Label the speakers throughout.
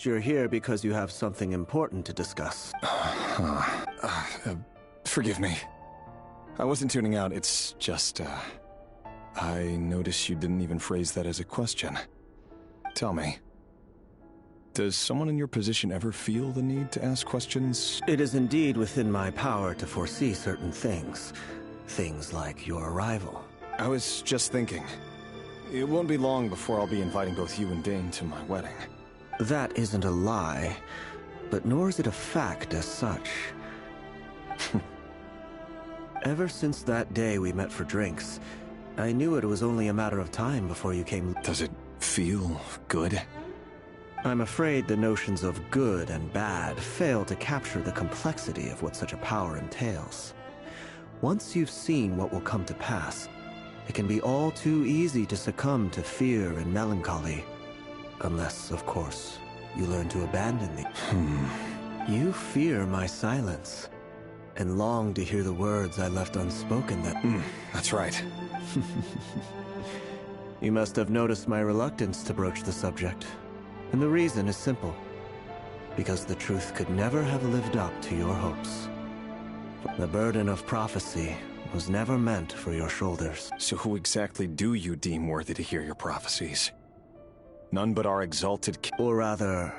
Speaker 1: guessed you're here because you have something important to discuss.
Speaker 2: Forgive me. I wasn't tuning out, it's just, I noticed you didn't even phrase that as a question. Tell me, does someone in your position ever feel the need to ask questions?
Speaker 1: It is indeed within my power to foresee certain things. Things like your arrival.
Speaker 2: I was just thinking, it won't be long before I'll be inviting both you and Dane to my wedding.
Speaker 1: That isn't a lie, but nor is it a fact as such. Ever since that day we met for drinks, I knew it was only a matter of time before you came.
Speaker 2: Does it feel good?
Speaker 1: I'm afraid the notions of good and bad fail to capture the complexity of what such a power entails. Once you've seen what will come to pass, it can be all too easy to succumb to fear and melancholy. Unless, of course, you learn to abandon the... You fear my silence, and long to hear the words I left unspoken that...
Speaker 2: That's right.
Speaker 1: You must have noticed my reluctance to broach the subject. And the reason is simple. Because the truth could never have lived up to your hopes. The burden of prophecy was never meant for your shoulders.
Speaker 2: So who exactly do you deem worthy to hear your prophecies? None but our exalted
Speaker 1: or rather,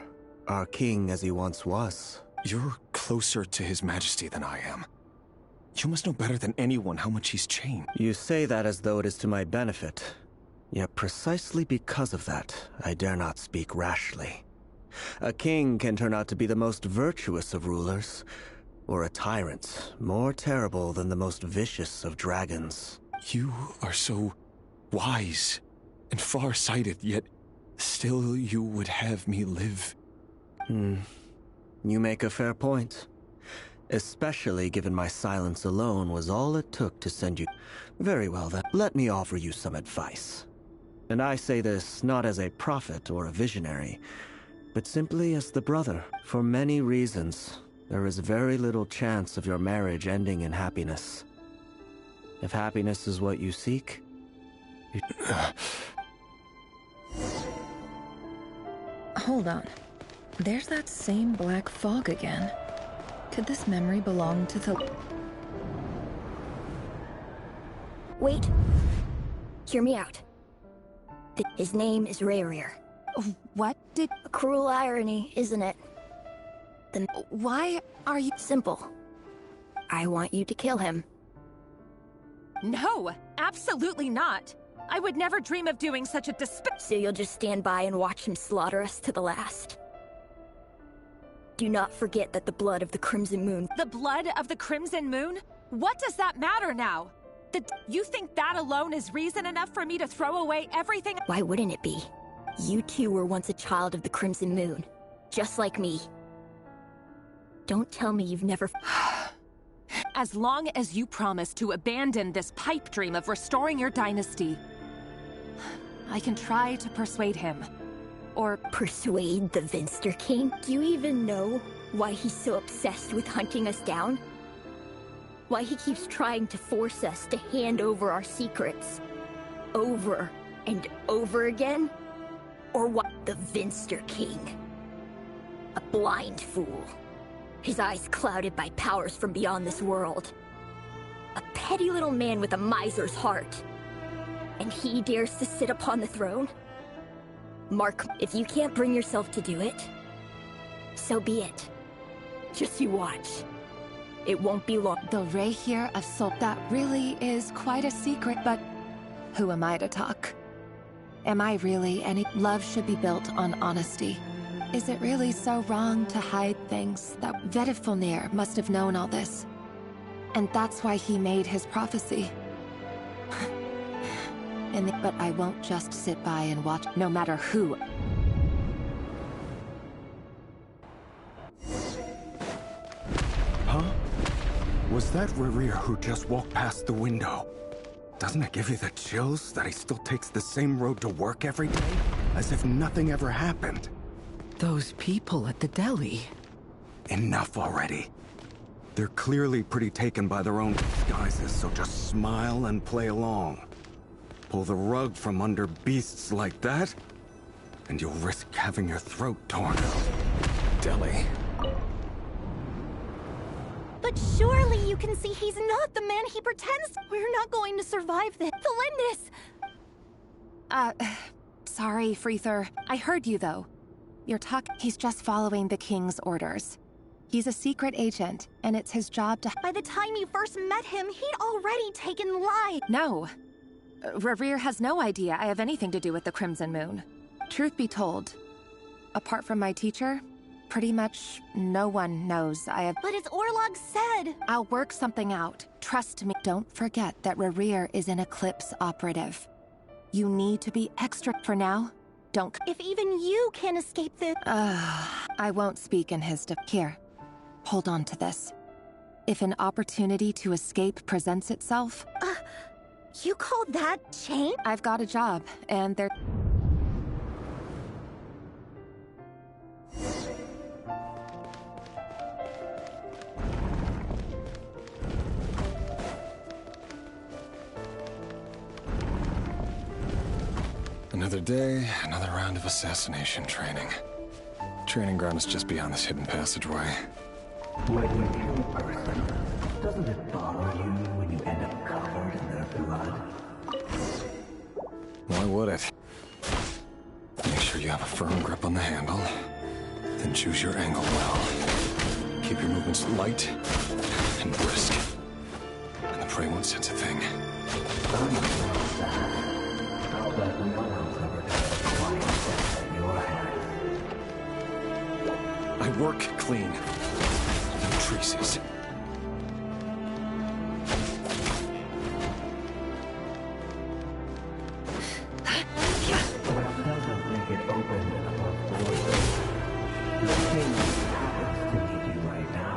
Speaker 1: our king as he once was.
Speaker 2: You're closer to his majesty than I am. You must know better than anyone how much he's changed.
Speaker 1: You say that as though it is to my benefit. Yet precisely because of that, I dare not speak rashly. A king can turn out to be the most virtuous of rulers, or a tyrant more terrible than the most vicious of dragons.
Speaker 2: You are so wise and far-sighted, yet still you would have me live.
Speaker 1: You make a fair point. Especially given my silence alone was all it took to send you... Very well then, let me offer you some advice. And I say this not as a prophet or a visionary, but simply as the brother. For many reasons, there is very little chance of your marriage ending in happiness. If happiness is what you seek, you...
Speaker 3: Hold on. There's that same black fog again. Could this memory belong to the...
Speaker 4: Wait. Hear me out. His name is Rayrir.
Speaker 3: What did...
Speaker 4: A cruel irony, isn't it? Then
Speaker 3: why are you...
Speaker 4: Simple. I want you to kill him.
Speaker 5: No, absolutely not. I would never dream of doing such a
Speaker 4: So you'll just stand by and watch him slaughter us to the last? Do not forget that the blood of the Crimson Moon...
Speaker 5: The blood of the Crimson Moon? What does that matter now? You think that alone is reason enough for me to throw away everything?
Speaker 4: Why wouldn't it be? You two were once a child of the Crimson Moon, just like me. Don't tell me you've never...
Speaker 5: As long as you promise to abandon this pipe dream of restoring your dynasty, I can try to persuade him. Or...
Speaker 4: Persuade the Vinster King? Do you even know why he's so obsessed with hunting us down? Why he keeps trying to force us to hand over our secrets? Over and over again? Or what? The Vinster King. A blind fool. His eyes clouded by powers from beyond this world. A petty little man with a miser's heart. And he dares to sit upon the throne? Mark, if you can't bring yourself to do it, so be it. Just you watch. It won't be long.
Speaker 3: The Rayrir of Soul. That really is quite a secret, but who am I to talk? Am I really any... Love should be built on honesty. Is it really so wrong to hide things that... Vedifulnir must have known all this. And that's why he made his prophecy. But I won't just sit by and watch, no matter who.
Speaker 6: Huh? Was that Rayrir who just walked past the window? Doesn't it give you the chills that he still takes the same road to work every day? As if nothing ever happened.
Speaker 7: Those people at the deli.
Speaker 6: Enough already. They're clearly pretty taken by their own disguises, so just smile and play along. Pull the rug from under beasts like that? and you'll risk having your throat torn.
Speaker 2: Deli.
Speaker 4: But surely you can see he's not the man he pretends. We're not going to survive this. Felindis!
Speaker 5: Sorry, Freether. I heard you, though. He's just following the King's orders. He's a secret agent, and it's his job to—
Speaker 4: By the time you first met him, he'd already taken lives.
Speaker 5: No. Reverie has no idea I have anything to do with the Crimson Moon. Truth be told, apart from my teacher, pretty much no one knows I have—
Speaker 4: But as Orlog said—
Speaker 5: I'll work something out. Trust me. Don't forget that Rerir is an Eclipse operative. You need to be extra for now. Don't—
Speaker 4: If even you can't escape this—
Speaker 5: I won't speak in his Here, hold on to this. If an opportunity to escape presents itself—
Speaker 4: You call that change?
Speaker 5: I've got a job, and they're—
Speaker 2: Another day, another round of assassination training. Training ground is just beyond this hidden passageway.
Speaker 8: When you kill a person, doesn't it bother you when you end up covered in their blood?
Speaker 2: Why would it? Make sure you have a firm grip on the handle, then choose your angle well. Keep your movements light and brisk, and the prey won't sense a thing.
Speaker 8: I'll bet no one's ever done quite that in your hands.
Speaker 2: I work clean. No traces.
Speaker 8: What doesn't make it open and above board? The thing that happens to need you right now.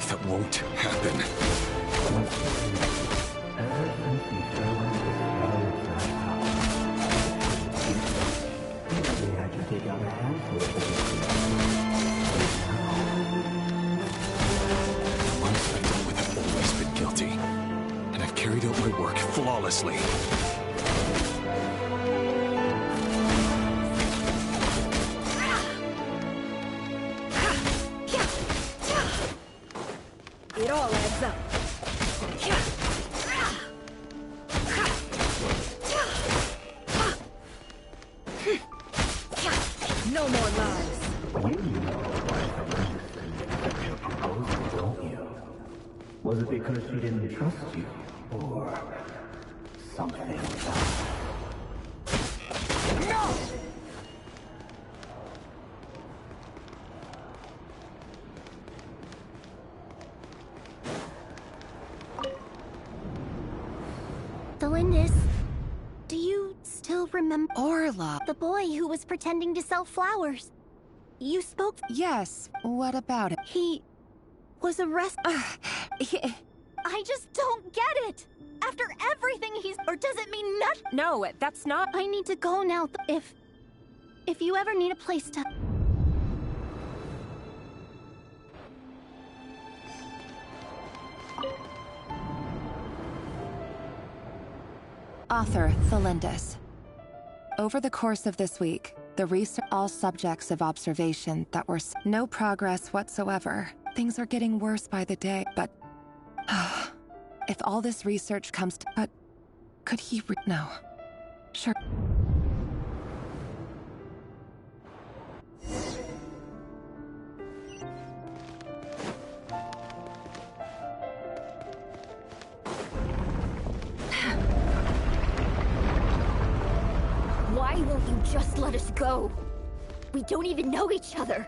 Speaker 2: That won't happen.
Speaker 8: Ever since you fell into the spell of that house, usually I can take out a handful of
Speaker 2: Once I dealt with, I've always been guilty. And I've carried out my work flawlessly.
Speaker 4: It all adds up. No more lies.
Speaker 8: You know why the accepted your proposal, don't you? Was it because she didn't trust you? Or something else?
Speaker 4: No! Felindis, do you still remember
Speaker 5: Orla.
Speaker 4: the boy who was pretending to sell flowers? You spoke—
Speaker 5: Yes, what about it?
Speaker 4: He was arrested. I just don't get it! After everything he's— Or does it mean nothing?
Speaker 5: No, that's not—
Speaker 4: I need to go now. If you ever need a place to—
Speaker 5: Author Felindis. Over the course of this week, the research all subjects of observation that were no progress whatsoever. Things are getting worse by the day, but if all this research comes to— But could he— No. Sure.
Speaker 4: Why won't you just let us go? We don't even know each other.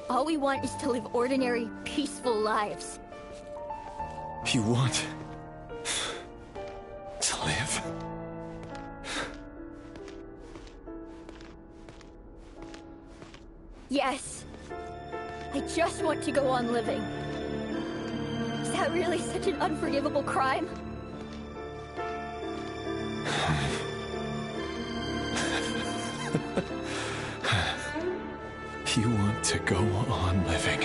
Speaker 4: All we want is to live ordinary, peaceful lives.
Speaker 2: You want to live?
Speaker 4: Yes. I just want to go on living. Is that really such an unforgivable crime?
Speaker 2: You want to go on living.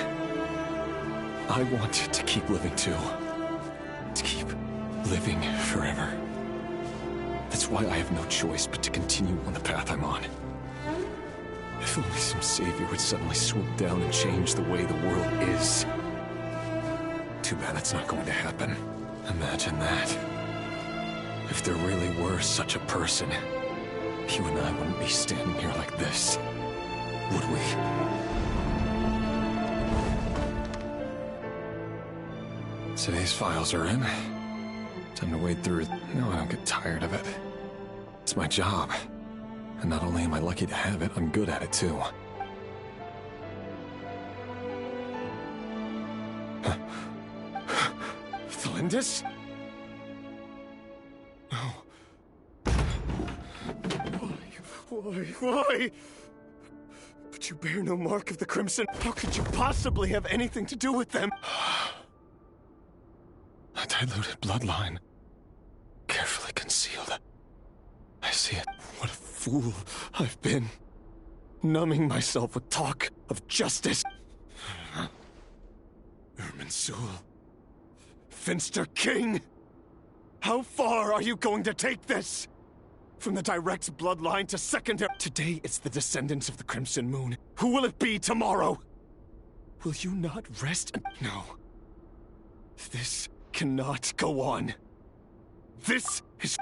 Speaker 2: I want to keep living too. To keep living forever. That's why I have no choice but to continue on the path I'm on. If only some savior would suddenly swoop down and change the way the world is. Too bad it's not going to happen. Imagine that. If there really were such a person, you and I wouldn't be standing here like this, would we? Today's files are in. Time to wade through it. No, I don't get tired of it. It's my job. And not only am I lucky to have it, I'm good at it too. Felindis? No. Why? But you bear no mark of the Crimson. How could you possibly have anything to do with them? A diluted bloodline. Carefully concealed. I see it. What a fool I've been. Numbing myself with talk of justice. Irminsul. Finster King! How far are you going to take this? From the direct bloodline to secondary... Today it's the descendants of the Crimson Moon. Who will it be tomorrow? Will you not rest? No. This cannot go on. This is...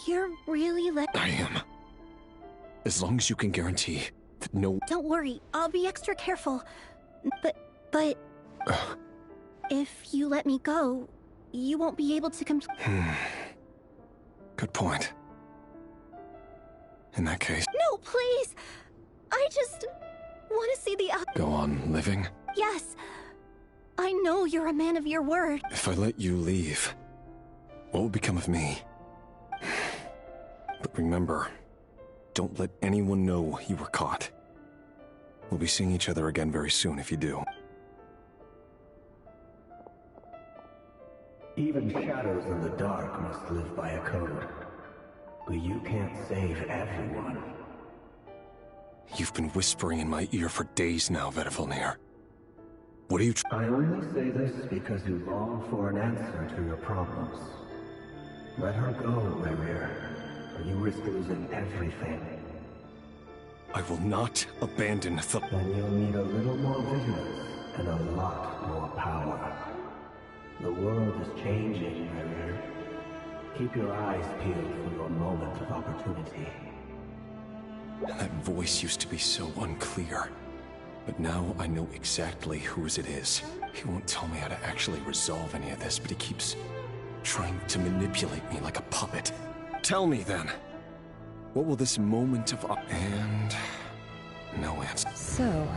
Speaker 4: You're really
Speaker 2: I am. As long as you can guarantee that no...
Speaker 4: Don't worry, I'll be extra careful. But... If you let me go, you won't be able to
Speaker 2: Good point. In that case...
Speaker 4: No, please! I just want to see the out...
Speaker 2: Go on living?
Speaker 4: Yes. I know you're a man of your word.
Speaker 2: If I let you leave, what will become of me? But remember, don't let anyone know you were caught. We'll be seeing each other again very soon if you do.
Speaker 8: Even shadows in the dark must live by a code. But you can't save everyone.
Speaker 2: You've been whispering in my ear for days now, Vedifalnir. What are you
Speaker 8: I only say this because you long for an answer to your problems. Let her go, Rerir, or you risk losing everything.
Speaker 2: I will not abandon the...
Speaker 8: Then you'll need a little more vigilance and a lot more power. The world is changing, Rerir. Keep your eyes peeled for your moment of opportunity.
Speaker 2: That voice used to be so unclear. But now I know exactly whose it is. He won't tell me how to actually resolve any of this, but he keeps trying to manipulate me like a puppet. Tell me then, what will this moment of... And... no answer.
Speaker 5: So,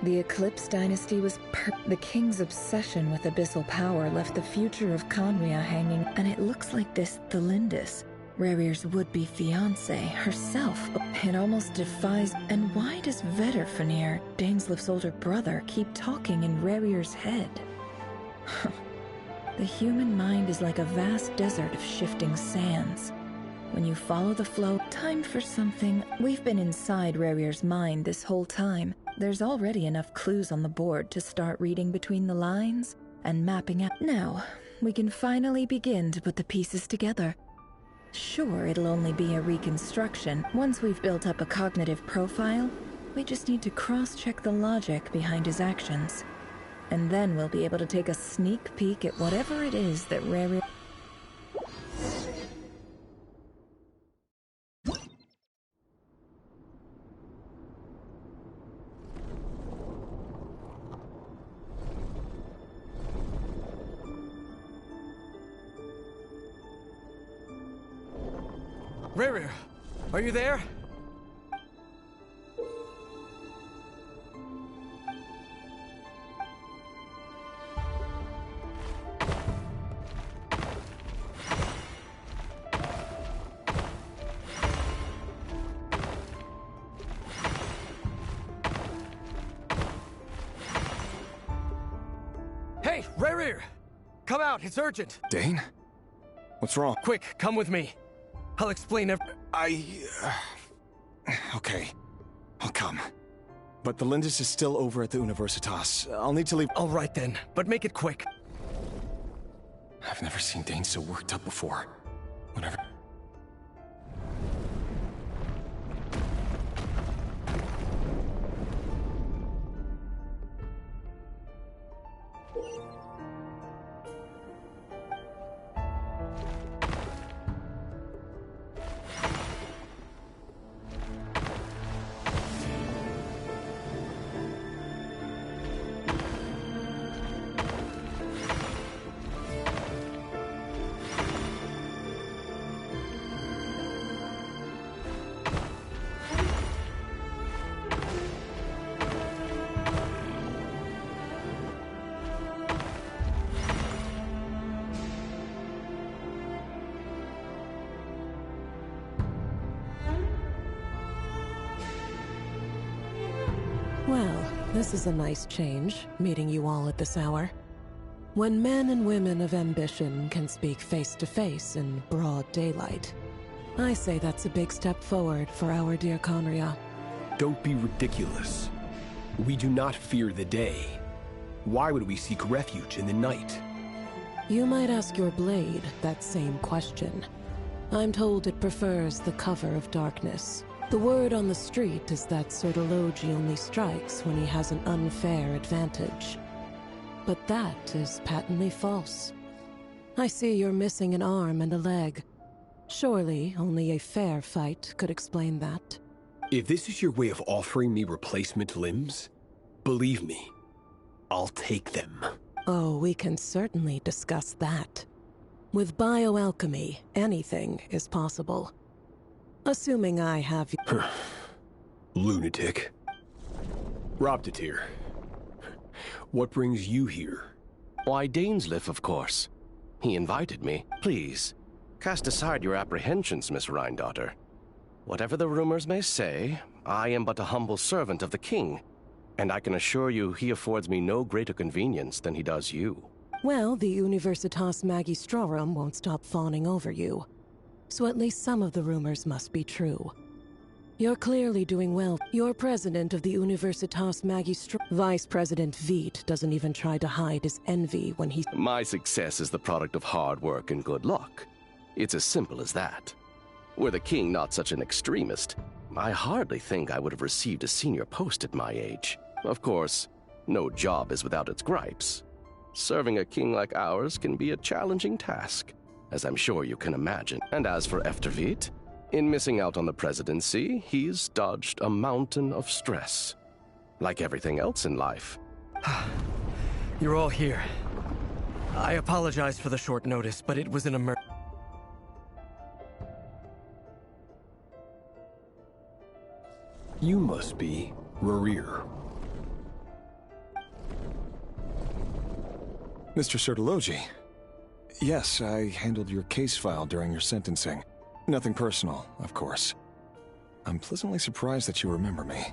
Speaker 5: the Eclipse dynasty was the king's obsession with abyssal power left the future of Conria hanging, and it looks like this Thelindis, Rerir's would-be fiancé, herself. It almost defies... And why does Vedifalnir, Daneslif's older brother, keep talking in Rerir's head? The human mind is like a vast desert of shifting sands. When you follow the flow, time for something. We've been inside Rerir's mind this whole time. There's already enough clues on the board to start reading between the lines and mapping out. Now, we can finally begin to put the pieces together. Sure, it'll only be a reconstruction. Once we've built up a cognitive profile, we just need to cross-check the logic behind his actions. And then we'll be able to take a sneak peek at whatever it is that Rerir...
Speaker 9: Rerir, are you there? Hey, Rerir! Come out, it's urgent!
Speaker 2: Dane? What's wrong?
Speaker 9: Quick, come with me. I'll explain
Speaker 2: Okay. I'll come. But the Lindis is still over at the Universitas. I'll need to leave.
Speaker 9: All right then, but make it quick.
Speaker 2: I've never seen Dane so worked up before. Whenever...
Speaker 10: Well, this is a nice change, meeting you all at this hour. When men and women of ambition can speak face to face in broad daylight, I say that's a big step forward for our dear Conria.
Speaker 11: Don't be ridiculous. We do not fear the day. Why would we seek refuge in the night?
Speaker 10: You might ask your blade that same question. I'm told it prefers the cover of darkness. The word on the street is that Sortologi only strikes when he has an unfair advantage. But that is patently false. I see you're missing an arm and a leg. Surely only a fair fight could explain that.
Speaker 11: If this is your way of offering me replacement limbs, believe me, I'll take them.
Speaker 10: Oh, we can certainly discuss that. With bioalchemy, anything is possible. Assuming I have...
Speaker 11: Lunatic. Robtatir, what brings you here?
Speaker 12: Why, Dainsleif, of course. He invited me. Please, cast aside your apprehensions, Miss Rhine-daughter. Whatever the rumors may say, I am but a humble servant of the king, and I can assure you he affords me no greater convenience than he does you.
Speaker 10: Well, the Universitas Magistrorum won't stop fawning over you. So at least some of the rumors must be true. You're clearly doing well. You're president of the Universitas Magistrorum. Vice President Veit doesn't even try to hide his envy when he's...
Speaker 12: My success is the product of hard work and good luck. It's as simple as that. Were the king not such an extremist, I hardly think I would have received a senior post at my age. Of course, no job is without its gripes. Serving a king like ours can be a challenging task, as I'm sure you can imagine. And as for Efterveit, in missing out on the presidency, he's dodged a mountain of stress. Like everything else in life.
Speaker 9: You're all here. I apologize for the short notice, but it was an emergency.
Speaker 11: You must be Rerir.
Speaker 2: Mr. Sortologi. Yes, I handled your case file during your sentencing. Nothing personal, of course. I'm pleasantly surprised that you remember me.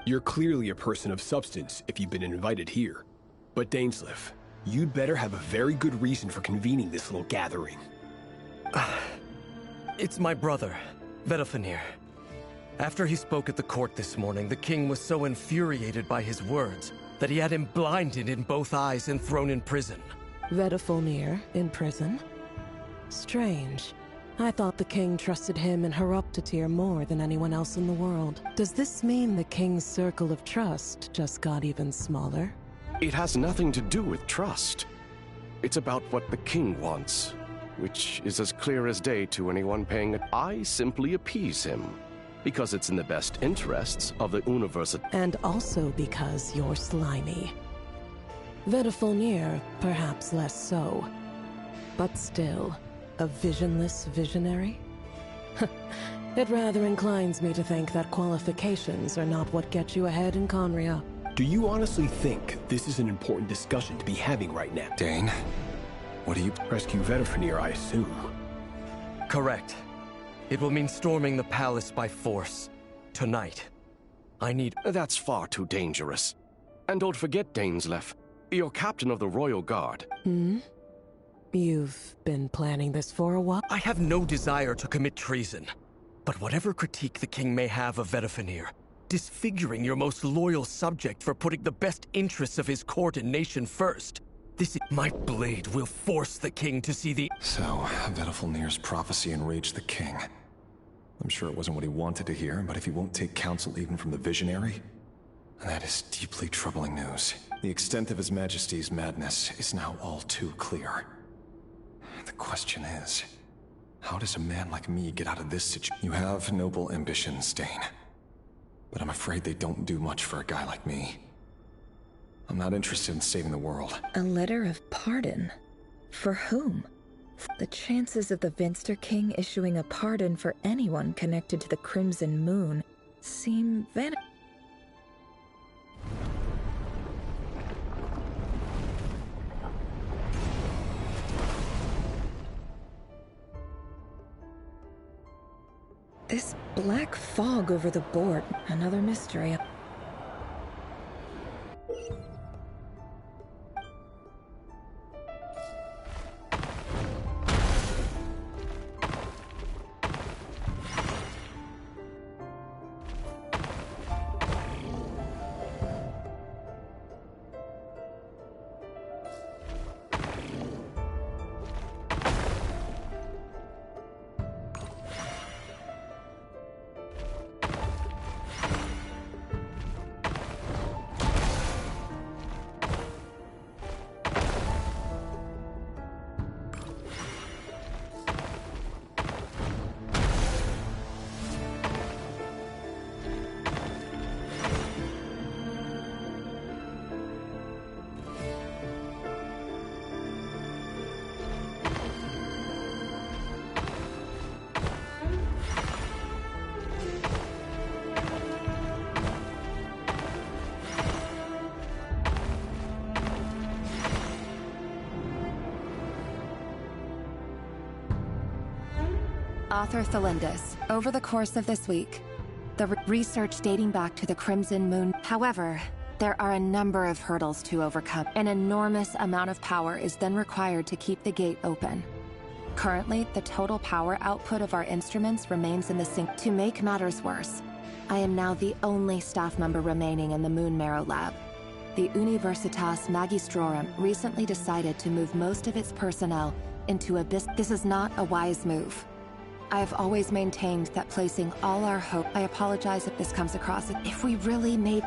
Speaker 11: You're clearly a person of substance if you've been invited here. But Dainsleif, you'd better have a very good reason for convening this little gathering.
Speaker 9: It's my brother, Vedalfenir. After he spoke at the court this morning, the king was so infuriated by his words that he had him blinded in both eyes and thrown in prison.
Speaker 10: Vedalfenir in prison? Strange. I thought the king trusted him and Horoptatir more than anyone else in the world. Does this mean the king's circle of trust just got even smaller?
Speaker 12: It has nothing to do with trust. It's about what the king wants, which is as clear as day to anyone paying it. I simply appease him, because it's in the best interests of the University.
Speaker 10: And also because you're slimy. Vedalfenir, perhaps less so. But still, a visionless visionary? It rather inclines me to think that qualifications are not what get you ahead in Conria.
Speaker 11: Do you honestly think this is an important discussion to be having right now?
Speaker 2: Dane, what do you...
Speaker 11: Rescue Vedalfenir, I assume.
Speaker 9: Correct. It will mean storming the palace by force. Tonight. I need...
Speaker 12: That's far too dangerous. And don't forget, Dainsleif, you're captain of the Royal Guard.
Speaker 10: Hmm? You've been planning this for a while?
Speaker 9: I have no desire to commit treason. But whatever critique the king may have of Vedafenir, disfiguring your most loyal subject for putting the best interests of his court and nation first, my blade will force the king to see the—
Speaker 2: So, Vedafenir's prophecy enraged the king. I'm sure it wasn't what he wanted to hear, but if he won't take counsel even from the visionary, that is deeply troubling news. The extent of His Majesty's madness is now all too clear. The question is, how does a man like me get out of this situation? You have noble ambitions, Dane. But I'm afraid they don't do much for a guy like me. I'm not interested in saving the world.
Speaker 13: A letter of pardon? For whom? The chances of the Vinster King issuing a pardon for anyone connected to the Crimson Moon seem This black fog over the board, another mystery.
Speaker 5: Author Thelindis, over the course of this week, the research dating back to the Crimson Moon. However, there are a number of hurdles to overcome. An enormous amount of power is then required to keep the gate open. Currently, the total power output of our instruments remains in the sink. To make matters worse, I am now the only staff member remaining in the Moon Marrow Lab. The Universitas Magistrorum recently decided to move most of its personnel into Abyss. This is not a wise move. I have always maintained that placing all our hope— I apologize if this comes across— if we really made—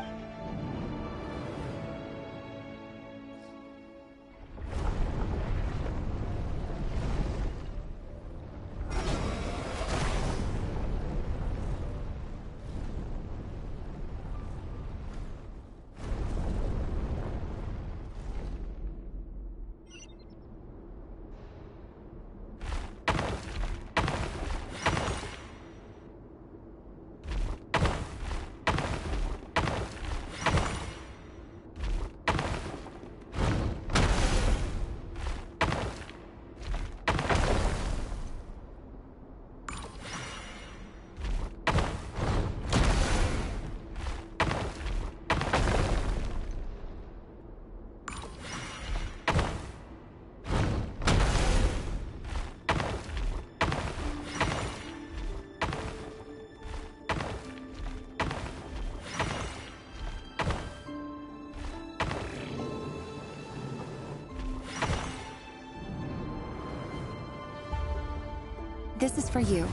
Speaker 5: This is for you.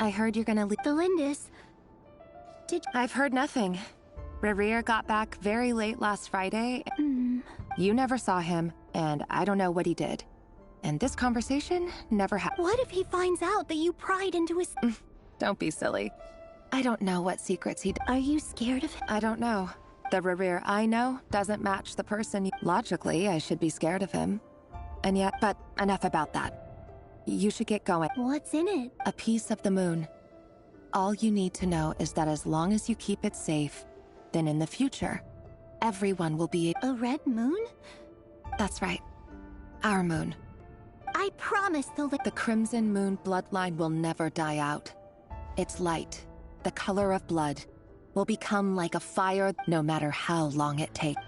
Speaker 5: I heard you're gonna leave—
Speaker 4: Thelindis,
Speaker 5: I've heard nothing. Rerir got back very late last Friday. You never saw him, and I don't know what he did. And this conversation never happened.
Speaker 4: What if he finds out that you pried into his—
Speaker 5: Don't be silly. I don't know what secrets he—
Speaker 4: Are you scared of him?
Speaker 5: I don't know. The Rerir I know doesn't match the person— Logically, I should be scared of him. And yet— But enough about that. You should get going.
Speaker 4: What's in it?
Speaker 5: A piece of the moon. All you need to know is that as long as you keep it safe, then in the future, everyone will be—
Speaker 4: A red moon?
Speaker 5: That's right. Our moon.
Speaker 4: I promise
Speaker 5: The Crimson Moon bloodline will never die out. Its light, the color of blood, will become like a fire no matter how long it takes.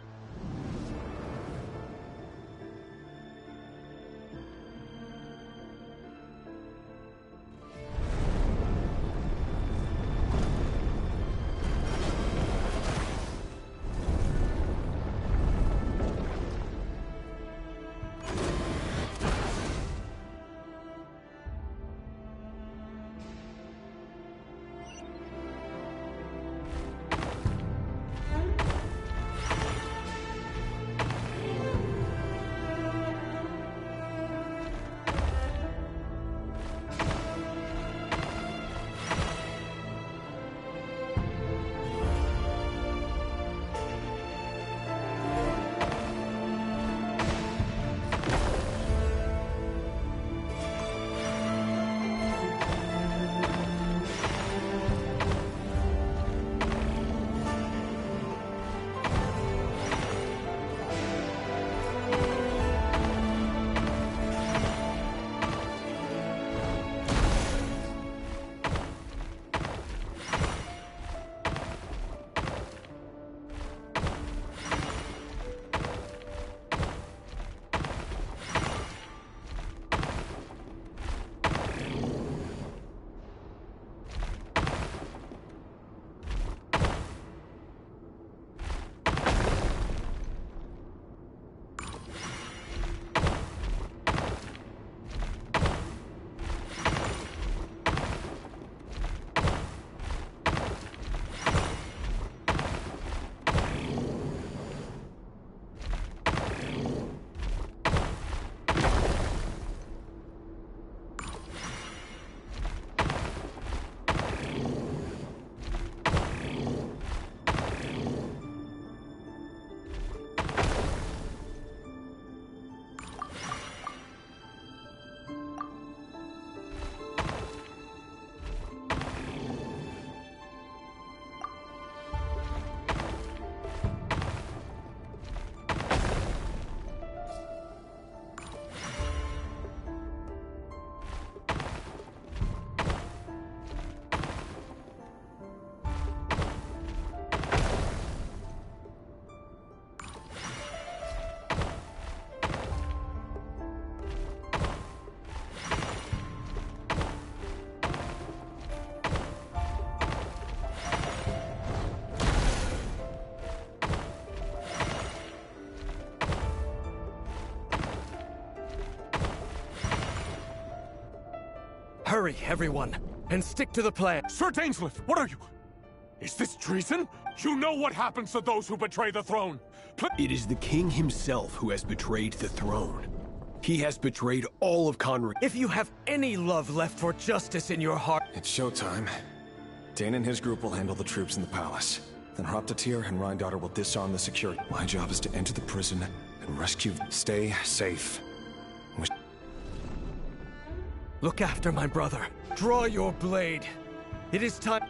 Speaker 9: Hurry, everyone, and stick to the plan.
Speaker 14: Sir Dainsleif, what are you? Is this treason? You know what happens to those who betray the throne.
Speaker 11: It is the king himself who has betrayed the throne. He has betrayed all of Conry.
Speaker 9: If you have any love left for justice in your heart...
Speaker 2: It's showtime. Dane and his group will handle the troops in the palace. Then Hraptatir and Rheindater will disarm the security. My job is to enter the prison and rescue... Stay safe.
Speaker 9: Look after my brother. Draw your blade. It is time...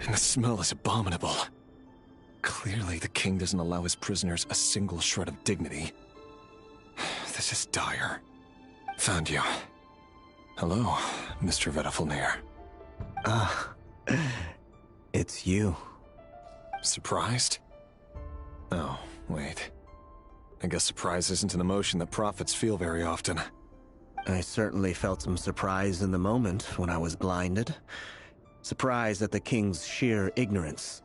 Speaker 2: And the smell is abominable. Clearly, the king doesn't allow his prisoners a single shred of dignity. This is dire. Found you. Hello, Mr. Vedafilnir.
Speaker 1: It's you.
Speaker 2: Surprised? Oh, wait. I guess surprise isn't an emotion that prophets feel very often.
Speaker 1: I certainly felt some surprise in the moment when I was blinded. Surprise at the king's sheer ignorance.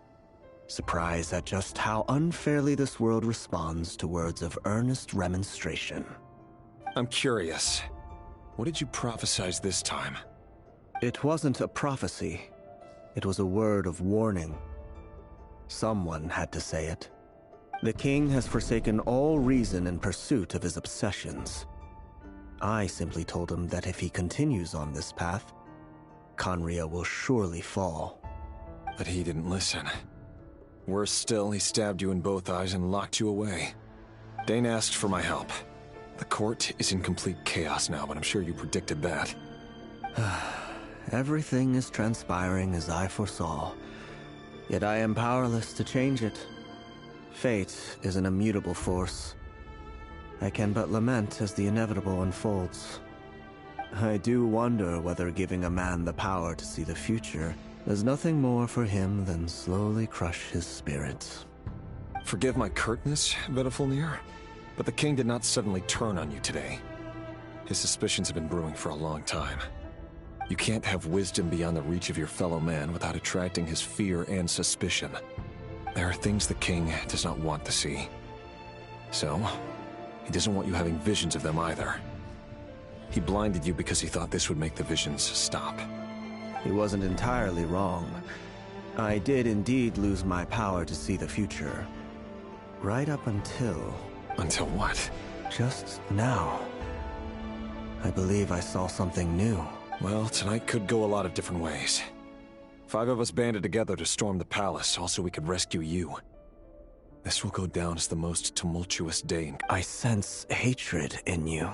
Speaker 1: Surprise at just how unfairly this world responds to words of earnest remonstration.
Speaker 2: I'm curious. What did you prophesize this time?
Speaker 1: It wasn't a prophecy. It was a word of warning. Someone had to say it. The king has forsaken all reason in pursuit of his obsessions. I simply told him that if he continues on this path, Conria will surely fall.
Speaker 2: But he didn't listen. Worse still, he stabbed you in both eyes and locked you away. Dane asked for my help. The court is in complete chaos now, but I'm sure you predicted that.
Speaker 1: Everything is transpiring as I foresaw, yet I am powerless to change it. Fate is an immutable force. I can but lament as the inevitable unfolds. I do wonder whether giving a man the power to see the future does nothing more for him than slowly crush his spirit.
Speaker 2: Forgive my curtness, Vedafilnir, but the king did not suddenly turn on you today. His suspicions have been brewing for a long time. You can't have wisdom beyond the reach of your fellow man without attracting his fear and suspicion. There are things the king does not want to see. So, he doesn't want you having visions of them either. He blinded you because he thought this would make the visions stop.
Speaker 1: He wasn't entirely wrong. I did indeed lose my power to see the future. Right up until...
Speaker 2: Until what?
Speaker 1: Just now. I believe I saw something new.
Speaker 2: Well, tonight could go a lot of different ways. 5 of us banded together to storm the palace, also we could rescue you. This will go down as the most tumultuous day in...
Speaker 1: I sense hatred in you.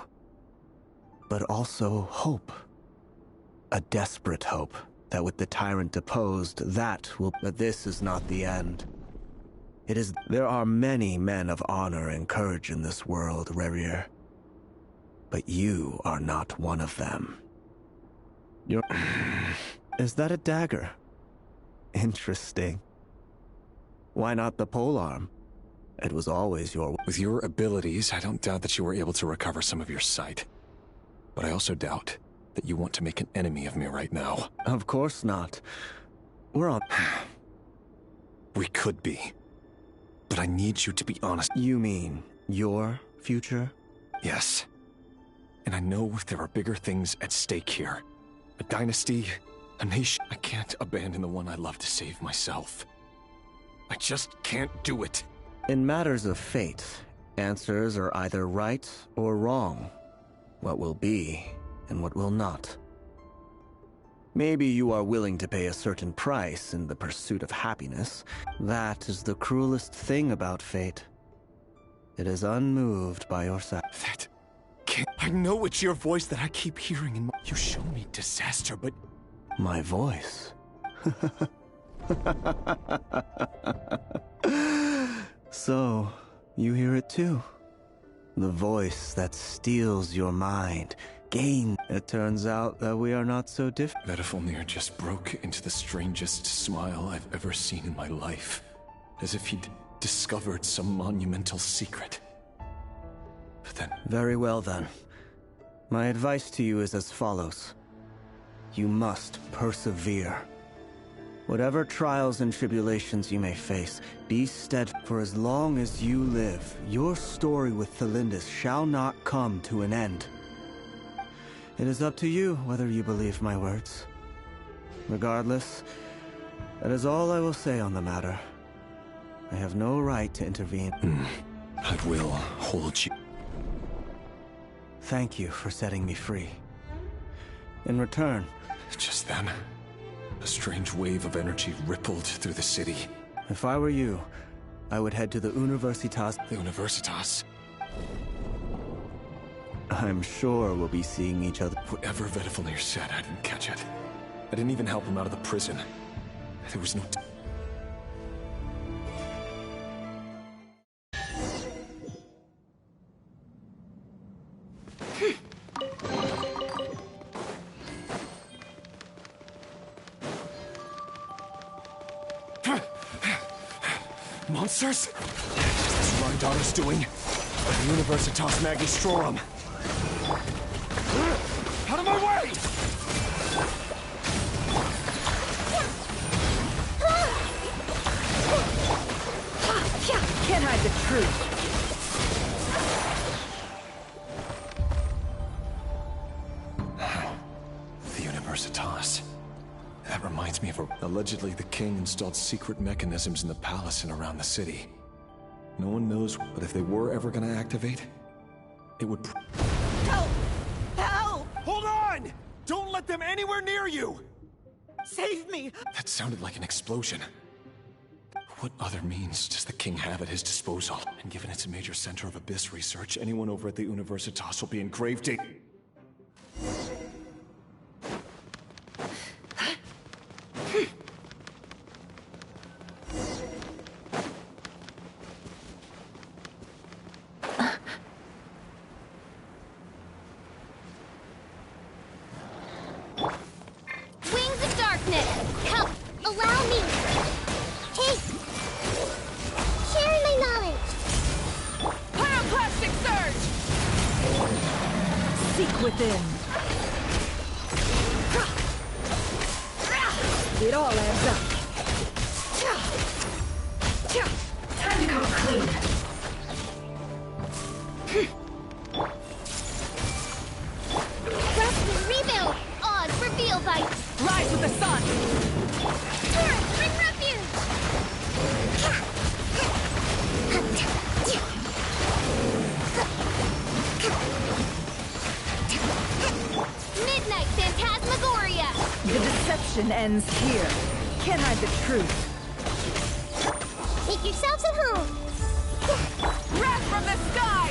Speaker 1: But also hope. A desperate hope that with the tyrant deposed, that will... But this is not the end. It is... There are many men of honor and courage in this world, Rerir. But you are not one of them. You're... Is that a dagger? Interesting. Why not the polearm? It was always your...
Speaker 2: With your abilities, I don't doubt that you were able to recover some of your sight. But I also doubt that you want to make an enemy of me right now.
Speaker 1: Of course not. We're on...
Speaker 2: We could be. But I need you to be honest.
Speaker 1: You mean your future?
Speaker 2: Yes. And I know there are bigger things at stake here. A dynasty, a nation. I can't abandon the one I love to save myself. I just can't do it.
Speaker 1: In matters of fate, answers are either right or wrong. What will be, and what will not. Maybe you are willing to pay a certain price in the pursuit of happiness. That is the cruelest thing about fate. It is unmoved by your
Speaker 2: That can't... I know it's your voice that I keep hearing in my... You show me disaster, but...
Speaker 1: My voice? So, you hear it too? The voice that steals your mind. It turns out that we are not so different.
Speaker 2: Vedifalnir just broke into the strangest smile I've ever seen in my life. As if he'd discovered some monumental secret. But then...
Speaker 1: Very well then. My advice to you is as follows. You must persevere. Whatever trials and tribulations you may face, be steadfast. For as long as you live, your story with Thelindis shall not come to an end. It is up to you whether you believe my words. Regardless, that is all I will say on the matter. I have no right to intervene.
Speaker 2: I will hold you.
Speaker 1: Thank you for setting me free. In return...
Speaker 2: Just then, a strange wave of energy rippled through the city.
Speaker 1: If I were you, I would head to the Universitas.
Speaker 2: The Universitas?
Speaker 1: I'm sure we'll be seeing each other.
Speaker 2: Whatever Vedifalnir said, I didn't catch it. I didn't even help him out of the prison. There was no... Monsters? What's my daughter's doing? The Universitas Magistrorum. Out of my way!
Speaker 13: Can't hide the truth.
Speaker 2: The Universitas. That reminds me of allegedly the king installed secret mechanisms in the palace and around the city. No one knows, but if they were ever going to activate, it would...
Speaker 9: Help! Help! Hold on! Don't let them anywhere near you! Save me!
Speaker 2: That sounded like an explosion. What other means does the king have at his disposal? And given it's a major center of abyss research, anyone over at the Universitas will be in grave danger.
Speaker 4: Wings of darkness! Help! Allow me! Take! Share my knowledge!
Speaker 10: Pyroclastic surge! Seek within. It all adds up. Time to go clean.
Speaker 4: Rebuild! Odd reveal bite!
Speaker 10: Rise with the sun!
Speaker 4: Turret, bring refuge! Midnight Phantasmagoria!
Speaker 13: The deception ends here. Can't hide the truth.
Speaker 4: Make yourselves at home!
Speaker 10: Wrath from the sky!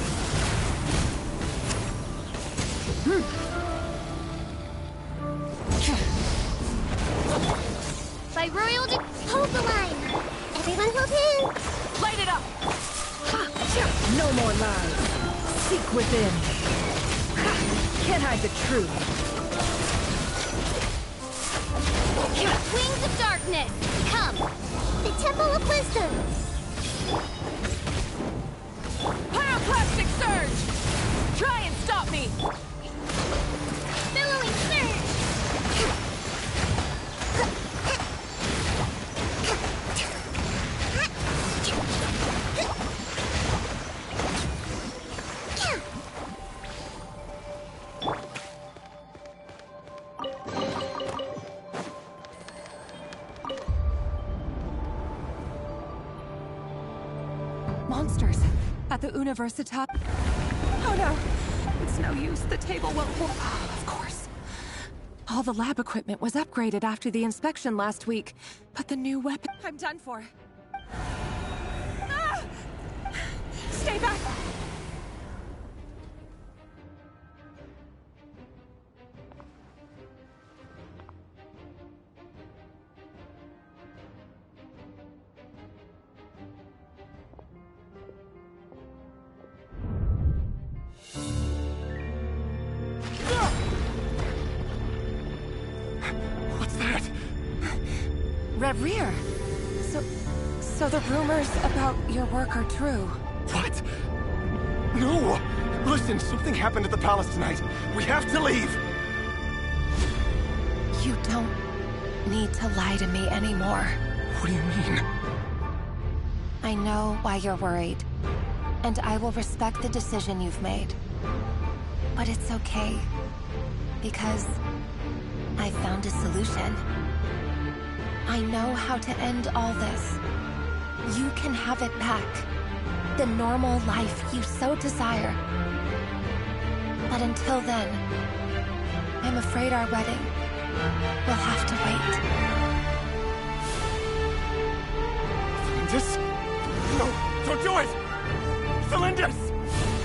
Speaker 4: By royal hold the line! Everyone hold in!
Speaker 10: Light it up! No more lies. Seek within. Can't hide the truth.
Speaker 4: Wings of darkness!
Speaker 15: come! The Temple of Wisdom!
Speaker 16: Pyroclastic Surge! Try and stop me!
Speaker 15: Billowing Surge!
Speaker 5: Monsters! At the Università. Oh no! It's no use. The table won't hold. Oh, of course. All the lab equipment was upgraded after the inspection last week, but the new weapon. I'm done for. Ah! Stay back!
Speaker 2: What's that?
Speaker 5: Rear. So the rumors about your work are true.
Speaker 2: What? No! Listen, something happened at the palace tonight. We have to leave!
Speaker 5: You don't need to lie to me anymore.
Speaker 2: What do you mean?
Speaker 5: I know why you're worried, and I will respect the decision you've made. But it's okay, because I found a solution. I know how to end all this. You can have it back. The normal life you so desire. But until then, I'm afraid our wedding will have to wait.
Speaker 2: This? No, don't do it! Celindus!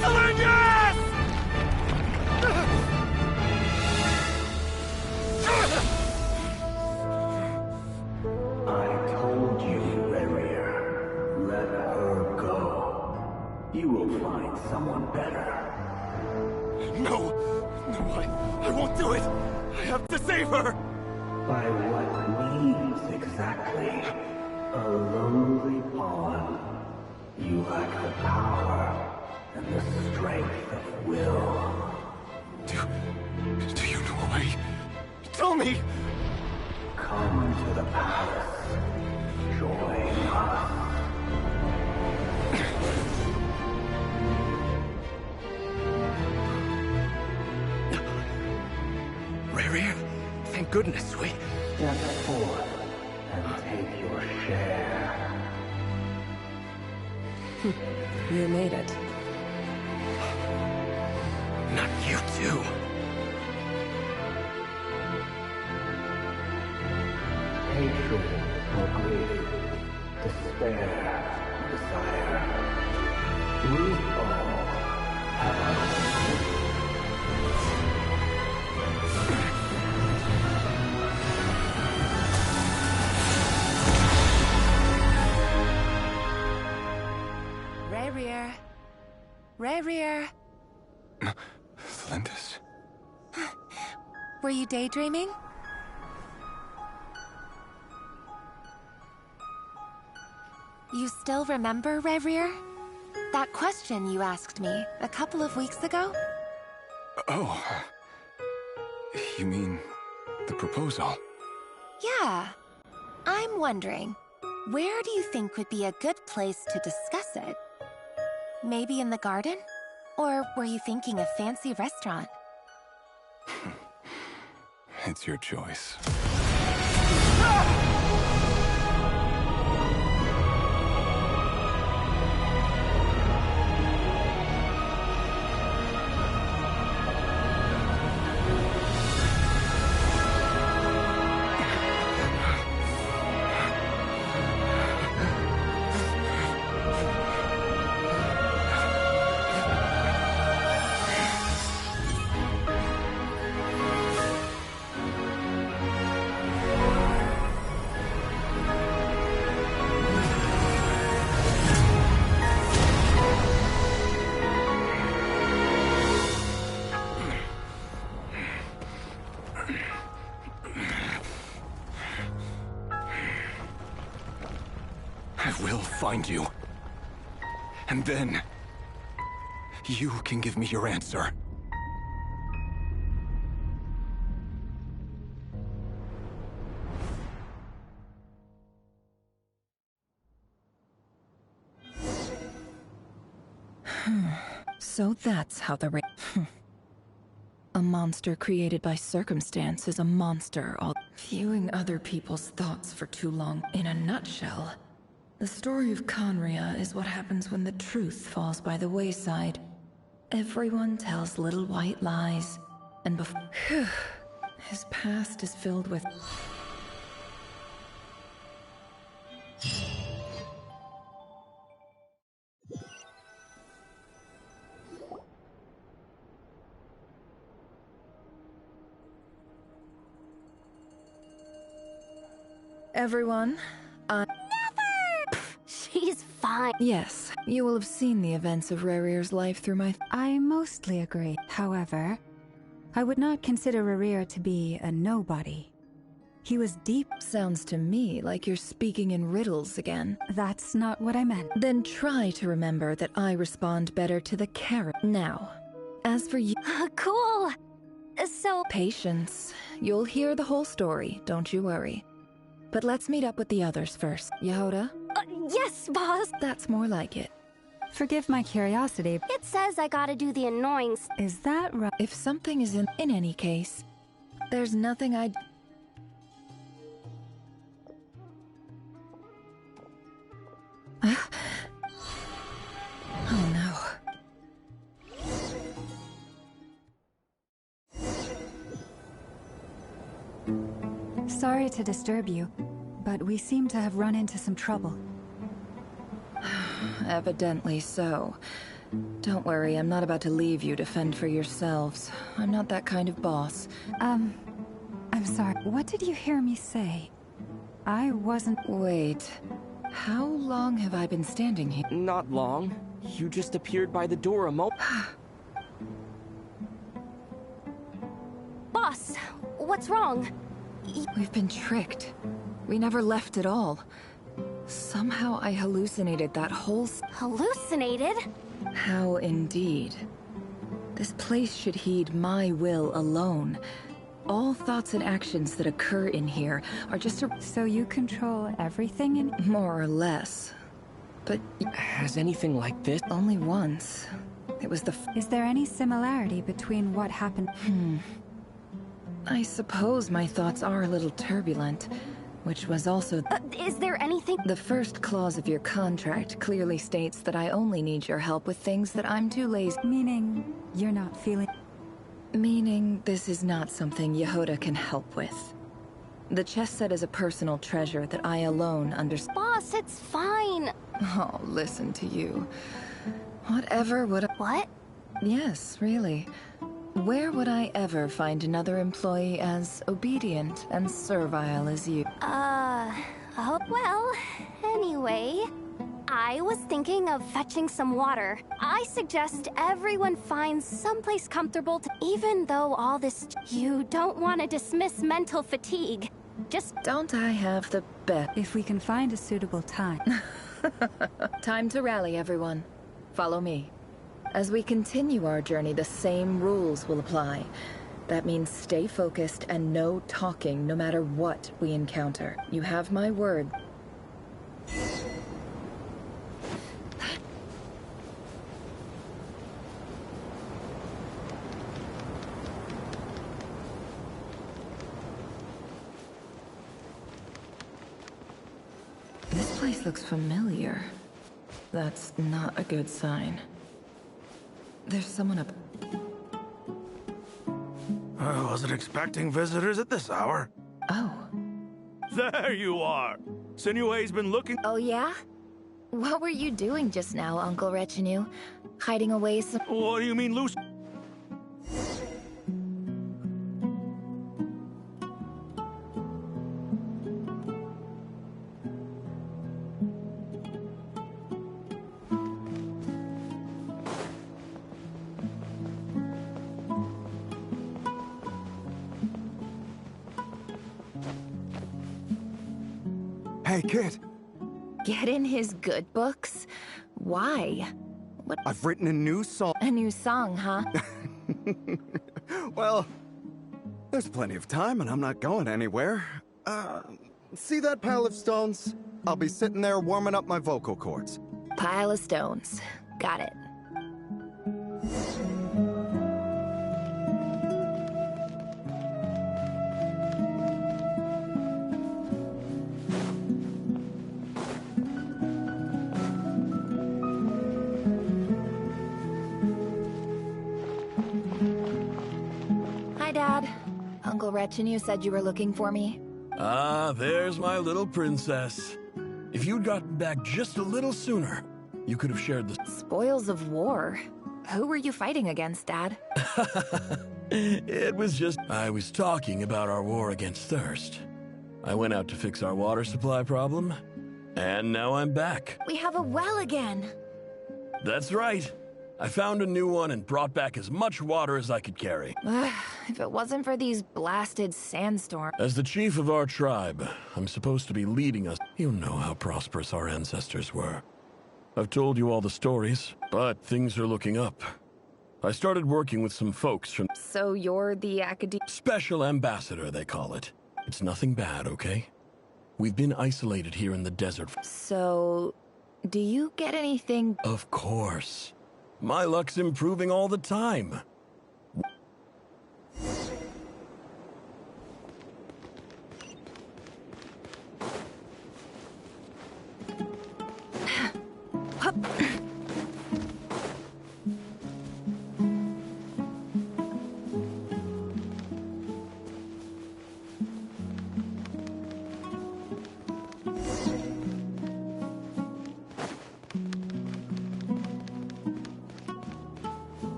Speaker 2: Celindus!
Speaker 8: I told you, Rerir. Let her go. You will find someone better.
Speaker 2: No! No, I won't do it! I have to save her!
Speaker 8: By what means exactly? A lowly pawn. You lack the power and the strength of will.
Speaker 2: Do you know why? Tell me!
Speaker 8: Come to the palace. Join us.
Speaker 9: Rerir, thank goodness we...
Speaker 8: Step forth and take your share.
Speaker 10: You made it.
Speaker 9: Not you too.
Speaker 8: Hatred or grief, despair or desire. We all have our own.
Speaker 5: Rerir. Rerir.
Speaker 2: Celindus?
Speaker 5: Were you daydreaming? You still remember, Rerir? That question you asked me a couple of weeks ago?
Speaker 2: Oh. You mean the proposal?
Speaker 5: Yeah. I'm wondering, where do you think would be a good place to discuss it? Maybe in the garden? Or were you thinking a fancy restaurant?
Speaker 2: It's your choice.
Speaker 6: find you. And then... you can give me your answer.
Speaker 13: So that's how the a monster created by circumstance is a monster. Viewing other people's thoughts for too long. In a nutshell, the story of Conria is what happens when the truth falls by the wayside. Everyone tells little white lies, and his past is filled with... Everyone,
Speaker 15: Never! She's fine.
Speaker 13: Yes, you will have seen the events of Rarir's life through my...
Speaker 17: I mostly agree. However, I would not consider Rarir to be a nobody. He was deep...
Speaker 13: Sounds to me like you're speaking in riddles again.
Speaker 17: That's not what I meant.
Speaker 13: Then try to remember that I respond better to the carrot. Now, as for you...
Speaker 15: Cool! So...
Speaker 13: Patience. You'll hear the whole story, don't you worry. But let's meet up with the others first. Yehoda?
Speaker 15: Yes, boss!
Speaker 13: That's more like it.
Speaker 17: Forgive my curiosity.
Speaker 15: It says I gotta do the annoying
Speaker 17: Is that right?
Speaker 13: If something is in any case, there's nothing I'd... Oh no.
Speaker 17: Sorry to disturb you, but we seem to have run into some trouble.
Speaker 13: Evidently so. Don't worry, I'm not about to leave you to fend for yourselves. I'm not that kind of boss.
Speaker 17: I'm sorry. What did you hear me say? I wasn't...
Speaker 13: Wait. How long have I been standing here?
Speaker 9: Not long. You just appeared by the door a moment.
Speaker 15: Boss, what's wrong?
Speaker 13: We've been tricked. We never left at all. Somehow I hallucinated that whole...
Speaker 15: Hallucinated?
Speaker 13: How indeed. This place should heed my will alone. All thoughts and actions that occur in here are just a...
Speaker 17: So you control everything in...
Speaker 13: More or less. But...
Speaker 9: Has anything like this?
Speaker 13: Only once. It was the...
Speaker 17: Is there any similarity between what happened...
Speaker 13: I suppose my thoughts are a little turbulent, which was also...
Speaker 15: Is there anything...
Speaker 13: The first clause of your contract clearly states that I only need your help with things that I'm too lazy...
Speaker 17: Meaning, you're not feeling...
Speaker 13: Meaning, this is not something Yehoda can help with. The chest set is a personal treasure that I alone understand.
Speaker 15: Boss, it's fine.
Speaker 13: Oh, listen to you. Whatever would I...
Speaker 15: What?
Speaker 13: Yes, really. Where would I ever find another employee as obedient and servile as you?
Speaker 15: Oh, well, anyway, I was thinking of fetching some water. I suggest everyone finds someplace comfortable to, even though all this... You don't want to dismiss mental fatigue. Just...
Speaker 13: Don't I have the best...
Speaker 17: If we can find a suitable time.
Speaker 13: Time to rally, everyone. Follow me. As we continue our journey, the same rules will apply. That means stay focused and no talking, no matter what we encounter. You have my word. This place looks familiar. That's not a good sign. There's someone up...
Speaker 18: I wasn't expecting visitors at this hour.
Speaker 13: Oh.
Speaker 18: There you are! Sinue's been looking...
Speaker 3: Oh, yeah? What were you doing just now, Uncle Retinue? Hiding away some...
Speaker 18: What do you mean, Lucy?
Speaker 6: Hey, kid!
Speaker 13: Get in his good books? Why? What?
Speaker 6: I've written a new song.
Speaker 13: A new song, huh?
Speaker 6: Well, there's plenty of time and I'm not going anywhere. See that pile of stones? I'll be sitting there warming up my vocal cords.
Speaker 13: Pile of stones. Got it. Hi, Dad. Uncle Retinue said you were looking for me.
Speaker 9: Ah, there's my little princess. If you'd gotten back just a little sooner, you could have shared the
Speaker 13: Spoils of war? Who were you fighting against, Dad?
Speaker 9: It was just... I was talking about our war against thirst. I went out to fix our water supply problem, and now I'm back.
Speaker 13: We have a well again.
Speaker 9: That's right. I found a new one and brought back as much water as I could carry.
Speaker 13: If it wasn't for these blasted sandstorms...
Speaker 9: As the chief of our tribe, I'm supposed to be leading us. You know how prosperous our ancestors were. I've told you all the stories, but things are looking up. I started working with some folks from...
Speaker 13: So you're the
Speaker 9: Special ambassador, they call it. It's nothing bad, okay? We've been isolated here in the desert.
Speaker 13: So... do you get anything...
Speaker 9: Of course. My luck's improving all the time.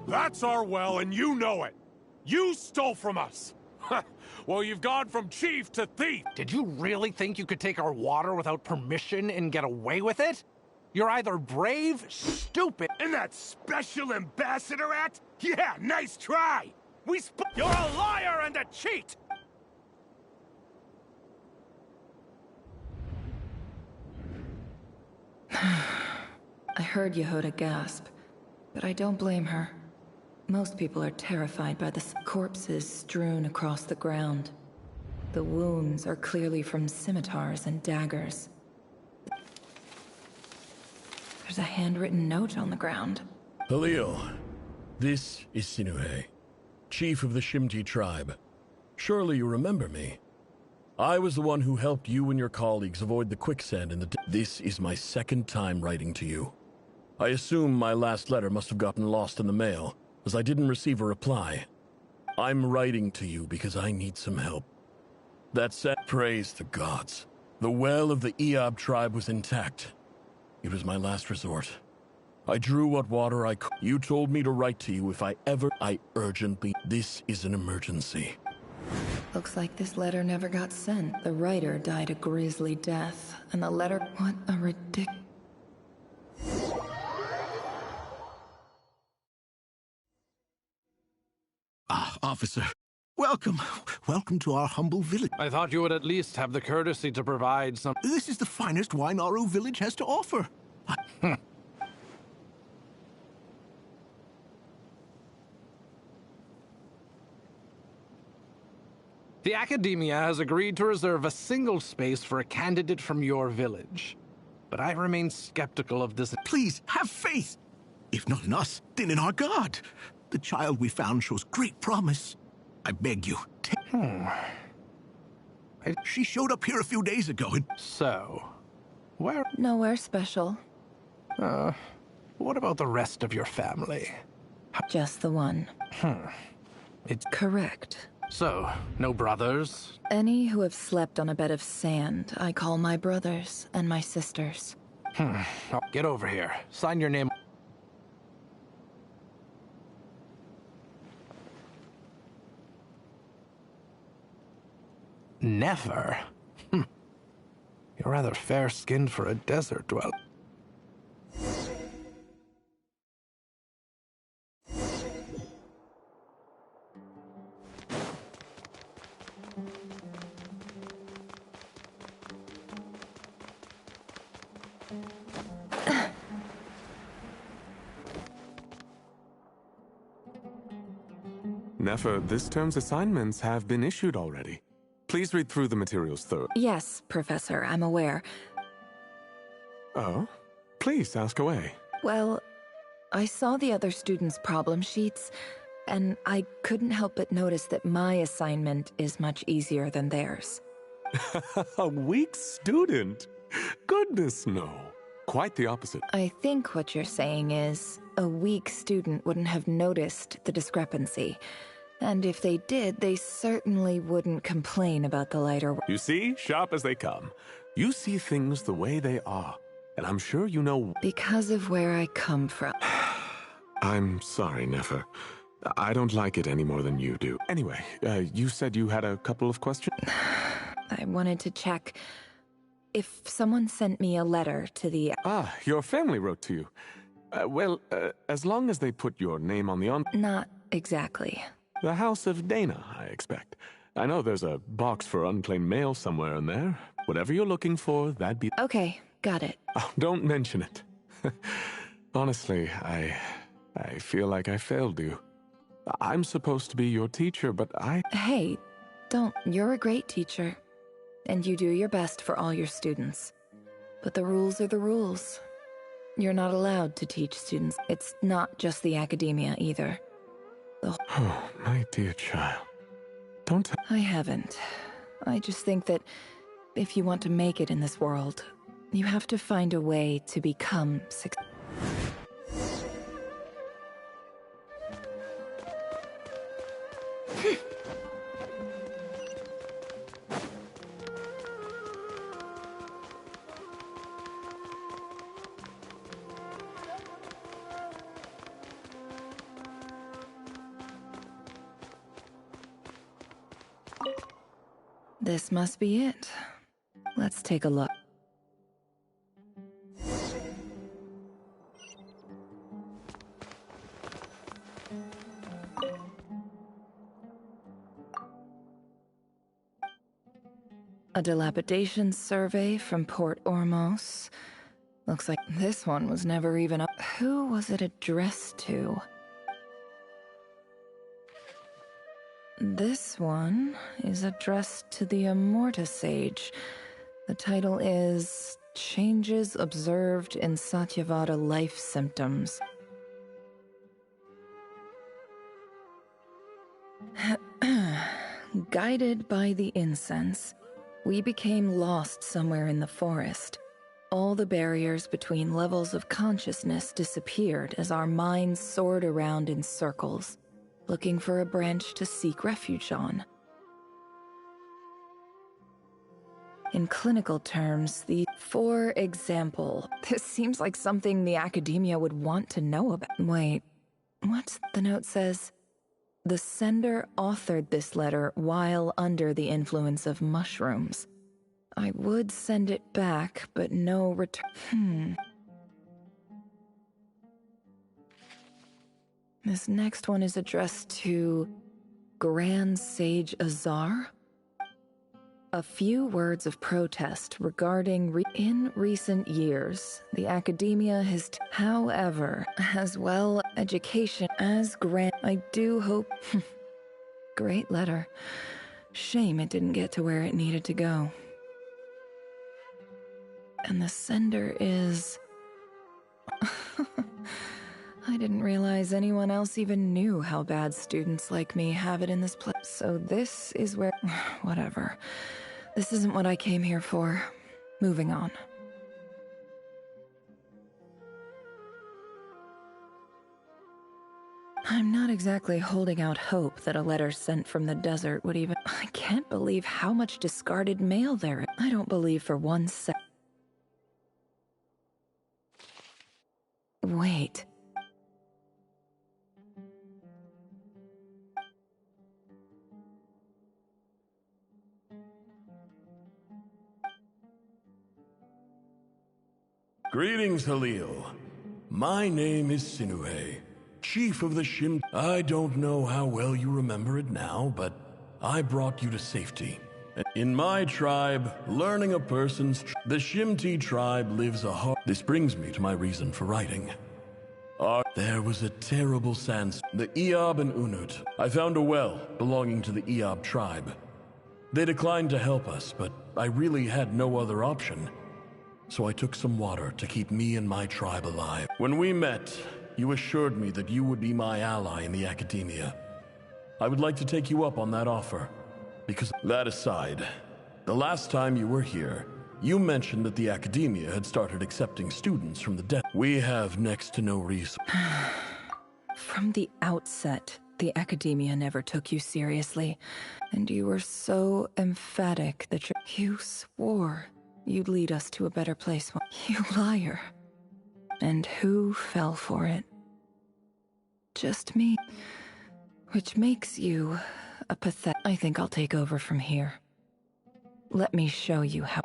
Speaker 14: That's our well, and you know it. You stole from us. Well, you've gone from chief to thief.
Speaker 19: Did you really think you could take our water without permission and get away with it? You're either brave, stupid...
Speaker 18: And that special ambassador act? Yeah, nice try! You're a liar and a cheat!
Speaker 13: I heard Yehuda gasp, but I don't blame her. Most people are terrified by the corpses strewn across the ground. The wounds are clearly from scimitars and daggers. There's a handwritten note on the ground.
Speaker 9: Halil, this is Sinuhe, chief of the Shimti tribe. Surely you remember me. I was the one who helped you and your colleagues avoid the quicksand in the... This is my second time writing to you. I assume my last letter must have gotten lost in the mail, as I didn't receive a reply. I'm writing to you because I need some help. That said, praise the gods. The well of the Eob tribe was intact. It was my last resort. I drew what water I could. You told me to write to you if I urgently... This is an emergency.
Speaker 13: Looks like this letter never got sent. The writer died a grisly death, and the letter... What a ridiculous...
Speaker 20: Ah, officer. Welcome. Welcome to our humble village.
Speaker 19: I thought you would at least have the courtesy to provide some...
Speaker 20: This is the finest wine Aru village has to offer.
Speaker 19: The Academia has agreed to reserve a single space for a candidate from your village. But I remain skeptical of this...
Speaker 20: Please, have faith. If not in us, then in our god. The child we found shows great promise. I beg you, She showed up here a few days ago and...
Speaker 19: So, where...
Speaker 13: Nowhere special.
Speaker 19: What about the rest of your family?
Speaker 13: Just the one.
Speaker 19: It's...
Speaker 13: Correct.
Speaker 19: So, no brothers?
Speaker 13: Any who have slept on a bed of sand, I call my brothers and my sisters.
Speaker 19: Oh, get over here. Sign your name... Never? You're rather fair-skinned for a desert dweller.
Speaker 14: Nefer, this term's assignments have been issued already. Please read through the materials thoroughly.
Speaker 13: Yes, Professor, I'm aware.
Speaker 14: Oh? Please, ask away.
Speaker 13: Well, I saw the other students' problem sheets, and I couldn't help but notice that my assignment is much easier than theirs.
Speaker 14: A weak student? Goodness, no. Quite the opposite.
Speaker 13: I think what you're saying is, a weak student wouldn't have noticed the discrepancy. And if they did, they certainly wouldn't complain about the lighter...
Speaker 14: You see, sharp as they come. You see things the way they are. And I'm sure you know...
Speaker 13: Because of where I come from.
Speaker 14: I'm sorry, Nefer. I don't like it any more than you do. Anyway, you said you had a couple of questions?
Speaker 13: I wanted to check if someone sent me a letter to the...
Speaker 14: Ah, your family wrote to you. Well, as long as they put your name on the
Speaker 13: Not exactly.
Speaker 14: The House of Dana, I expect. I know there's a box for unclaimed mail somewhere in there. Whatever you're looking for, that'd be...
Speaker 13: Okay, got it.
Speaker 14: Oh, don't mention it. Honestly, I feel like I failed you. I'm supposed to be your teacher, but I...
Speaker 13: Hey, don't. You're a great teacher. And you do your best for all your students. But the rules are the rules. You're not allowed to teach students. It's not just the academia, either.
Speaker 14: Oh, my dear child. Don't...
Speaker 13: I haven't. I just think that if you want to make it in this world, you have to find a way to become successful. This must be it. Let's take a look. A dilapidation survey from Port Ormos. Looks like this one was never even up. Who was it addressed to? This one is addressed to the Immorta Sage. The title is Changes Observed in Satyavada Life Symptoms. Guided by the incense, we became lost somewhere in the forest. All the barriers between levels of consciousness disappeared as our minds soared around in circles, looking for a branch to seek refuge on. In clinical terms, for example, this seems like something the academia would want to know about. Wait, what? The note says, the sender authored this letter while under the influence of mushrooms. I would send it back, but no return. This next one is addressed to Grand Sage Azar. A few words of protest regarding in recent years, the academia has, however, as well education as grant. I do hope. Great letter. Shame it didn't get to where it needed to go. And the sender is... I didn't realize anyone else even knew how bad students like me have it in this place. So this is where... Whatever. This isn't what I came here for. Moving on. I'm not exactly holding out hope that a letter sent from the desert would even... I can't believe how much discarded mail there is. I don't believe for 1 sec... Wait...
Speaker 21: Greetings, Halil. My name is Sinuhe, chief of the Shim... I don't know how well you remember it now, but I brought you to safety. In my tribe, learning a person's... The Shimti tribe lives a hard... This brings me to my reason for writing. There was a terrible sandstorm. The Eob and Unut. I found a well belonging to the Eob tribe. They declined to help us, but I really had no other option. So I took some water to keep me and my tribe alive. When we met, you assured me that you would be my ally in the academia. I would like to take you up on that offer. Because that aside, the last time you were here, you mentioned that the academia had started accepting students from the dead. We have next to no reason.
Speaker 13: From the outset, the academia never took you seriously. And you were so emphatic that you swore you'd lead us to a better place. You liar. And who fell for it? Just me. Which makes you a pathetic. I think I'll take over from here. Let me show you how.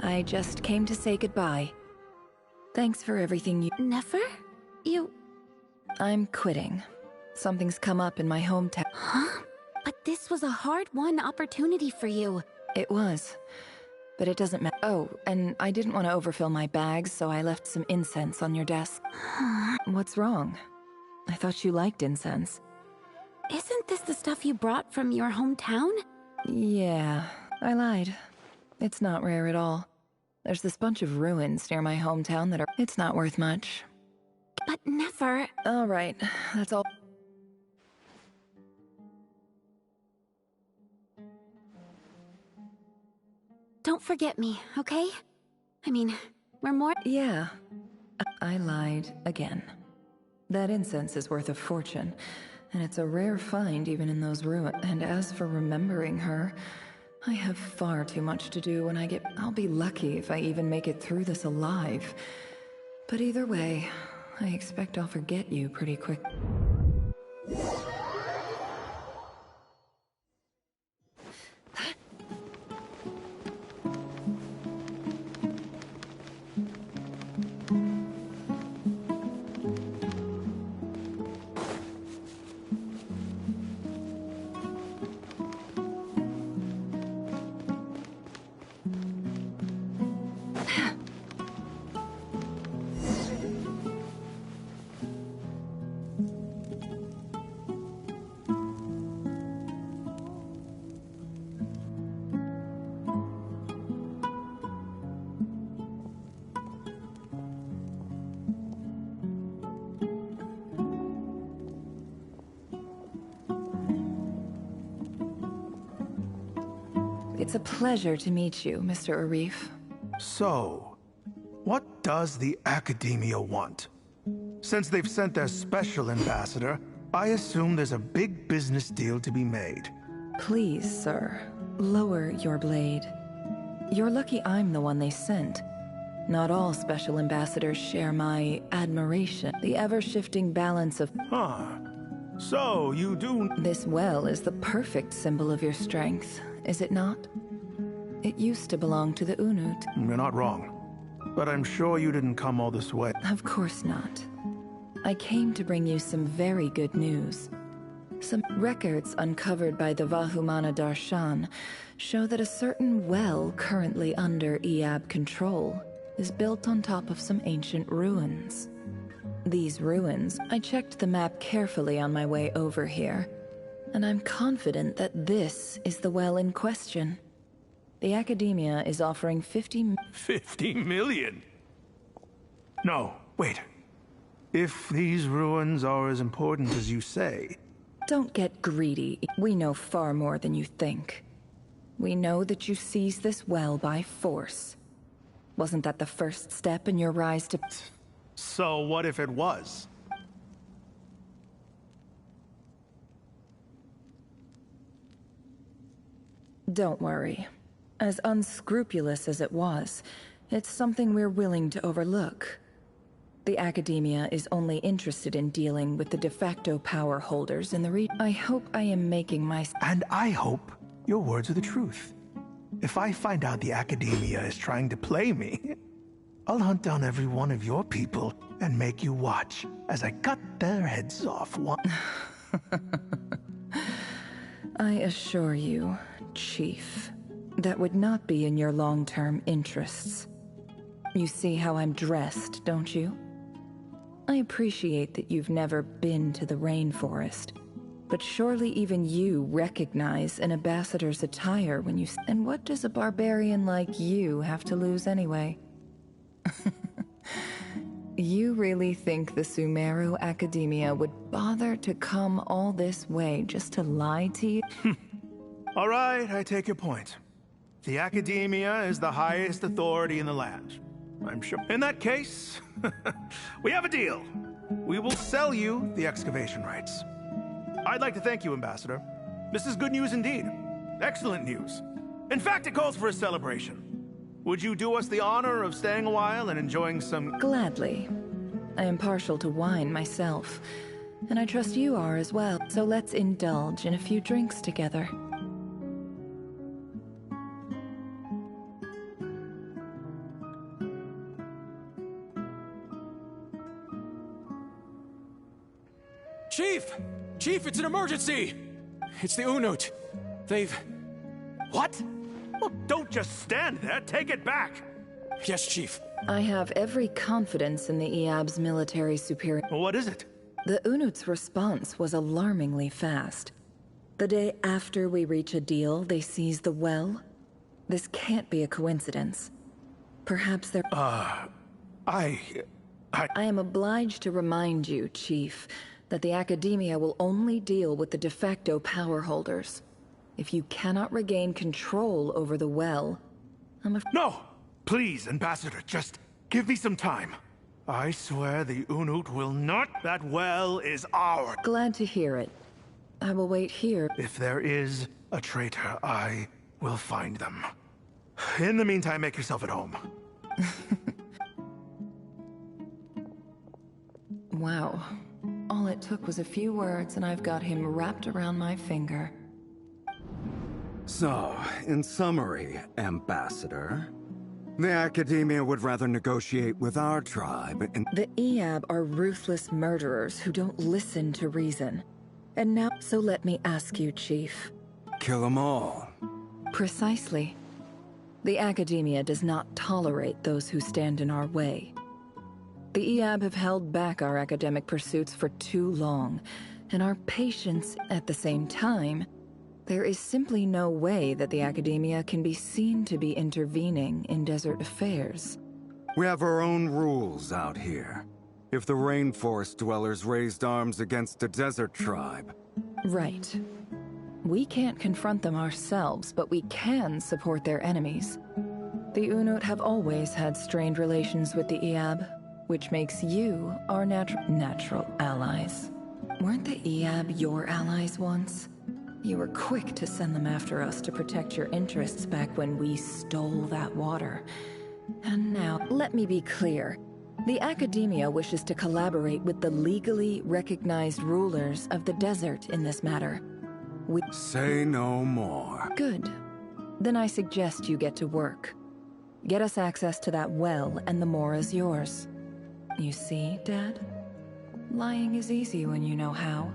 Speaker 13: I just came to say goodbye. Thanks for everything you—
Speaker 15: Never? You—
Speaker 13: I'm quitting. Something's come up in my hometown.
Speaker 15: Huh? But this was a hard-won opportunity for you.
Speaker 13: It was. But it doesn't matter. Oh, and I didn't want to overfill my bags, so I left some incense on your desk. What's wrong? I thought you liked incense.
Speaker 15: Isn't this the stuff you brought from your hometown?
Speaker 13: Yeah, I lied. It's not rare at all. There's this bunch of ruins near my hometown that are— It's not worth much.
Speaker 15: But never—
Speaker 13: All right, that's all.
Speaker 15: Don't forget me, okay? I mean, we're more—
Speaker 13: Yeah, I lied again. That incense is worth a fortune, and it's a rare find even in those ruins. And as for remembering her, I have far too much to do when I get— I'll be lucky if I even make it through this alive. But either way, I expect I'll forget you pretty quick. It's a pleasure to meet you, Mr. Arif.
Speaker 7: So, what does the Academia want? Since they've sent their special ambassador, I assume there's a big business deal to be made.
Speaker 13: Please, sir, lower your blade. You're lucky I'm the one they sent. Not all special ambassadors share my admiration. The ever-shifting balance of—
Speaker 7: Huh. So, you do—
Speaker 13: This well is the perfect symbol of your strength, is it not? It used to belong to the Unut.
Speaker 7: You're not wrong. But I'm sure you didn't come all this way.
Speaker 13: Of course not. I came to bring you some very good news. Some records uncovered by the Vahumana Darshan show that a certain well currently under Eob control is built on top of some ancient ruins. These ruins— I checked the map carefully on my way over here, and I'm confident that this is the well in question. The Academia is offering 50
Speaker 7: million? No, wait. If these ruins are as important as you say—
Speaker 13: Don't get greedy. We know far more than you think. We know that you seized this well by force. Wasn't that the first step in your rise to—
Speaker 7: So what if it was?
Speaker 13: Don't worry. As unscrupulous as it was, it's something we're willing to overlook. The Academia is only interested in dealing with the de facto power holders in the region. I hope I am making my—
Speaker 7: And I hope your words are the truth. If I find out the Academia is trying to play me, I'll hunt down every one of your people and make you watch as I cut their heads off one.
Speaker 13: I assure you, Chief, that would not be in your long-term interests. You see how I'm dressed, don't you? I appreciate that you've never been to the rainforest, but surely even you recognize an ambassador's attire when you... And what does a barbarian like you have to lose anyway? You really think the Sumeru Academia would bother to come all this way just to lie to you?
Speaker 7: All right, I take your point. The Academia is the highest authority in the land. I'm sure. In that case, we have a deal. We will sell you the excavation rights. I'd like to thank you, Ambassador. This is good news indeed. Excellent news. In fact, it calls for a celebration. Would you do us the honor of staying a while and enjoying some...
Speaker 13: Gladly. I am partial to wine myself, and I trust you are as well, so let's indulge in a few drinks together.
Speaker 11: Chief! Chief, it's an emergency! It's the Unut. They've...
Speaker 7: What? Well, don't just stand there. Take it back.
Speaker 11: Yes, Chief.
Speaker 13: I have every confidence in the EAB's military superior.
Speaker 7: What is it?
Speaker 13: The Unut's response was alarmingly fast. The day after we reach a deal, they seize the well. This can't be a coincidence. Perhaps they're...
Speaker 7: I
Speaker 13: am obliged to remind you, Chief, that the Academia will only deal with the de facto power holders. If you cannot regain control over the well,
Speaker 7: No! Please, Ambassador, just give me some time. I swear the Unut will not. That well is ours.
Speaker 13: Glad to hear it. I will wait here.
Speaker 7: If there is a traitor, I will find them. In the meantime, make yourself at home.
Speaker 13: Wow. All it took was a few words and I've got him wrapped around my finger.
Speaker 6: So, in summary, Ambassador, the Academia would rather negotiate with our tribe and...
Speaker 13: The EAB are ruthless murderers who don't listen to reason. And now, so let me ask you, Chief.
Speaker 6: Kill them all.
Speaker 13: Precisely. The Academia does not tolerate those who stand in our way. The EAB have held back our academic pursuits for too long, and our patience at the same time. There is simply no way that the Academia can be seen to be intervening in desert affairs.
Speaker 6: We have our own rules out here. If the rainforest dwellers raised arms against a desert tribe...
Speaker 13: Right. We can't confront them ourselves, but we can support their enemies. The Unut have always had strained relations with the EAB, which makes you our natural allies. Weren't the EAB your allies once? You were quick to send them after us to protect your interests back when we stole that water. And now, let me be clear. The Academia wishes to collaborate with the legally recognized rulers of the desert in this matter.
Speaker 6: Say no more.
Speaker 13: Good. Then I suggest you get to work. Get us access to that well, and the more is yours. You see, Dad? Lying is easy when you know how.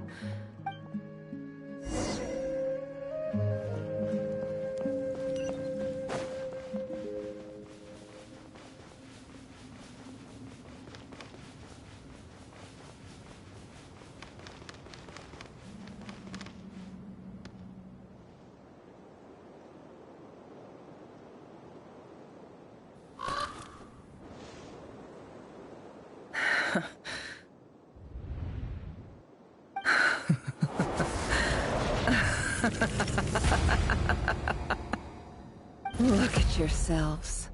Speaker 13: Look at yourselves.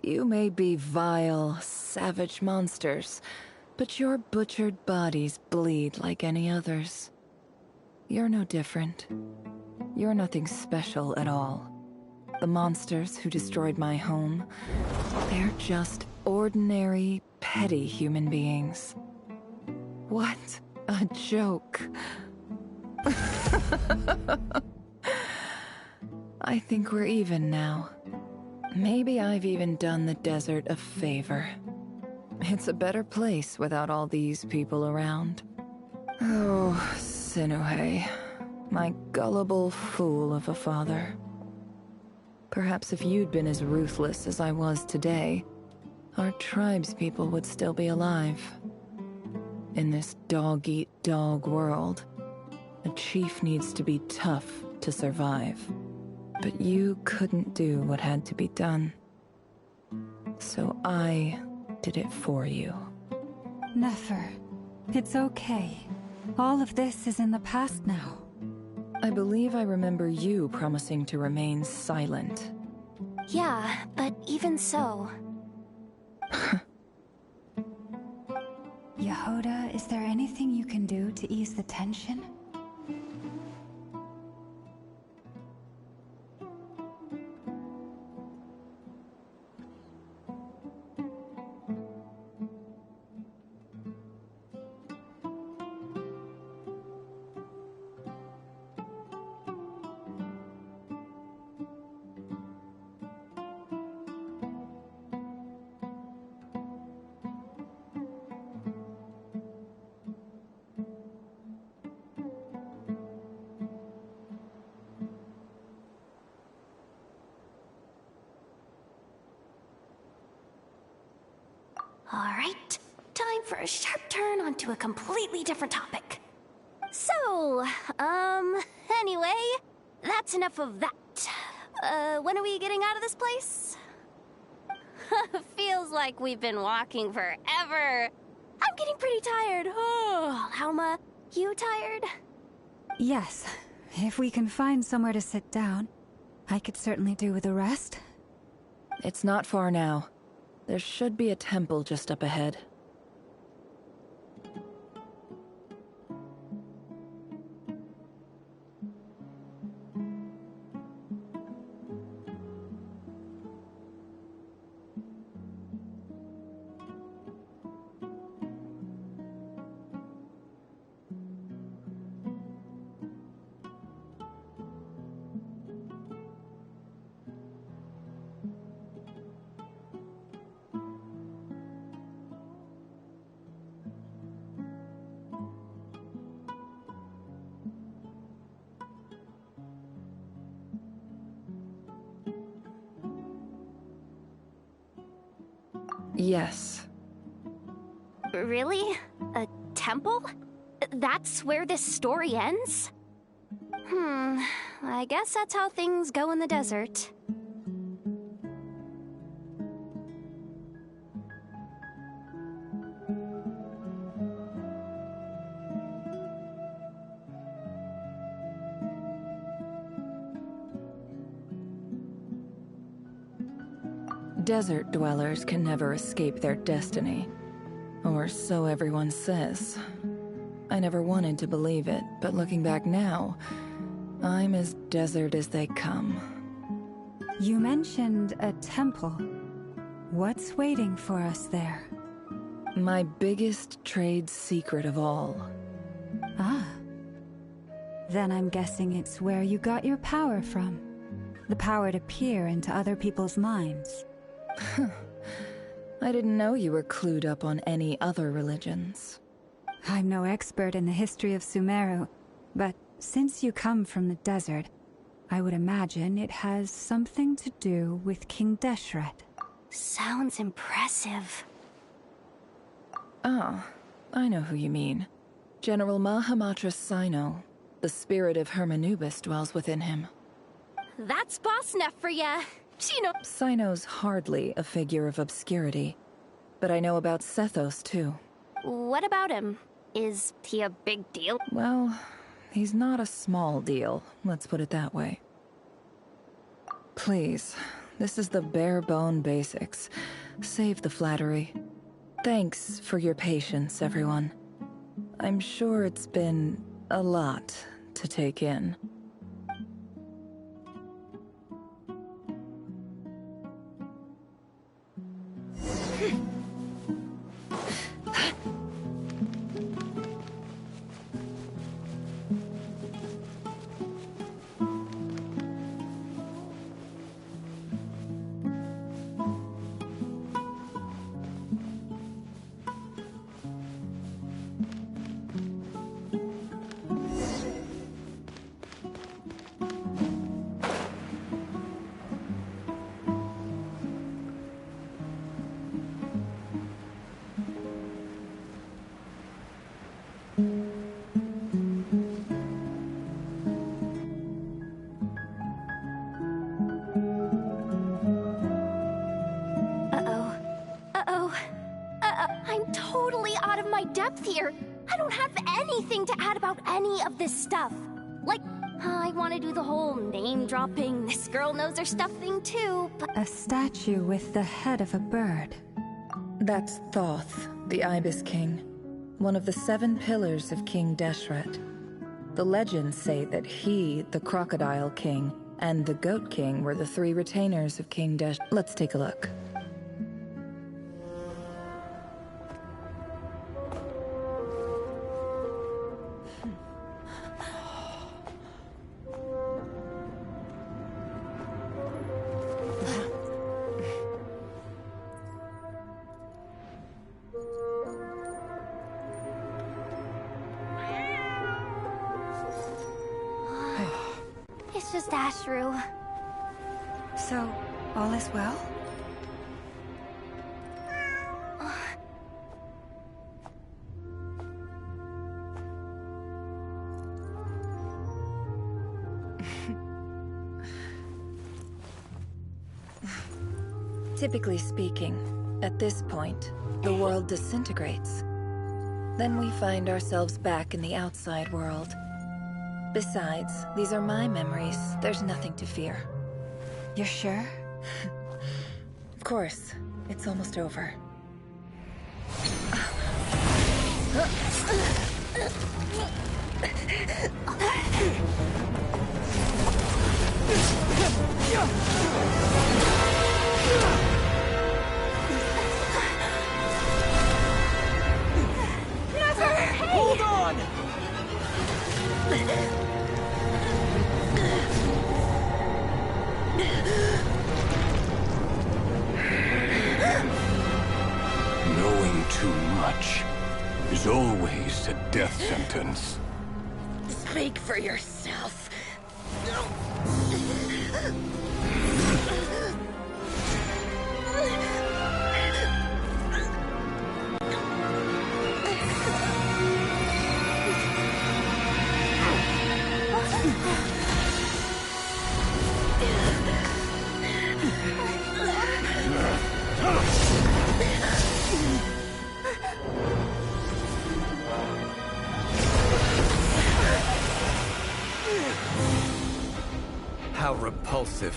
Speaker 13: You may be vile, savage monsters, but your butchered bodies bleed like any others. You're no different. You're nothing special at all. The monsters who destroyed my home, they're just ordinary, petty human beings. What a joke. I think we're even now. Maybe I've even done the desert a favor. It's a better place without all these people around. Oh, Sinuhe, my gullible fool of a father. Perhaps if you'd been as ruthless as I was today, our tribespeople would still be alive. In this dog-eat-dog world, a chief needs to be tough to survive. But you couldn't do what had to be done. So I did it for you.
Speaker 17: Nefer, it's okay. All of this is in the past now.
Speaker 13: I believe I remember you promising to remain silent.
Speaker 15: Yeah, but even so...
Speaker 17: Yehoda, is there anything you can do to ease the tension?
Speaker 15: Alright, time for a sharp turn onto a completely different topic. So, anyway, that's enough of that. When are we getting out of this place? Feels like we've been walking forever. I'm getting pretty tired. Oh, Alma, you tired?
Speaker 17: Yes. If we can find somewhere to sit down, I could certainly do with a rest.
Speaker 13: It's not far now. There should be a temple just up ahead. Yes.
Speaker 15: Really? A temple? That's where this story ends? I guess that's how things go in the desert.
Speaker 13: Desert dwellers can never escape their destiny. Or so everyone says. I never wanted to believe it, but looking back now, I'm as desert as they come.
Speaker 17: You mentioned a temple. What's waiting for us there?
Speaker 13: My biggest trade secret of all.
Speaker 17: Ah. Then I'm guessing it's where you got your power from. The power to peer into other people's minds.
Speaker 13: I didn't know you were clued up on any other religions.
Speaker 17: I'm no expert in the history of Sumeru, but since you come from the desert, I would imagine it has something to do with King Deshret.
Speaker 15: Sounds impressive.
Speaker 13: Oh, I know who you mean. General Mahamatra Sino. The spirit of Hermanubis dwells within him.
Speaker 15: That's boss enough for ya.
Speaker 13: Sino's hardly a figure of obscurity, but I know about Sethos too.
Speaker 15: What about him? Is he a big deal?
Speaker 13: Well, he's not a small deal, let's put it that way. Please, this is the bare-bone basics. Save the flattery. Thanks for your patience, everyone. I'm sure it's been a lot to take in.
Speaker 15: here. I don't have anything to add about any of this stuff. Like, I want to do the whole name-dropping, this girl knows her stuff thing too, but...
Speaker 17: A statue with the head of a bird.
Speaker 13: That's Thoth, the Ibis King, one of the 7 pillars of King Deshret. The legends say that he, the Crocodile King, and the Goat King were the 3 retainers of King Desh. Let's take a look.
Speaker 15: It's just Ashru.
Speaker 17: So, all is well?
Speaker 13: Typically speaking, at this point, the world disintegrates. Then we find ourselves back in the outside world. Besides, these are my memories. There's nothing to fear.
Speaker 17: You're sure?
Speaker 13: Of course. It's almost over.
Speaker 15: Never! Hey!
Speaker 9: Hold on!
Speaker 20: Knowing too much is always a death sentence.
Speaker 13: Speak for yourself.
Speaker 9: How repulsive.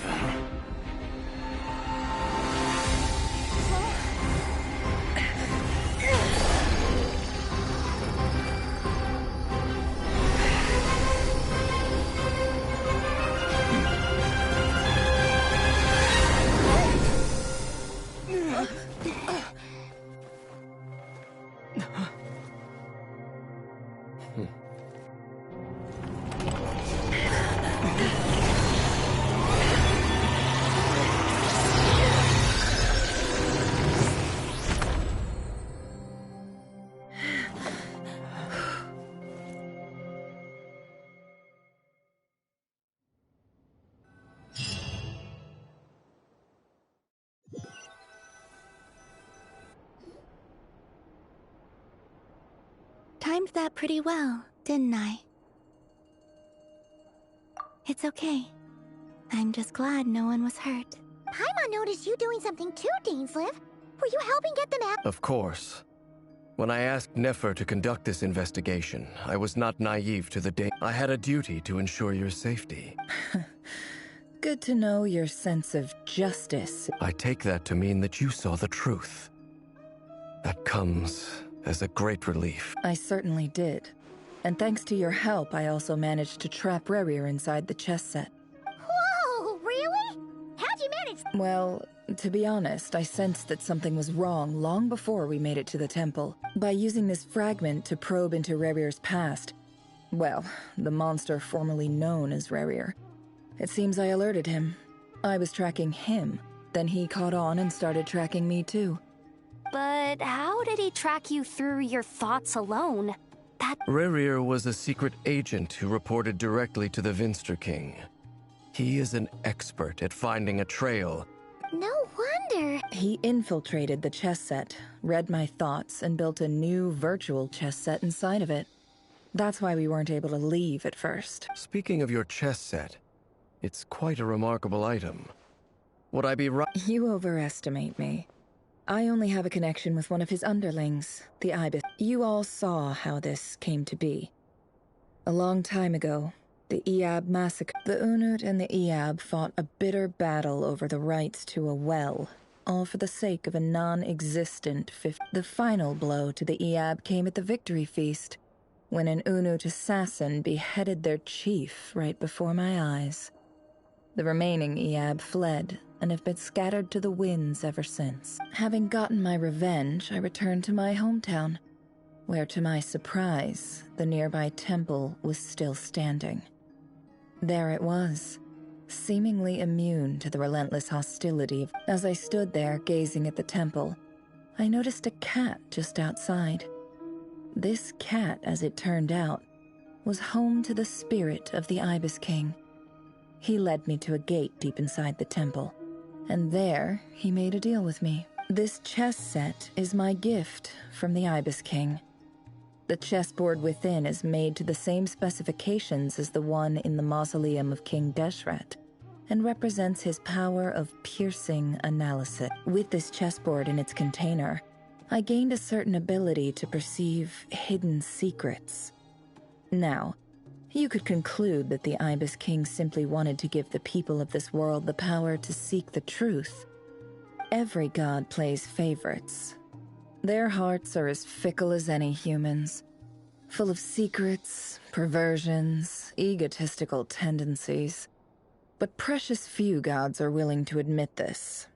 Speaker 12: Timed that pretty well, didn't I? It's okay. I'm just glad no one was hurt.
Speaker 22: Paimon noticed you doing something too, Dainsleif. Were you helping get them out?
Speaker 9: Of course. When I asked Nefer to conduct this investigation, I was not naive to the I had a duty to ensure your safety.
Speaker 13: Good to know your sense of justice.
Speaker 9: I take that to mean that you saw the truth. That comes as a great relief.
Speaker 13: I certainly did. And thanks to your help, I also managed to trap Rerir inside the chess set.
Speaker 22: Whoa, really? How'd you manage?
Speaker 13: Well, to be honest, I sensed that something was wrong long before we made it to the temple. By using this fragment to probe into Rerir's past, well, the monster formerly known as Rerir. It seems I alerted him. I was tracking him, then he caught on and started tracking me too.
Speaker 15: But how did he track you through your thoughts alone?
Speaker 9: Rerir was a secret agent who reported directly to the Vinster King. He is an expert at finding a trail.
Speaker 22: No wonder.
Speaker 13: He infiltrated the chess set, read my thoughts, and built a new virtual chess set inside of it. That's why we weren't able to leave at first.
Speaker 9: Speaking of your chess set, it's quite a remarkable item. Would I be right?
Speaker 13: You overestimate me. I only have a connection with one of his underlings, the Ibis. You all saw how this came to be. A long time ago, the Eab massacre. The Unut and the Eab fought a bitter battle over the rights to a well, all for the sake of a non-existent fifth. The final blow to the Eab came at the victory feast, when an Unut assassin beheaded their chief right before my eyes. The remaining Eab fled and have been scattered to the winds ever since. Having gotten my revenge, I returned to my hometown, where to my surprise, the nearby temple was still standing. There it was, seemingly immune to the relentless hostility. As I stood there gazing at the temple, I noticed a cat just outside. This cat, as it turned out, was home to the spirit of the Ibis King. He led me to a gate deep inside the temple, and there he made a deal with me. This chess set is my gift from the Ibis King. The chessboard within is made to the same specifications as the one in the mausoleum of King Deshret, and represents his power of piercing analysis. With this chessboard in its container, I gained a certain ability to perceive hidden secrets. Now, you could conclude that the Ibis King simply wanted to give the people of this world the power to seek the truth. Every god plays favorites. Their hearts are as fickle as any humans, full of secrets, perversions, egotistical tendencies. But precious few gods are willing to admit this.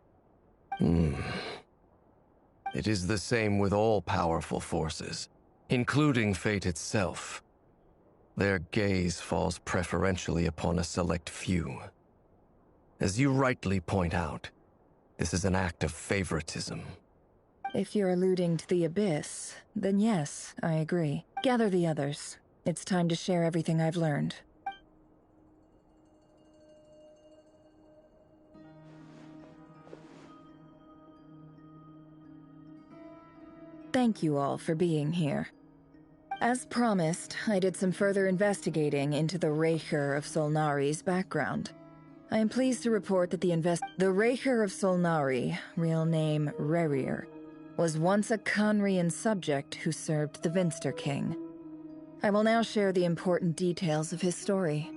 Speaker 9: It is the same with all powerful forces, including fate itself. Their gaze falls preferentially upon a select few. As you rightly point out, this is an act of favoritism.
Speaker 13: If you're alluding to the Abyss, then yes, I agree. Gather the others. It's time to share everything I've learned. Thank you all for being here. As promised, I did some further investigating into the Reicher of Solnari's background. I am pleased to report that the Reicher of Solnari, real name Rerir, was once a Conrian subject who served the Vinster King. I will now share the important details of his story.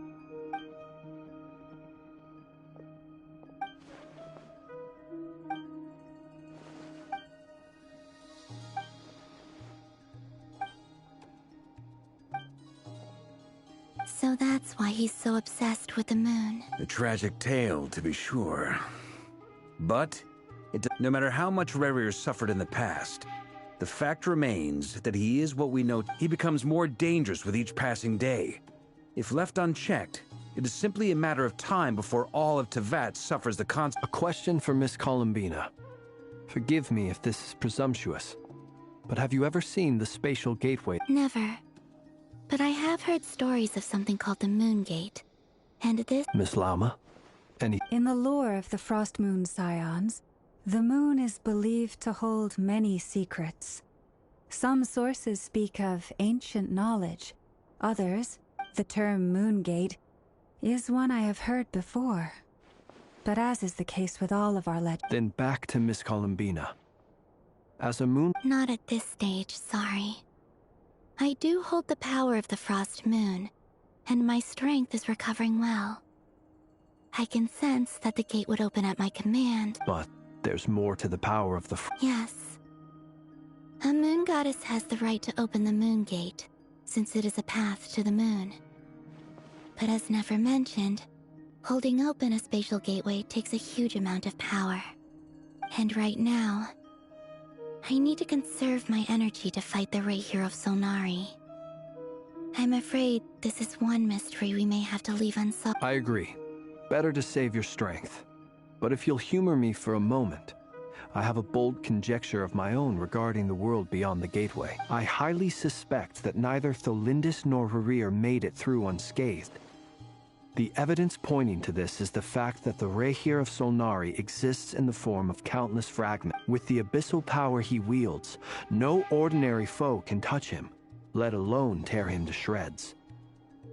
Speaker 12: So that's why he's so obsessed with the moon.
Speaker 1: A tragic tale, to be sure. But no matter how much Rerir suffered in the past, the fact remains that he is what we know. He becomes more dangerous with each passing day. If left unchecked, it is simply a matter of time before all of Teyvat suffers the consequences.
Speaker 11: A question for Miss Columbina. Forgive me if this is presumptuous, but have you ever seen the spatial gateway?
Speaker 12: Never. But I have heard stories of something called the Moon Gate. And this—
Speaker 11: Miss Lama?
Speaker 17: In the lore of the Frost Moon Scions, the moon is believed to hold many secrets. Some sources speak of ancient knowledge. Others, the term Moon Gate, is one I have heard before. But as is the case with all of our legends—
Speaker 11: Then back to Miss Columbina. As a moon—
Speaker 12: Not at this stage, sorry. I do hold the power of the Frost Moon, and my strength is recovering well. I can sense that the gate would open at my command.
Speaker 11: But there's more to the power of the—
Speaker 12: Yes. A moon goddess has the right to open the Moon Gate, since it is a path to the moon. But as never mentioned, holding open a spatial gateway takes a huge amount of power. And right now, I need to conserve my energy to fight the Reicher of Solnari. I'm afraid this is one mystery we may have to leave unsolved.
Speaker 11: I agree. Better to save your strength. But if you'll humor me for a moment, I have a bold conjecture of my own regarding the world beyond the gateway. I highly suspect that neither Tholindis nor Rerir made it through unscathed. The evidence pointing to this is the fact that the Reicher of Solnari exists in the form of countless fragments. With the abyssal power he wields, no ordinary foe can touch him, let alone tear him to shreds.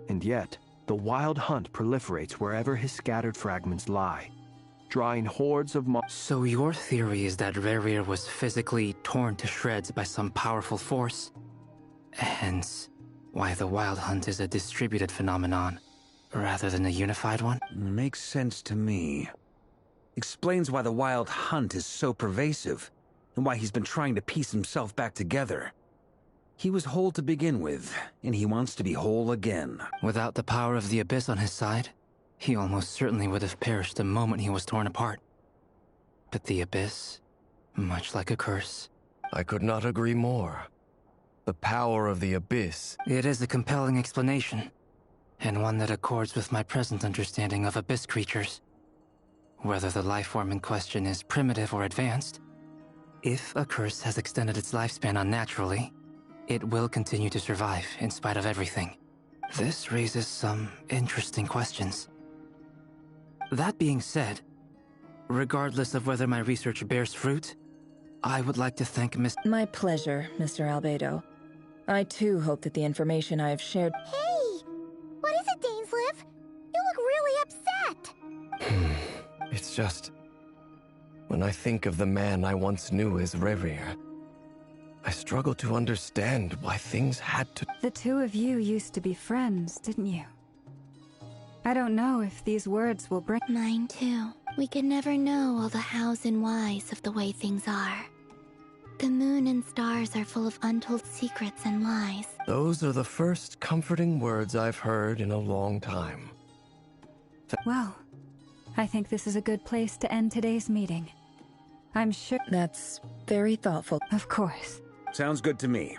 Speaker 11: And yet, the wild hunt proliferates wherever his scattered fragments lie. drawing hordes of
Speaker 4: So your theory is that Rerir was physically torn to shreds by some powerful force? Hence, why the Wild Hunt is a distributed phenomenon, rather than a unified one?
Speaker 1: Makes sense to me. Explains why the Wild Hunt is so pervasive, and why he's been trying to piece himself back together. He was whole to begin with, and he wants to be whole again.
Speaker 4: Without the power of the Abyss on his side, he almost certainly would have perished the moment he was torn apart. But the Abyss, much like a curse.
Speaker 9: I could not agree more. The power of the Abyss.
Speaker 4: It is a compelling explanation, and one that accords with my present understanding of Abyss creatures. Whether the life form in question is primitive or advanced, if a curse has extended its lifespan unnaturally, it will continue to survive in spite of everything. This raises some interesting questions. That being said, regardless of whether my research bears fruit, I would like to thank Miss...
Speaker 13: My pleasure, Mr. Albedo. I too hope that the information I have shared...
Speaker 22: Hey! What is it, Dainsleif? You look really upset!
Speaker 9: It's just... when I think of the man I once knew as Rerir, I struggle to understand why things had to...
Speaker 17: The two of you used to be friends, didn't you? I don't know if these words will bring...
Speaker 12: Mine too. We could never know all the hows and whys of the way things are. The moon and stars are full of untold secrets and lies.
Speaker 9: Those are the first comforting words I've heard in a long time.
Speaker 17: Well, I think this is a good place to end today's meeting. I'm sure...
Speaker 13: That's very thoughtful.
Speaker 17: Of course.
Speaker 1: Sounds good to me.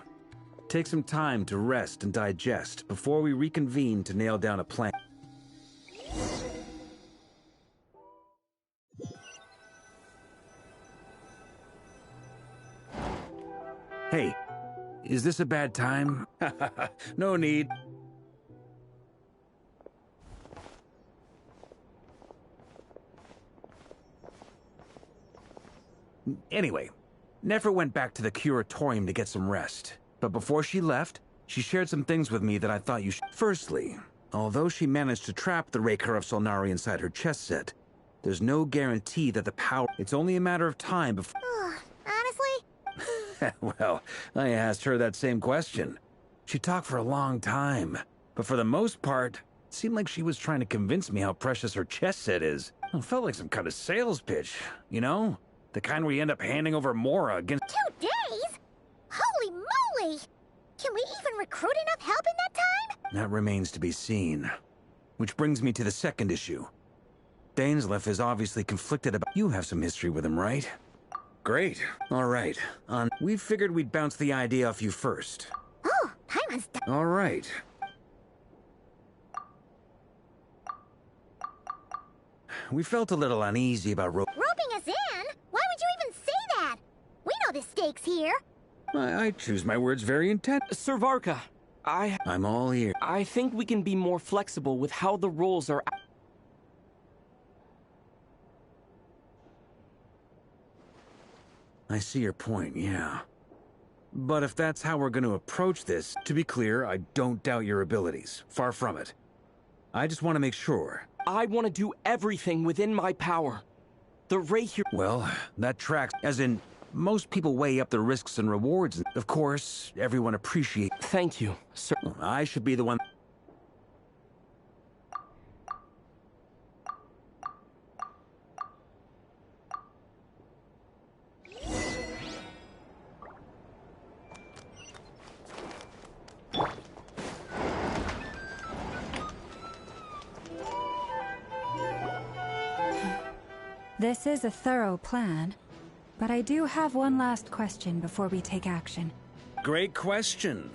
Speaker 1: Take some time to rest and digest before we reconvene to nail down a plan. Hey, is this a bad time? No need. Anyway, Nefer went back to the curatorium to get some rest. But before she left, she shared some things with me that I thought you should. Firstly, although she managed to trap the Raker of Solnari inside her chess set, there's no guarantee that the power... It's only a matter of time before...
Speaker 22: Honestly?
Speaker 1: Well, I asked her that same question. She talked for a long time, but for the most part, it seemed like she was trying to convince me how precious her chess set is. It felt like some kind of sales pitch, you know? The kind where you end up handing over Mora against...
Speaker 22: 2 days? Holy moly! Can we even recruit enough help in that time?
Speaker 1: That remains to be seen. Which brings me to the second issue. Dainsleif is obviously conflicted about... You have some history with him, right? Great. All right. We figured we'd bounce the idea off you first.
Speaker 22: Oh, Paimon's done.
Speaker 1: All right. We felt a little uneasy about
Speaker 22: roping us in? Why would you even say that? We know the stakes here.
Speaker 1: I choose my words very intently.
Speaker 16: Sir Varka,
Speaker 1: I'm all ear.
Speaker 16: I think we can be more flexible with how the rules are...
Speaker 1: I see your point, yeah. But if that's how we're going to approach this, to be clear, I don't doubt your abilities. Far from it. I just want to make sure.
Speaker 16: I want to do everything within my power. The Reir...
Speaker 1: Well, that tracks, as in, most people weigh up the risks and rewards. Of course, everyone appreciates...
Speaker 16: Thank you, sir.
Speaker 1: I should be the one...
Speaker 17: This is a thorough plan, but I do have one last question before we take action.
Speaker 1: Great question.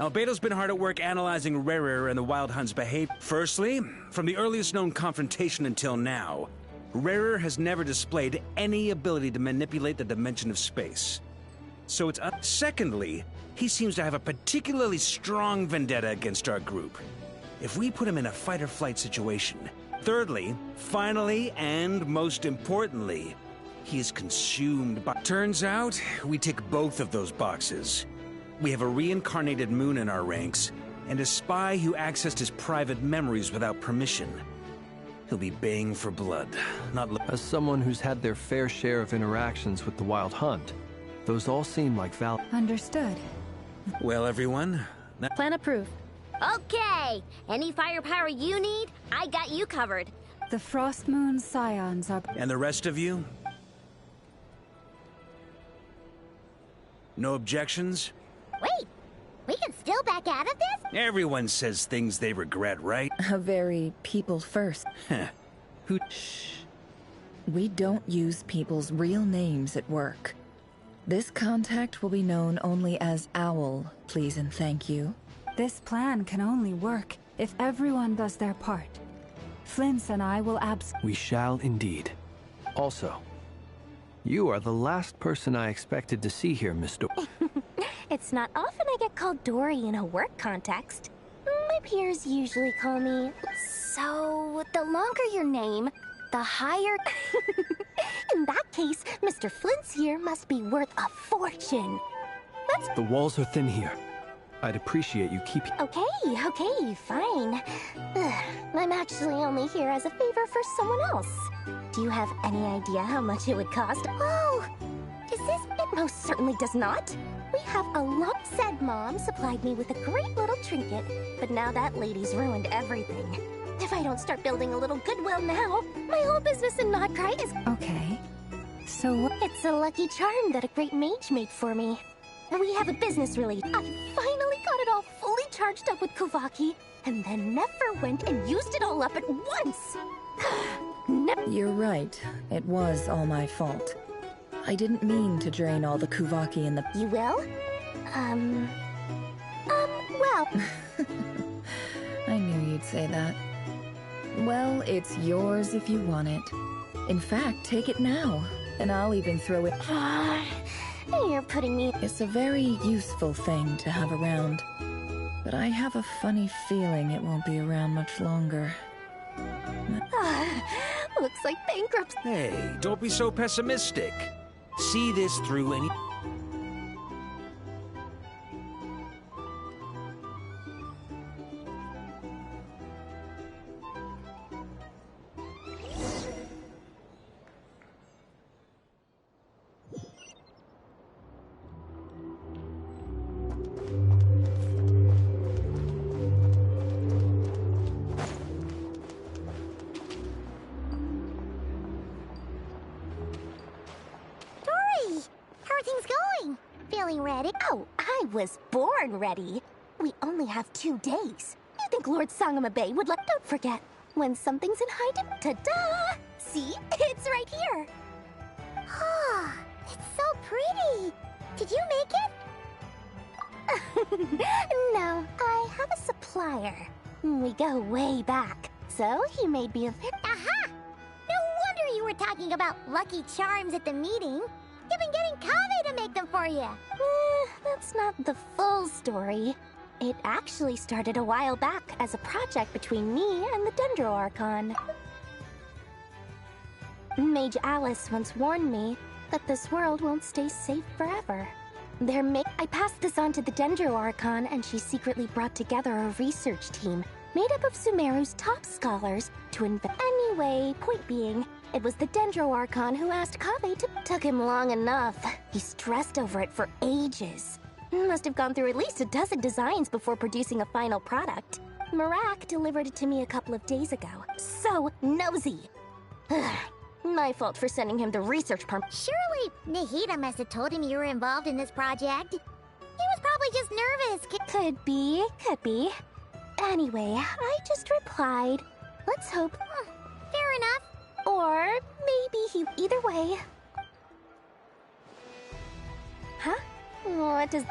Speaker 1: Albedo's been hard at work analyzing Rerir and the Wild Hunt's behavior. Firstly, from the earliest known confrontation until now, Rerir has never displayed any ability to manipulate the dimension of space. So it's... Secondly, he seems to have a particularly strong vendetta against our group. If we put him in a fight-or-flight situation... Thirdly, finally, and most importantly, he is consumed by... Turns out, we tick both of those boxes. We have a reincarnated moon in our ranks, and a spy who accessed his private memories without permission. He'll be baying for blood, not...
Speaker 11: As someone who's had their fair share of interactions with the Wild Hunt, those all seem like
Speaker 17: Understood.
Speaker 1: Well, everyone...
Speaker 22: Plan approved. Okay! Any firepower you need, I got you covered.
Speaker 17: The Frost Moon Scions are...
Speaker 1: And the rest of you? No objections?
Speaker 22: Wait! We can still back out of this?
Speaker 1: Everyone says things they regret, right?
Speaker 13: A very people first.
Speaker 1: Who?
Speaker 13: Shh. We don't use people's real names at work. This contact will be known only as Owl, please and thank you.
Speaker 17: This plan can only work if everyone does their part. Flint's and I will
Speaker 11: We shall indeed. Also, you are the last person I expected to see here, Miss
Speaker 15: It's not often I get called Dory in a work context. My peers usually call me... So, the longer your name, the higher... In that case, Mr. Flint's here must be worth a fortune.
Speaker 11: The walls are thin here. I'd appreciate you keeping...
Speaker 15: Okay, fine. I'm actually only here as a favor for someone else. Do you have any idea how much it would cost? Oh, is this... It most certainly does not. We have a lot... Said Mom supplied me with a great little trinket, but now that lady's ruined everything. If I don't start building a little goodwill now, my whole business in Nodcry is...
Speaker 17: Okay. So what...
Speaker 15: It's a lucky charm that a great mage made for me. We have a business really. I finally got it all fully charged up with Kuvaki, and then never went and used it all up at once.
Speaker 13: You're right. It was all my fault. I didn't mean to drain all the Kuvaki in the...
Speaker 15: You will? Well...
Speaker 13: I knew you'd say that. Well, it's yours if you want it. In fact, take it now, and I'll even throw it...
Speaker 15: You're putting me...
Speaker 13: It's a very useful thing to have around. But I have a funny feeling it won't be around much longer.
Speaker 15: Looks like bankruptcy.
Speaker 1: Hey, don't be so pessimistic. See this through any...
Speaker 15: Was born ready. We only have 2 days. You think Lord Sangama Bay would let... Don't forget, when something's in high demand... Ta-da! See? It's right here.
Speaker 22: Ah, it's so pretty. Did you make it?
Speaker 15: No, I have a supplier. We go way back, so he made me a...
Speaker 22: Aha! No wonder you were talking about lucky charms at the meeting. You've been getting Kaveh to make them for you.
Speaker 15: That's not the full story. It actually started a while back as a project between me and the Dendro Archon. Mage Alice once warned me that this world won't stay safe forever. I passed this on to the Dendro Archon, and she secretly brought together a research team made up of Sumeru's top scholars to Anyway, point being, it was the Dendro Archon who asked Kaveh to... Took him long enough. He stressed over it for ages. Must have gone through at least a dozen designs before producing a final product. Marak delivered it to me a couple of days ago. So nosy. My fault for sending him the research
Speaker 22: Surely Nahida must have told him you were involved in this project. He was probably just nervous.
Speaker 15: Could be. Anyway, I just replied, let's hope...
Speaker 22: Fair enough.
Speaker 15: Or maybe he... Either way. Huh? What does...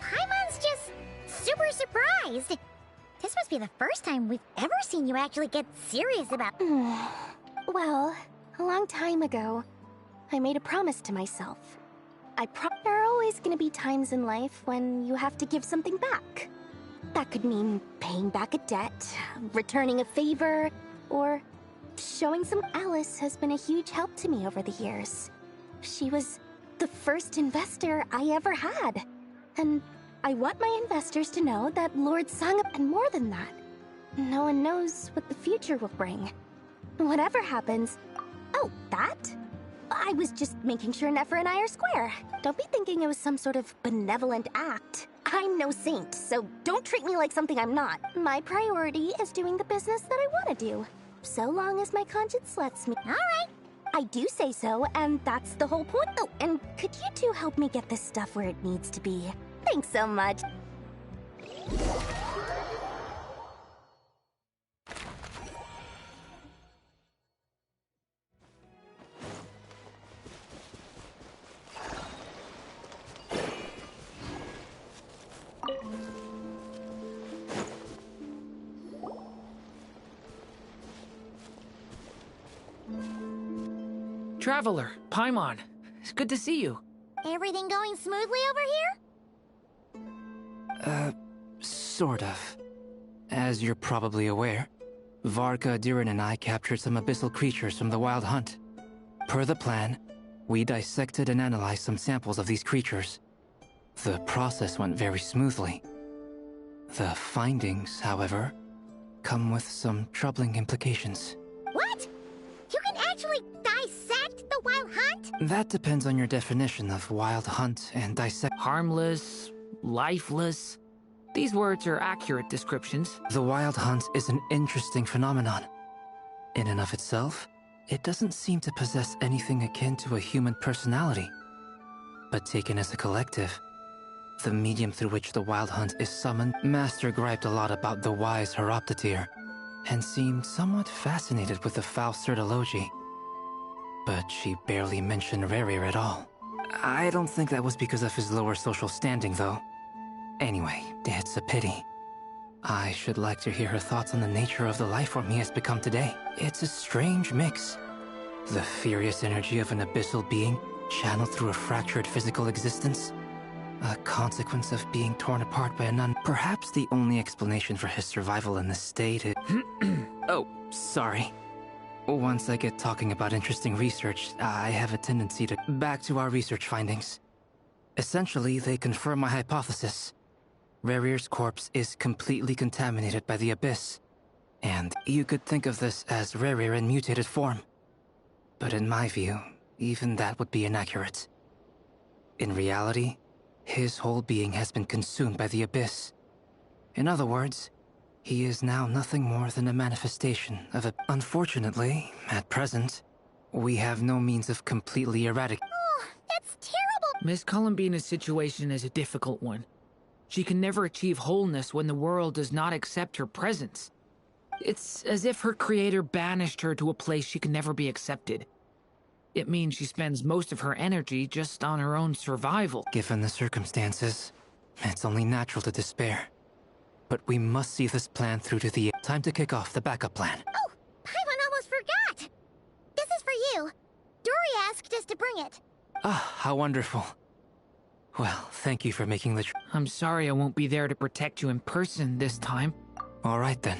Speaker 22: Paimon's just super surprised. This must be the first time we've ever seen you actually get serious about...
Speaker 15: Well, a long time ago, I made a promise to myself. There are always gonna be times in life when you have to give something back. That could mean paying back a debt, returning a favor, or showing some... Alice has been a huge help to me over the years. She was the first investor I ever had. And I want my investors to know that Lord Sangam... And more than that, No one knows what the future will bring. Whatever happens... Oh, that? I was just making sure Nefer and I are square. Don't be thinking it was some sort of benevolent act. I'm no saint, so don't treat me like something I'm not. My priority is doing the business that I want to do. So long as my conscience lets me.
Speaker 22: Alright.
Speaker 15: I do say so, and that's the whole point. Oh, and could you two help me get this stuff where it needs to be? Thanks so much.
Speaker 8: Traveler, Paimon, it's good to see you.
Speaker 22: Everything going smoothly over here?
Speaker 4: Sort of. As you're probably aware, Varka, Durin, and I captured some abyssal creatures from the Wild Hunt. Per the plan, we dissected and analyzed some samples of these creatures. The process went very smoothly. The findings, however, come with some troubling implications.
Speaker 22: What? You can actually dissect the Wild Hunt?
Speaker 4: That depends on your definition of Wild Hunt and dissect.
Speaker 8: Harmless, lifeless. These words are accurate descriptions.
Speaker 4: The Wild Hunt is an interesting phenomenon. In and of itself, it doesn't seem to possess anything akin to a human personality. But taken as a collective, the medium through which the Wild Hunt is summoned, Master griped a lot about the wise Horoptetyr, and seemed somewhat fascinated with the foul Certology. But she barely mentioned Rerir at all. I don't think that was because of his lower social standing, though. Anyway, it's a pity. I should like to hear her thoughts on the nature of the lifeform he has become today. It's a strange mix. The furious energy of an abyssal being channeled through a fractured physical existence. A consequence of being torn apart by a nun. Perhaps the only explanation for his survival in this state is... Oh, sorry. Once I get talking about interesting research, I have a tendency to... Back to our research findings. Essentially, they confirm my hypothesis. Rerir's corpse is completely contaminated by the Abyss. And you could think of this as Rerir in mutated form. But in my view, even that would be inaccurate. In reality, his whole being has been consumed by the Abyss. In other words, he is now nothing more than a manifestation of a... Unfortunately, at present, we have no means of completely eradicating...
Speaker 22: Oh, that's terrible!
Speaker 8: Miss Columbina's situation is a difficult one. She can never achieve wholeness when the world does not accept her presence. It's as if her creator banished her to a place she can never be accepted. It means she spends most of her energy just on her own survival.
Speaker 4: Given the circumstances, it's only natural to despair. But we must see this plan through to the... Time to kick off the backup plan.
Speaker 22: Oh, Paimon almost forgot! This is for you. Dory asked us to bring it.
Speaker 4: Ah, how wonderful. Well, thank you for making the...
Speaker 8: I'm sorry I won't be there to protect you in person this time.
Speaker 4: All right, then.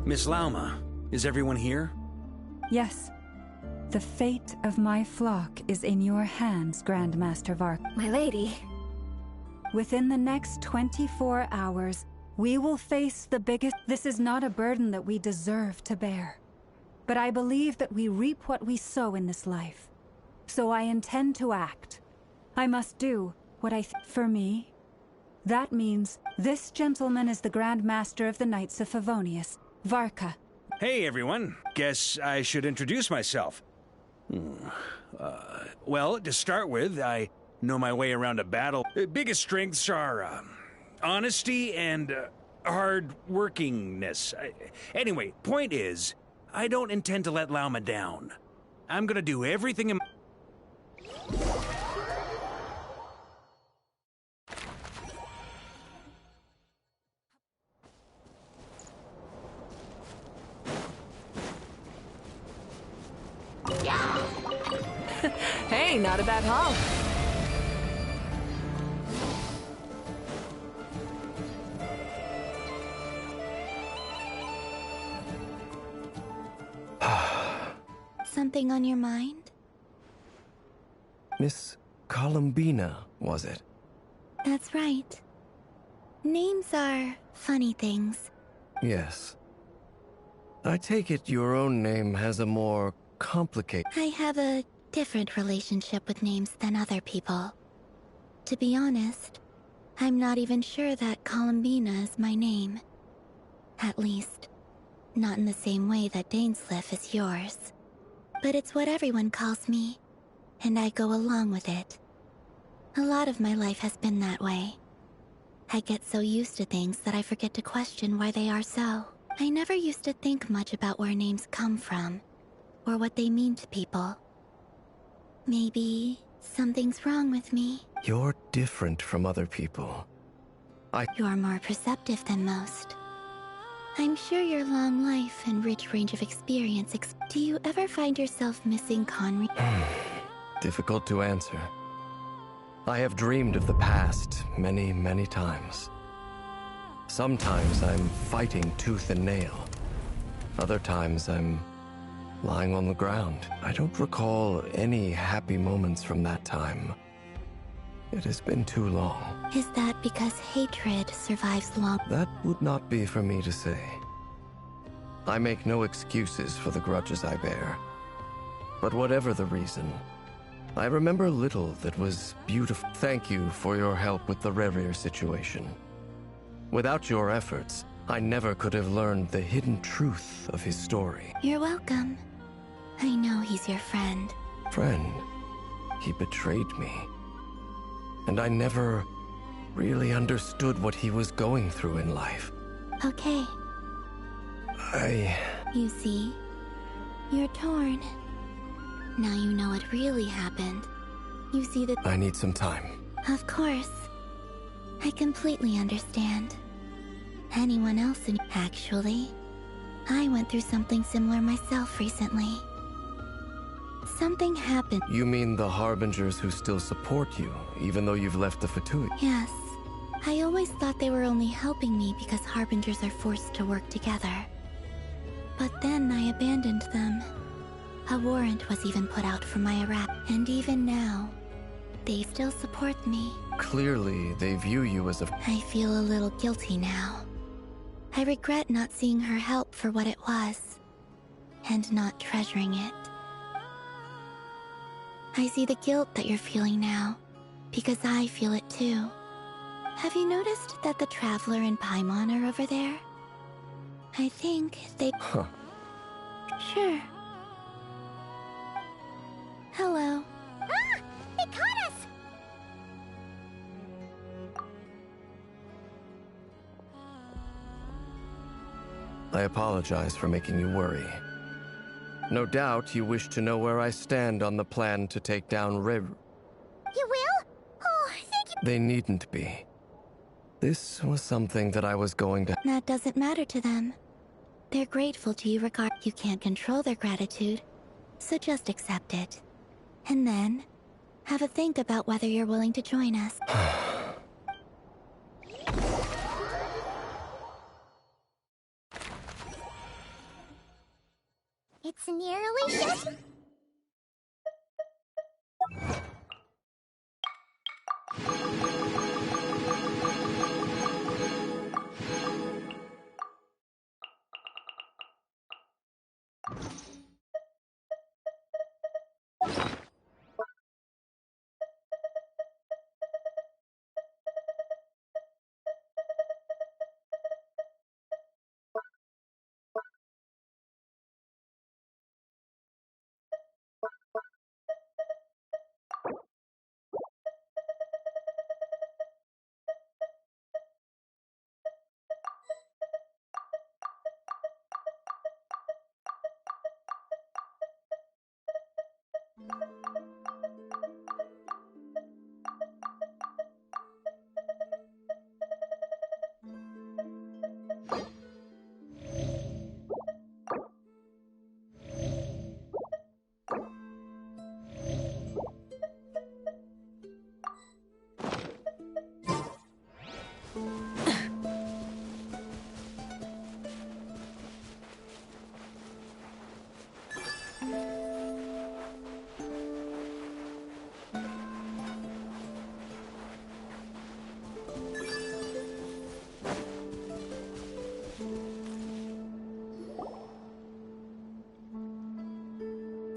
Speaker 1: Miss Lauma, is everyone here?
Speaker 17: Yes. The fate of my flock is in your hands, Grandmaster Vark.
Speaker 3: My lady.
Speaker 17: Within the next 24 hours, we will face the biggest... This is not a burden that we deserve to bear. But I believe that we reap what we sow in this life. So I intend to act. I must do what for me. That means this gentleman is the Grand Master of the Knights of Favonius, Varka.
Speaker 1: Hey, everyone. Guess I should introduce myself. Well, to start with, I know my way around a battle. Biggest strengths are honesty and hard workingness. Anyway, point is, I don't intend to let Lauma down. I'm gonna do everything in...
Speaker 13: Hey, not a bad haul.
Speaker 12: Something on your mind?
Speaker 9: Miss Columbina, was it?
Speaker 12: That's right. Names are funny things.
Speaker 9: Yes. I take it your own name has a more complicated...
Speaker 12: I have a different relationship with names than other people. To be honest, I'm not even sure that Columbina is my name. At least, not in the same way that Dainsleif is yours. But it's what everyone calls me, and I go along with it. A lot of my life has been that way. I get so used to things that I forget to question why they are so. I never used to think much about where names come from, or what they mean to people. Maybe something's wrong with me.
Speaker 9: You're different from other people.
Speaker 12: You're more perceptive than most. I'm sure your long life and rich range of experience do you ever find yourself missing Conry?
Speaker 9: Difficult to answer. I have dreamed of the past many, many times. Sometimes I'm fighting tooth and nail. Other times I'm lying on the ground. I don't recall any happy moments from that time. It has been too long.
Speaker 12: Is that because hatred survives long?
Speaker 9: That would not be for me to say. I make no excuses for the grudges I bear. But whatever the reason, I remember little that was beautiful. Thank you for your help with the Rerir situation. Without your efforts, I never could have learned the hidden truth of his story.
Speaker 12: You're welcome. I know he's your friend.
Speaker 9: Friend, he betrayed me. And I never really understood what he was going through in life.
Speaker 12: Okay. You see, you're torn. Now you know what really happened. You see that...
Speaker 9: I need some time.
Speaker 12: Of course. I completely understand. Anyone else in... Actually, I went through something similar myself recently. Something happened.
Speaker 9: You mean the Harbingers who still support you, even though you've left the Fatui?
Speaker 12: Yes. I always thought they were only helping me because Harbingers are forced to work together. But then I abandoned them. A warrant was even put out for my arrest. And even now, they still support me.
Speaker 9: Clearly, they view you as a...
Speaker 12: I feel a little guilty now. I regret not seeing her help for what it was, and not treasuring it. I see the guilt that you're feeling now, because I feel it too. Have you noticed that the Traveler and Paimon are over there? I think they...
Speaker 9: Huh.
Speaker 12: Sure. Hello.
Speaker 22: Ah! They caught us!
Speaker 9: I apologize for making you worry. No doubt you wish to know where I stand on the plan to take down Rev...
Speaker 22: You will? Oh, thank you.
Speaker 9: They needn't be. This was something that I was going to...
Speaker 12: That doesn't matter to them. They're grateful to you regard... You can't control their gratitude, so just accept it. And then, have a think about whether you're willing to join us.
Speaker 22: It's nearly shut.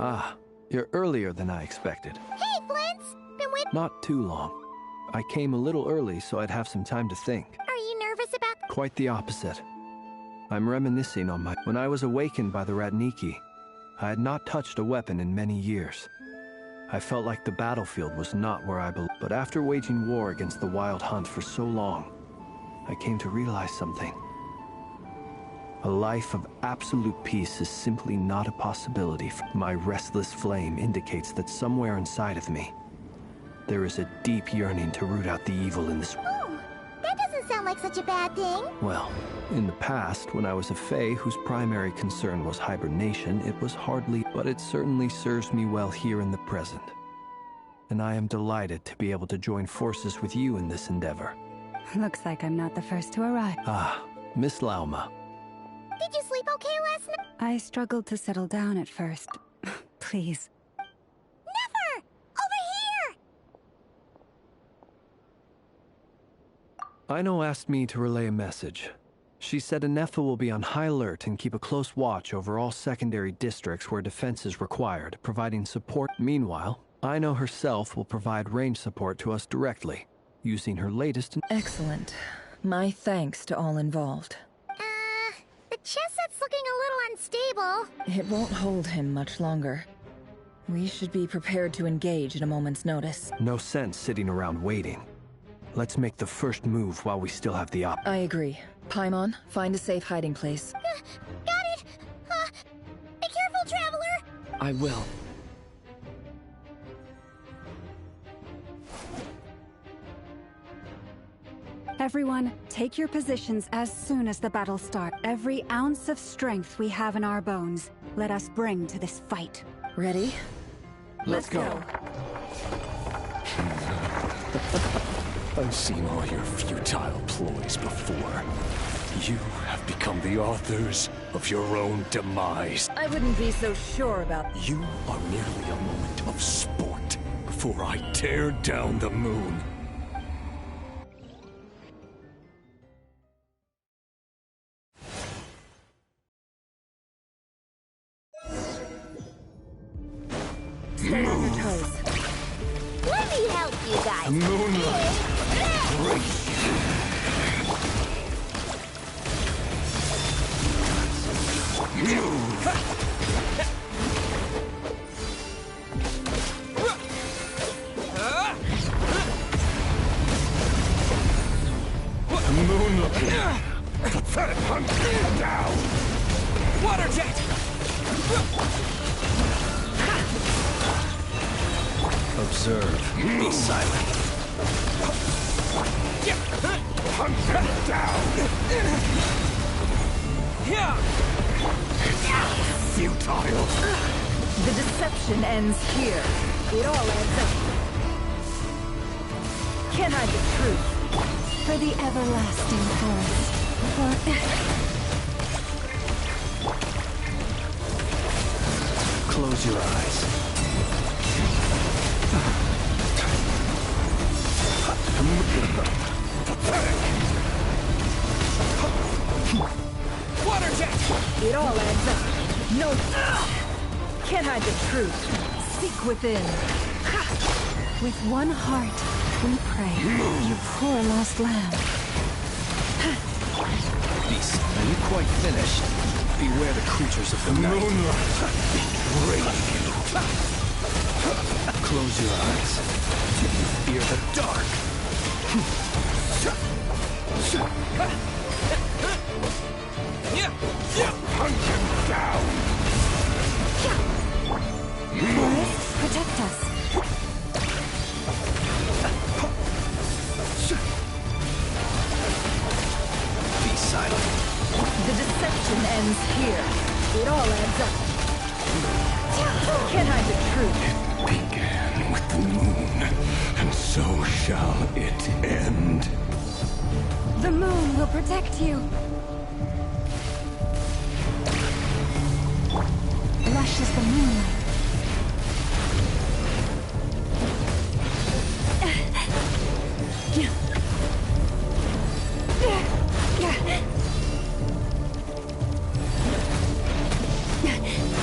Speaker 11: Ah, you're earlier than I expected.
Speaker 22: Hey, Flint's! Been waiting.
Speaker 11: Not too long. I came a little early so I'd have some time to think.
Speaker 22: Are you nervous about...
Speaker 11: Quite the opposite. I'm reminiscing on when I was awakened by the Ratniki. I had not touched a weapon in many years. I felt like the battlefield was not where I belonged. But after waging war against the Wild Hunt for so long, I came to realize something. A life of absolute peace is simply not a possibility. My restless flame indicates that somewhere inside of me, there is a deep yearning to root out the evil in this world.
Speaker 22: Oh, that doesn't sound like such a bad thing.
Speaker 11: Well, in the past, when I was a Fae whose primary concern was hibernation, it was hardly, but it certainly serves me well here in the present. And I am delighted to be able to join forces with you in this endeavor.
Speaker 17: Looks like I'm not the first to arrive.
Speaker 11: Ah, Miss Lauma.
Speaker 22: Did you sleep okay last night?
Speaker 17: I struggled to settle down at first. Please.
Speaker 22: Never! Over here!
Speaker 11: Aino asked me to relay a message. She said Anetha will be on high alert and keep a close watch over all secondary districts where defense is required, providing support. Meanwhile, Aino herself will provide range support to us directly, using her latest...
Speaker 13: Excellent. My thanks to all involved.
Speaker 22: The chest set's looking a little unstable.
Speaker 13: It won't hold him much longer. We should be prepared to engage at a moment's notice.
Speaker 11: No sense sitting around waiting. Let's make the first move while we still have the
Speaker 13: I agree. Paimon, find a safe hiding place.
Speaker 22: Got it! Be careful, Traveler!
Speaker 16: I will.
Speaker 17: Everyone, take your positions as soon as the battle starts. Every ounce of strength we have in our bones, let us bring to this fight.
Speaker 13: Ready?
Speaker 11: Let's go.
Speaker 2: I've seen all your futile ploys before. You have become the authors of your own demise.
Speaker 13: I wouldn't be so sure about...
Speaker 2: You are merely a moment of sport before I tear down the moon.
Speaker 13: Stay on your toes.
Speaker 22: Let me help you guys.
Speaker 2: Moonlight. Moonlight. Pathetic hunt down.
Speaker 16: Water jet.
Speaker 11: Observe. Be silent.
Speaker 2: Hunt them down. Futile.
Speaker 13: The deception ends here. It all adds up. Can't hide the truth.
Speaker 17: For the everlasting forest.
Speaker 11: Close your eyes.
Speaker 16: Water jet!
Speaker 13: It all adds up. No. Can't hide the truth. Seek within.
Speaker 17: With one heart, we pray. You poor lost lamb.
Speaker 11: Beast, are you quite finished? Beware the creatures of the night.
Speaker 2: Moonlight betray you.
Speaker 11: Close your eyes. Fear the dark.
Speaker 2: Hunt him down.
Speaker 17: Forest, protect us.
Speaker 11: Be silent.
Speaker 13: The deception ends here. It all adds up. Can't hide the truth.
Speaker 2: Began with the moon, and so shall it end.
Speaker 17: The moon will protect you. Lush is the moonlight.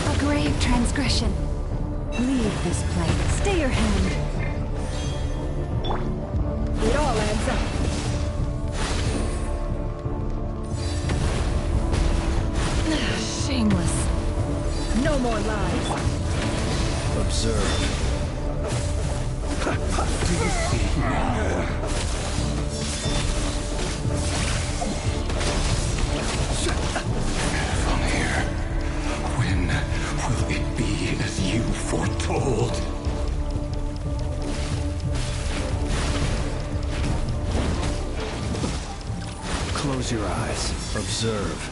Speaker 17: A grave transgression.
Speaker 13: more lies.
Speaker 11: Observe.
Speaker 13: Do you see
Speaker 6: From here, when will it be as you foretold?
Speaker 11: Close your eyes. Observe.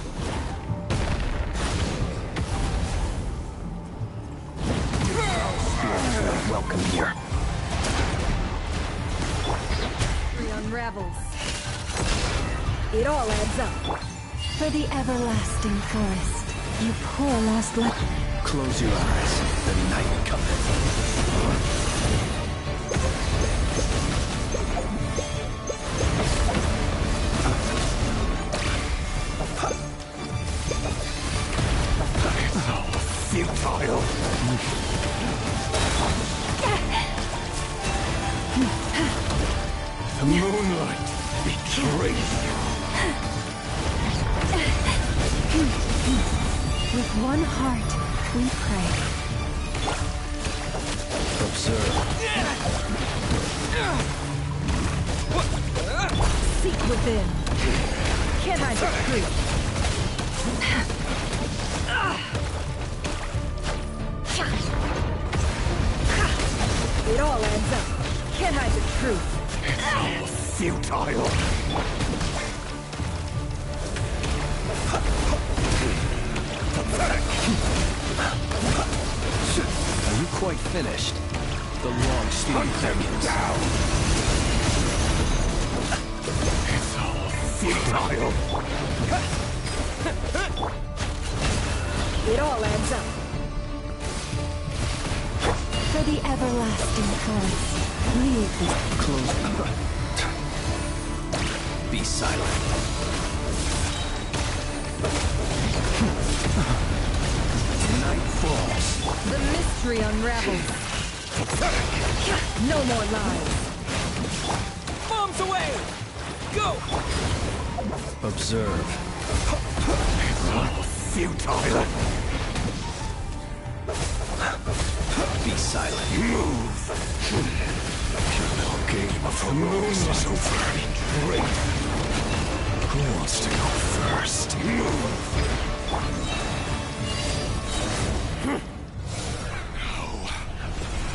Speaker 11: Spirits are welcome here.
Speaker 13: Unravels. It all adds up.
Speaker 17: For the everlasting forest, you poor lost life.
Speaker 11: Close your eyes. The night cometh.
Speaker 6: It's all futile. The moonlight betrays you.
Speaker 17: With one heart, we pray.
Speaker 11: Observe.
Speaker 13: Seek within. Can't hide the truth. It all adds up. Can't hide the truth.
Speaker 6: It's all futile.
Speaker 11: Are you quite finished? The long sleep begins.
Speaker 6: Down. It's all futile.
Speaker 13: It all adds up.
Speaker 17: For the everlasting forest, leave this.
Speaker 11: Close. Be silent. Night falls.
Speaker 13: The mystery unravels. No more lies.
Speaker 16: Bombs away! Go!
Speaker 11: Observe.
Speaker 6: It's all futile.
Speaker 11: Be silent.
Speaker 6: Move. Your little game of heroics is over. Great. Who wants to go first? Move. Now,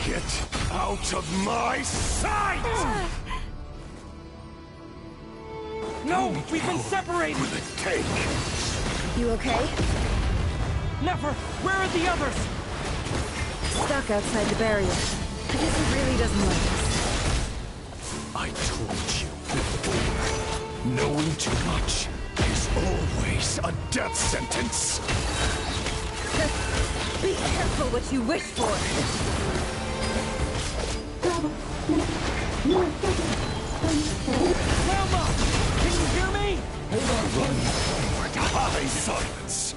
Speaker 6: get out of my sight!
Speaker 16: No! We've been separated!
Speaker 6: Will it take?
Speaker 13: You okay?
Speaker 16: Never! Where are the others?
Speaker 13: Stuck outside the barrier. I guess he really doesn't like us.
Speaker 6: I told you before. Knowing too much is always a death sentence.
Speaker 13: Be careful what you wish for.
Speaker 16: Grandma! Can you hear me?
Speaker 6: Run forward, high silence.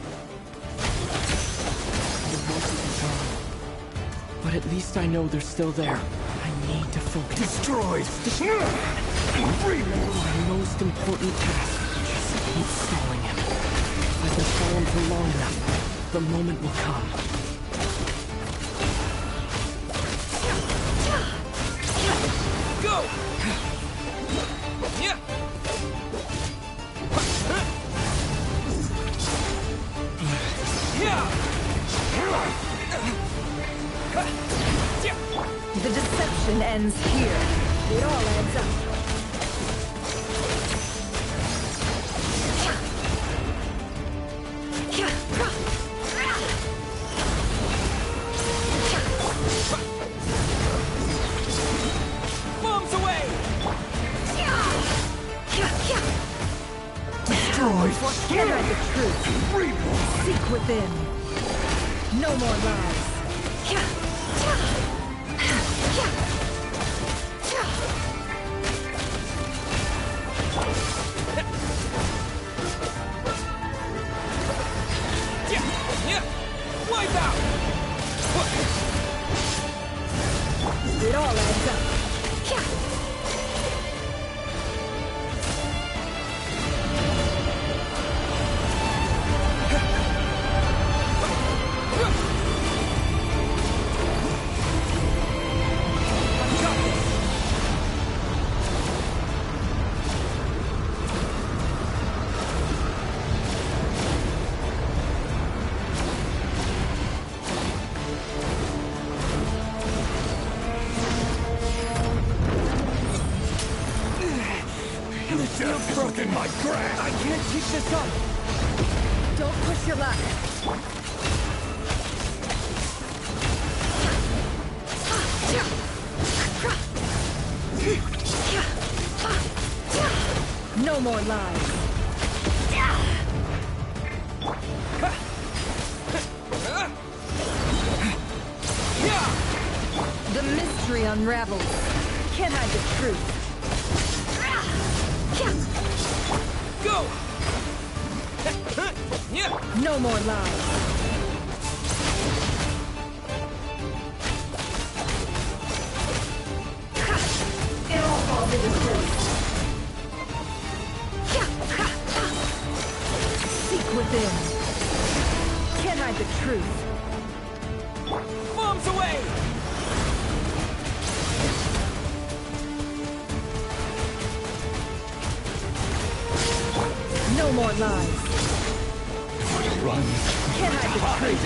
Speaker 16: But at least I know they're still there. I need to focus.
Speaker 6: Destroyed.
Speaker 16: My most important task. Just keep stalling him. I've been stalling for long enough. The moment will come. Go! Yeah!
Speaker 13: The deception ends here. It all adds up.
Speaker 16: Bombs away!
Speaker 13: Destroyed. Can't hide the truth.
Speaker 6: Reborn.
Speaker 13: Seek within. No more lies.
Speaker 16: Wipe out!
Speaker 13: It all adds up.
Speaker 16: This feels broken. My grasp. I can't keep this up.
Speaker 13: Don't push your luck. No more lies. The mystery unravels. Can't hide the truth.
Speaker 16: Go!
Speaker 13: No more lies. It all falls into place. Seek within. Can't hide the truth.
Speaker 16: Bombs away!
Speaker 13: No more lies.
Speaker 16: Run.
Speaker 13: Can't hide the truth.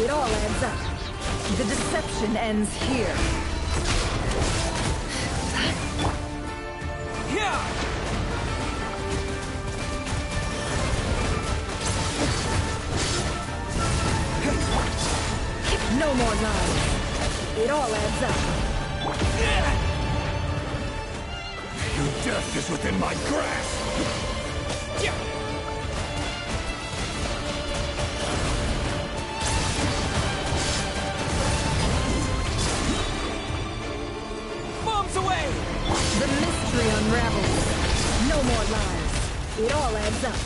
Speaker 13: It all adds up. The deception ends here. No more lies. It all adds up.
Speaker 18: Your death is within my grasp!
Speaker 16: Bombs away!
Speaker 13: The mystery unravels. No more lies. It all adds up.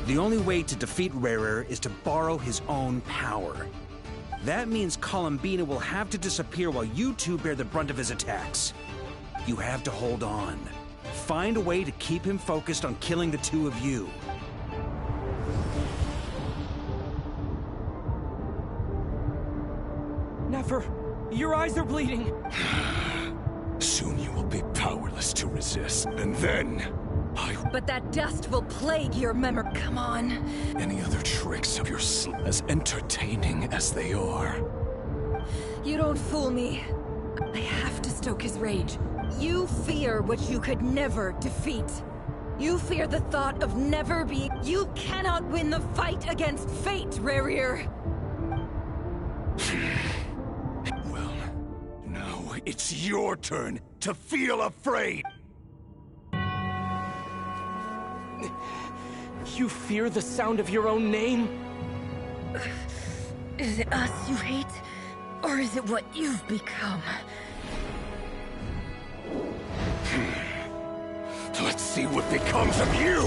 Speaker 1: The only way to defeat Rarer is to borrow his own power. That means Columbina will have to disappear while you two bear the brunt of his attacks. You have to hold on. Find a way to keep him focused on killing the two of you.
Speaker 16: Never. Your eyes are bleeding.
Speaker 18: Soon you will be powerless to resist, and then
Speaker 13: But that dust will plague your memory. Come on.
Speaker 18: any other tricks of your as entertaining as they are.
Speaker 13: You don't fool me. I have to stoke his rage. You fear what you could never defeat. You fear the thought of never being... You cannot win the fight against fate, Rarir.
Speaker 18: Well, now it's your turn to feel afraid!
Speaker 16: You fear the sound of your own name?
Speaker 13: Is it us you hate? Or is it what you've become?
Speaker 18: Let's see what becomes of you!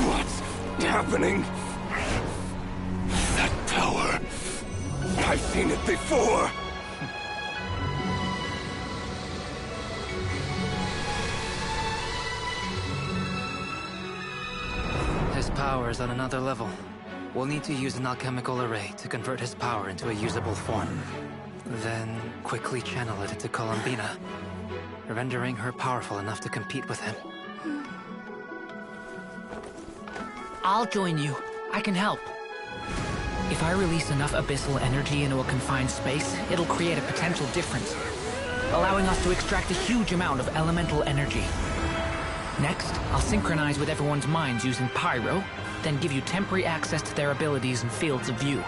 Speaker 18: What's happening? That power. I've seen it before.
Speaker 4: His power is on another level. We'll need to use an alchemical array to convert his power into a usable form. Then quickly channel it into Columbina, rendering her powerful enough to compete with him.
Speaker 8: I'll join you. I can help. If I release enough abyssal energy into a confined space, it'll create a potential difference, allowing us to extract a huge amount of elemental energy. Next, I'll synchronize with everyone's minds using Pyro, then give you temporary access to their abilities and fields of view.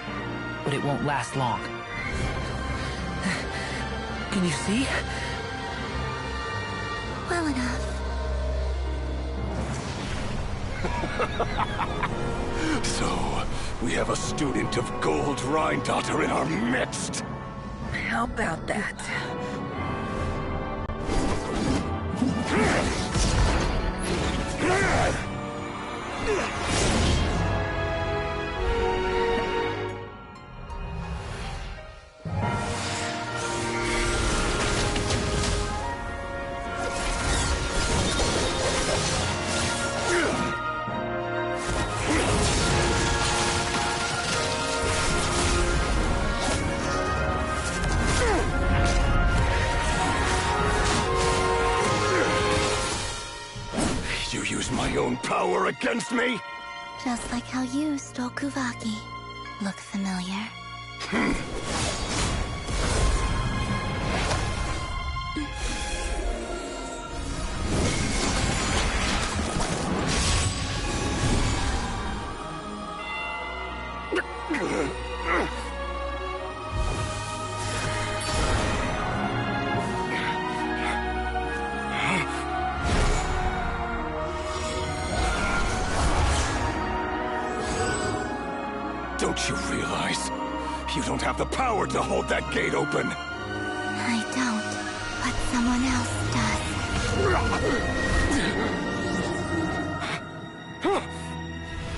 Speaker 8: But it won't last long. Can you see?
Speaker 12: Well enough.
Speaker 18: So, we have a student of Gold Rhine-Daughter in our midst.
Speaker 13: How about that?
Speaker 18: You use my own power against me?
Speaker 12: Just like how you stole Kuvaki. Look familiar?
Speaker 18: Don't you realize? You don't have the power to hold that gate open.
Speaker 12: I don't, but someone else does.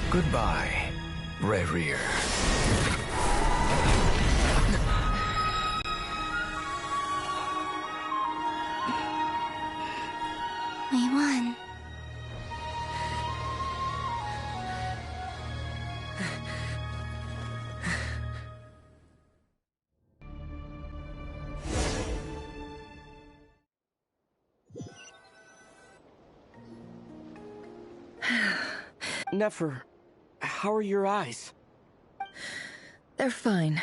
Speaker 9: Goodbye, Rerir.
Speaker 12: We won.
Speaker 16: Nefer, how are your eyes?
Speaker 13: They're fine.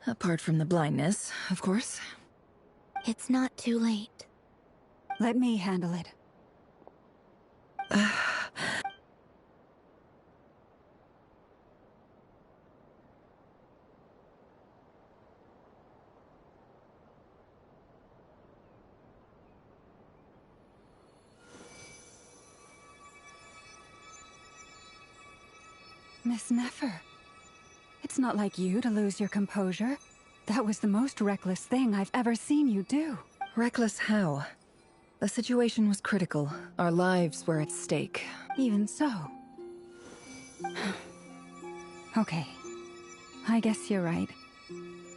Speaker 13: Apart from the blindness, of course.
Speaker 12: It's not too late.
Speaker 17: Let me handle it. Miss Nefer, it's not like you to lose your composure. That was the most reckless thing I've ever seen you do.
Speaker 13: Reckless how? The situation was critical. Our lives were at stake.
Speaker 17: Even so. Okay. I guess you're right.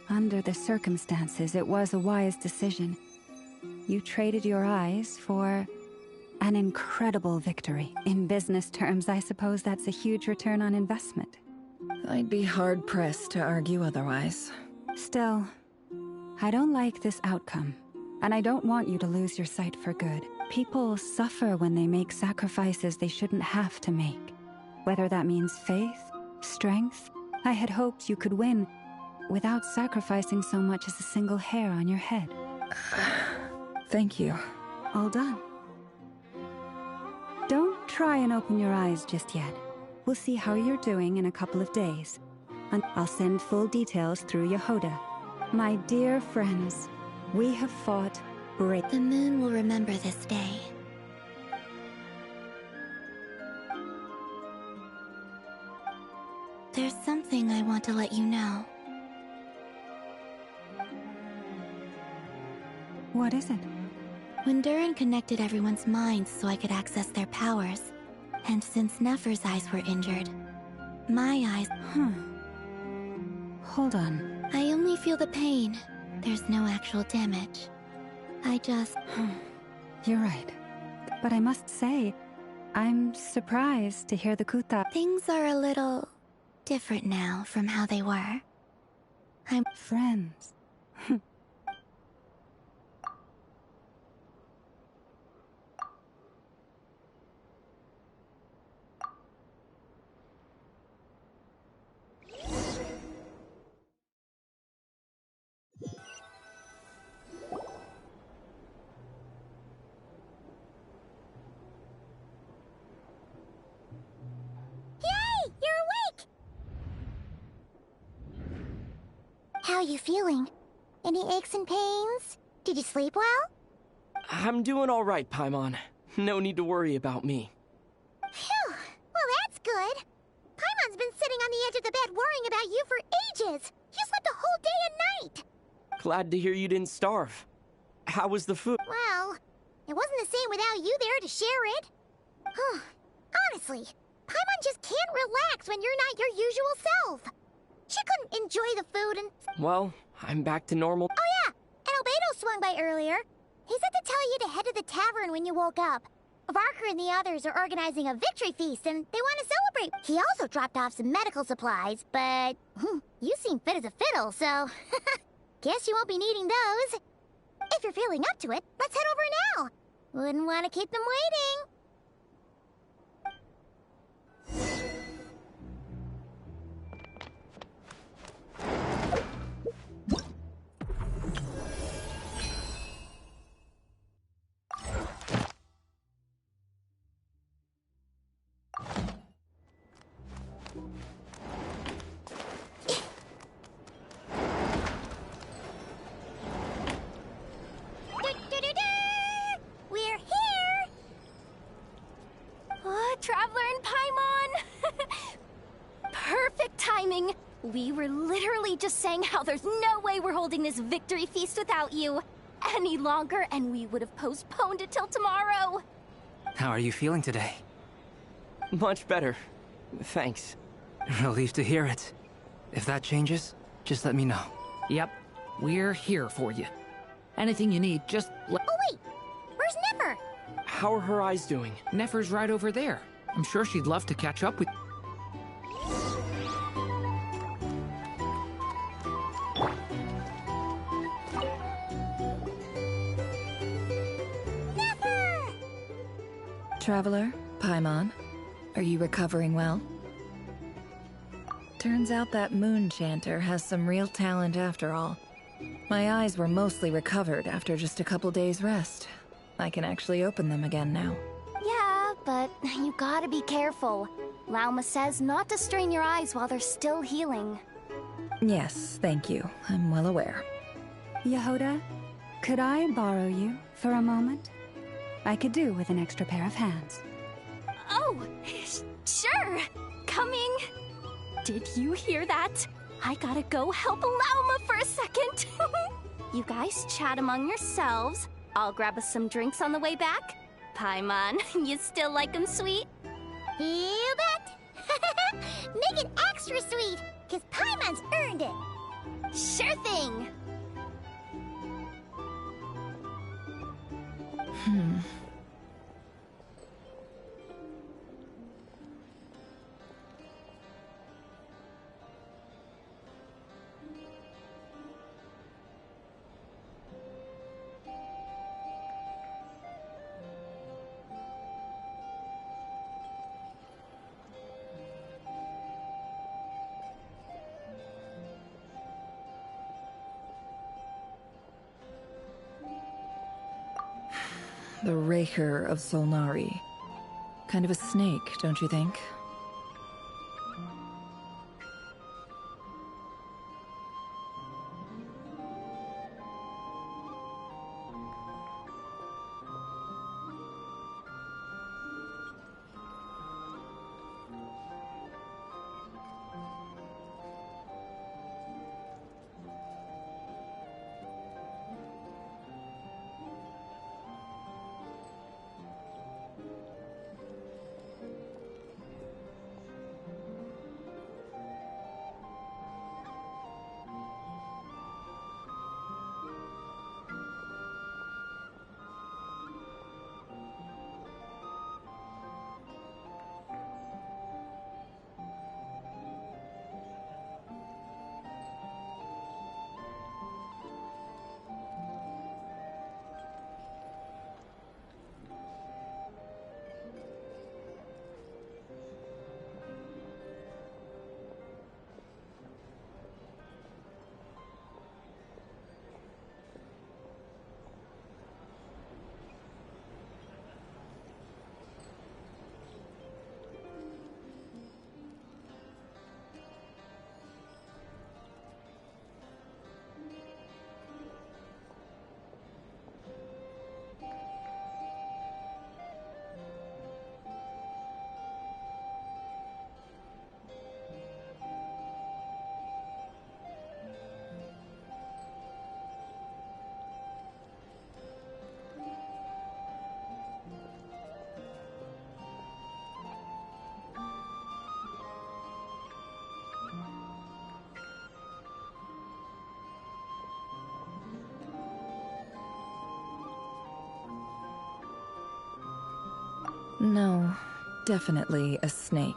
Speaker 17: Under the circumstances, it was a wise decision. You traded your eyes for an incredible victory. In business terms, I suppose that's a huge return on investment.
Speaker 13: I'd be hard-pressed to argue otherwise.
Speaker 17: Still, I don't like this outcome, and I don't want you to lose your sight for good. People suffer when they make sacrifices they shouldn't have to make. Whether that means faith, strength, I had hoped you could win without sacrificing so much as a single hair on your head.
Speaker 13: Thank you.
Speaker 17: All done. Don't try and open your eyes just yet. We'll see how you're doing in a couple of days. And I'll send full details through Yehoda. My dear friends, we have fought brave.
Speaker 12: The moon will remember this day. There's something I want to let you know.
Speaker 17: What is it?
Speaker 12: When Durin connected everyone's minds so I could access their powers, and since Nefer's eyes were injured, my eyes...
Speaker 17: Hold on.
Speaker 12: I only feel the pain. There's no actual damage. I just...
Speaker 17: You're right. But I must say, I'm surprised to hear the Kuta...
Speaker 12: Things are a little different now from how they were. I'm...
Speaker 17: Friends.
Speaker 22: How are you feeling? Any aches and pains? Did you sleep well?
Speaker 16: I'm doing all right, Paimon. No need to worry about me.
Speaker 22: Phew. Well, that's good. Paimon's been sitting on the edge of the bed worrying about you for ages. You slept a whole day and night.
Speaker 16: Glad to hear you didn't starve. How was the food?
Speaker 22: Well, it wasn't the same without you there to share it. Honestly, Paimon just can't relax when you're not your usual self. She couldn't enjoy the food and...
Speaker 16: Well, I'm back to normal.
Speaker 22: Oh yeah, and Albedo swung by earlier. He said to tell you to head to the tavern when you woke up. Varker and the others are organizing a victory feast and they want to celebrate. He also dropped off some medical supplies, but you seem fit as a fiddle, so guess you won't be needing those. If you're feeling up to it, let's head over now. Wouldn't want to keep them waiting. We're here!
Speaker 15: Traveler and Paimon! Perfect timing! We were literally just saying how there's no way we're holding this victory feast without you any longer, and we would have postponed it till tomorrow.
Speaker 4: How are you feeling today?
Speaker 16: Much better. Thanks.
Speaker 4: Relieved to hear it. If that changes, just let me know.
Speaker 8: Yep, we're here for you. Anything you need, just let...
Speaker 22: Oh wait! Where's Nefer?
Speaker 16: How are her eyes doing?
Speaker 8: Nefer's right over there. I'm sure she'd love to catch up with...
Speaker 22: Nefer!
Speaker 13: Traveler, Paimon, are you recovering well? Turns out that moon chanter has some real talent after all. My eyes were mostly recovered after just a couple days' rest. I can actually open them again now.
Speaker 15: Yeah, but you gotta be careful. Lauma says not to strain your eyes while they're still healing.
Speaker 13: Yes, thank you. I'm well aware.
Speaker 17: Yehoda, could I borrow you for a moment? I could do with an extra pair of hands.
Speaker 15: Oh, sure. Coming. Did you hear that? I gotta go help Lauma for a second. You guys chat among yourselves. I'll grab us some drinks on the way back. Paimon, you still like 'em sweet?
Speaker 22: You bet! Make it extra sweet, because Paimon's earned it!
Speaker 15: Sure thing!
Speaker 13: The Raker of Solnari. Kind of a snake, don't you think? No, definitely a snake.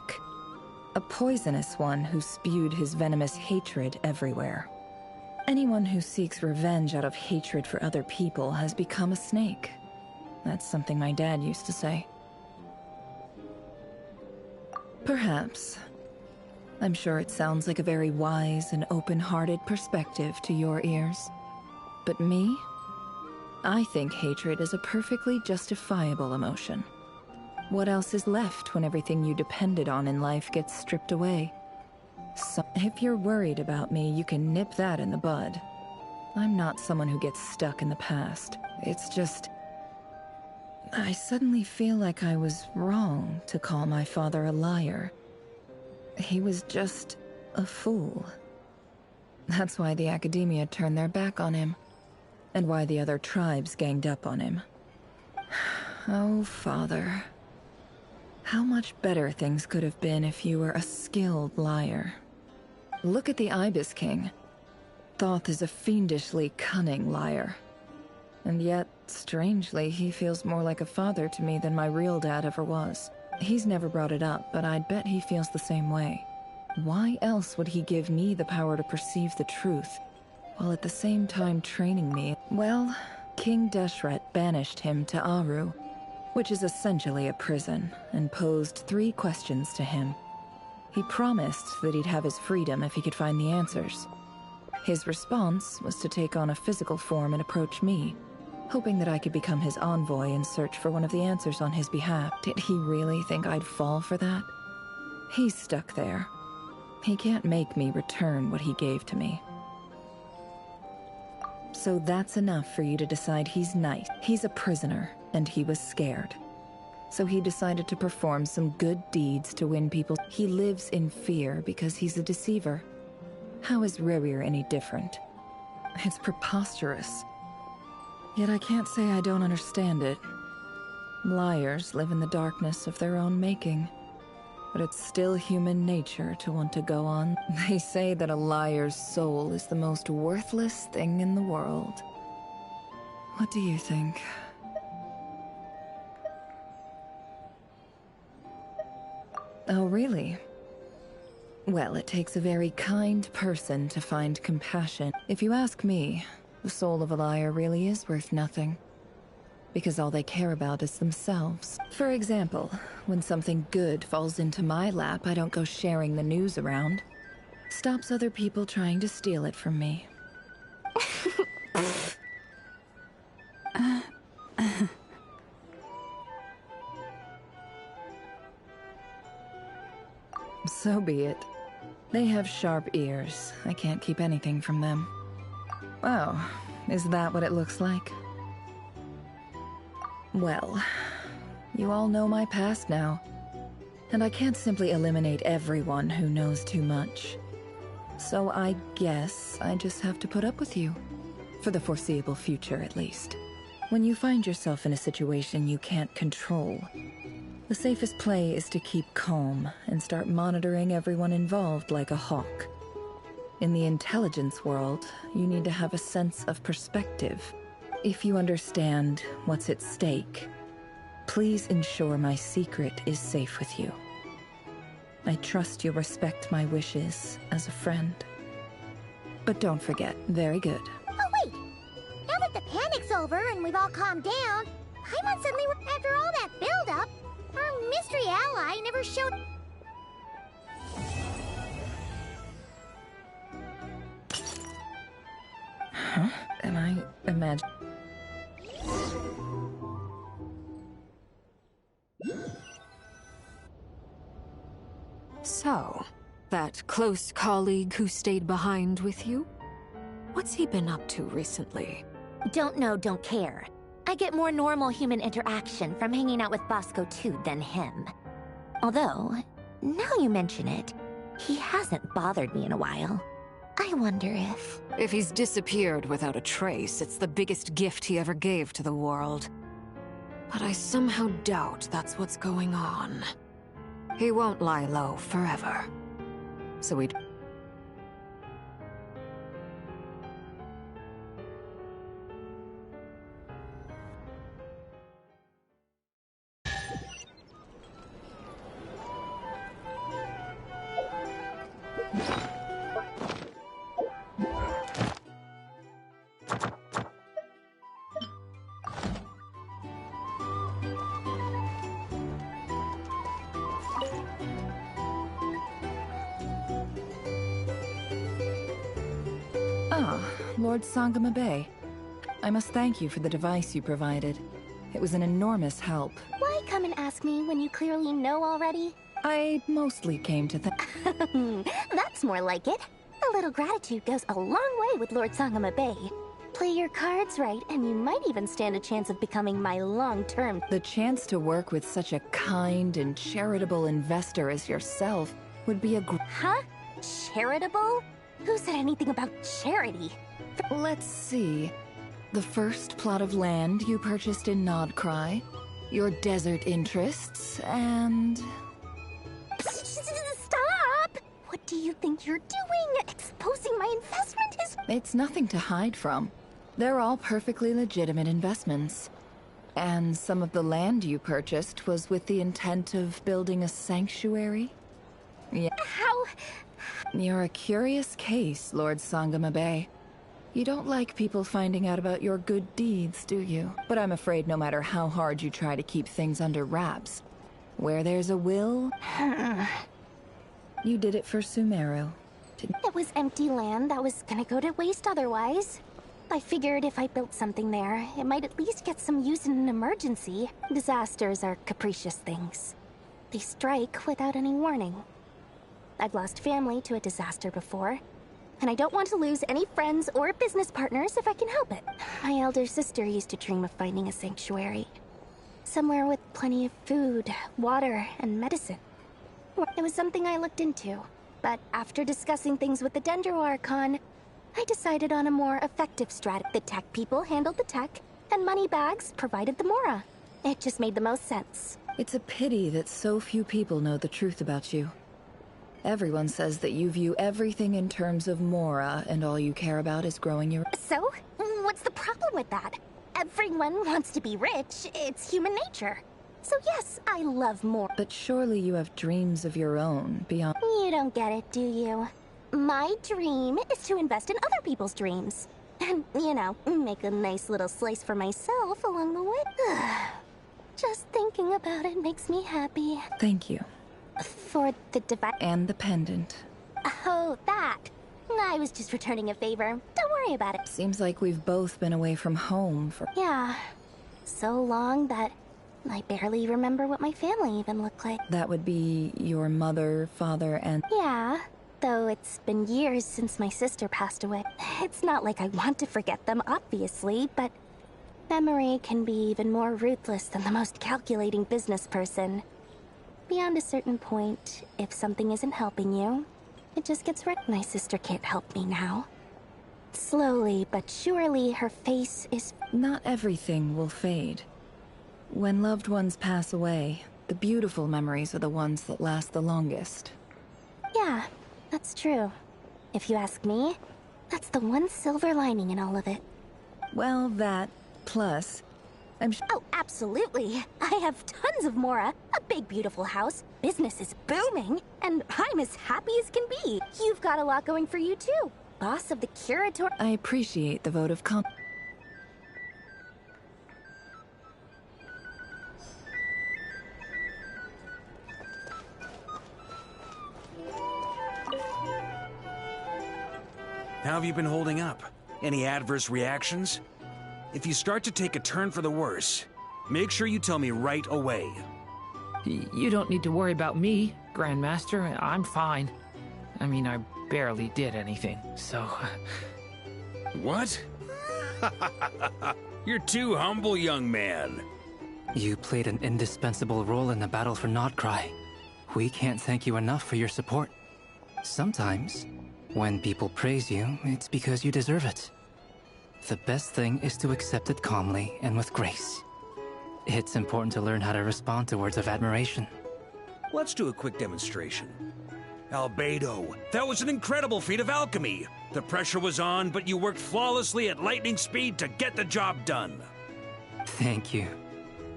Speaker 13: A poisonous one who spewed his venomous hatred everywhere. Anyone who seeks revenge out of hatred for other people has become a snake. That's something my dad used to say. Perhaps. I'm sure it sounds like a very wise and open-hearted perspective to your ears. But me? I think hatred is a perfectly justifiable emotion. What else is left when everything you depended on in life gets stripped away? So, if you're worried about me, you can nip that in the bud. I'm not someone who gets stuck in the past. It's just... I suddenly feel like I was wrong to call my father a liar. He was just a fool. That's why the Academia turned their back on him, and why the other tribes ganged up on him. Oh, Father. How much better things could have been if you were a skilled liar. Look at the Ibis King. Thoth is a fiendishly cunning liar. And yet, strangely, he feels more like a father to me than my real dad ever was. He's never brought it up, but I'd bet he feels the same way. Why else would he give me the power to perceive the truth, while at the same time training me? Well, King Deshret banished him to Aru, which is essentially a prison, and posed 3 questions to him. He promised that he'd have his freedom if he could find the answers. His response was to take on a physical form and approach me, hoping that I could become his envoy and search for one of the answers on his behalf. Did he really think I'd fall for that? He's stuck there. He can't make me return what he gave to me. So that's enough for you to decide he's nice. He's a prisoner, and he was scared. So he decided to perform some good deeds to win people. He lives in fear because he's a deceiver. How is Rerir any different? It's preposterous. Yet I can't say I don't understand it. Liars live in the darkness of their own making. But it's still human nature to want to go on. They say that a liar's soul is the most worthless thing in the world. What do you think? Oh, really? Well, it takes a very kind person to find compassion. If you ask me, the soul of a liar really is worth nothing. Because all they care about is themselves. For example, when something good falls into my lap, I don't go sharing the news around. Stops other people trying to steal it from me. So be it. They have sharp ears. I can't keep anything from them. Wow, is that what it looks like? Well, you all know my past now. And I can't simply eliminate everyone who knows too much. So I guess I just have to put up with you. For the foreseeable future, at least. When you find yourself in a situation you can't control, the safest play is to keep calm and start monitoring everyone involved like a hawk. In the intelligence world, you need to have a sense of perspective. If you understand what's at stake, please ensure my secret is safe with you. I trust you'll respect my wishes as a friend. But don't forget, very good.
Speaker 22: Oh, wait! Now that the panic's over and we've all calmed down, Paimon suddenly, after all that build-up, our mystery ally never showed...
Speaker 13: Huh? Am I imagining?
Speaker 5: So, that close colleague who stayed behind with you? What's he been up to recently?
Speaker 22: Don't know, don't care. I get more normal human interaction from hanging out with Bosco 2 than him. Although, now you mention it, he hasn't bothered me in a while. I wonder if...
Speaker 5: If he's disappeared without a trace, it's the biggest gift he ever gave to the world. But I somehow doubt that's what's going on. He won't lie low forever. So we'd...
Speaker 13: Ah, Lord Sangama Bay. I must thank you for the device you provided. It was an enormous help.
Speaker 15: Why come and ask me when you clearly know already?
Speaker 13: I mostly came to
Speaker 15: That's more like it. A little gratitude goes a long way with Lord Sangama Bay. Play your cards right, and you might even stand a chance of becoming my long-term...
Speaker 13: The chance to work with such a kind and charitable investor as yourself would be a
Speaker 15: Huh? Charitable? Who said anything about charity?
Speaker 13: Let's see. The first plot of land you purchased in Nodcry, your desert interests, and...
Speaker 15: Stop! What do you think you're doing? Exposing my investment is...
Speaker 13: It's nothing to hide from. They're all perfectly legitimate investments. And some of the land you purchased was with the intent of building a sanctuary? Yeah.
Speaker 15: How?
Speaker 13: You're a curious case, Lord Sangama Bay. You don't like people finding out about your good deeds, do you? But I'm afraid no matter how hard you try to keep things under wraps, where there's a will... You did it for Sumeru.
Speaker 15: It was empty land that was gonna go to waste otherwise. I figured if I built something there, it might at least get some use in an emergency. Disasters are capricious things. They strike without any warning. I've lost family to a disaster before, and I don't want to lose any friends or business partners if I can help it. My elder sister used to dream of finding a sanctuary. Somewhere with plenty of food, water, and medicine. It was something I looked into, but after discussing things with the Dendro Archon, I decided on a more effective strategy. The tech people handled the tech, and Moneybags provided the Mora. It just made the most sense.
Speaker 13: It's a pity that so few people know the truth about you. Everyone says that you view everything in terms of Mora, and all you care about is growing your...
Speaker 15: So? What's the problem with that? Everyone wants to be rich. It's human nature. So yes, I love more.
Speaker 13: But surely you have dreams of your own beyond...
Speaker 15: You don't get it, do you? My dream is to invest in other people's dreams. And, you know, make a nice little slice for myself along the way. Just thinking about it makes me happy.
Speaker 13: Thank you.
Speaker 15: For the device...
Speaker 13: And the pendant.
Speaker 15: Oh, that. I was just returning a favor. Don't worry about it.
Speaker 13: Seems like we've both been away from home for...
Speaker 15: Yeah. So long that I barely remember what my family even looked like.
Speaker 13: That would be your mother, father, and...
Speaker 15: Yeah. Though it's been years since my sister passed away. It's not like I want to forget them, obviously, but memory can be even more ruthless than the most calculating business person. Beyond a certain point, if something isn't helping you, it just gets rid. My sister can't help me now. Slowly but surely, her face is...
Speaker 13: Not everything will fade. When loved ones pass away, the beautiful memories are the ones that last the longest.
Speaker 15: Yeah. That's true. If you ask me, that's the one silver lining in all of it.
Speaker 13: Well, that, plus,
Speaker 15: Oh, absolutely. I have tons of Mora, a big beautiful house, business is booming, and I'm as happy as can be. You've got a lot going for you too. Boss of the curator...
Speaker 13: I appreciate the vote of confidence.
Speaker 1: How have you been holding up? Any adverse reactions? If you start to take a turn for the worse, make sure you tell me right away.
Speaker 8: You don't need to worry about me, Grandmaster. I'm fine. I mean, I barely did anything, so...
Speaker 1: What? You're too humble, young man.
Speaker 4: You played an indispensable role in the battle for Nodcry. We can't thank you enough for your support. Sometimes, when people praise you, it's because you deserve it. The best thing is to accept it calmly and with grace. It's important to learn how to respond to words of admiration.
Speaker 1: Let's do a quick demonstration. Albedo, that was an incredible feat of alchemy. The pressure was on, but you worked flawlessly at lightning speed to get the job done.
Speaker 4: Thank you.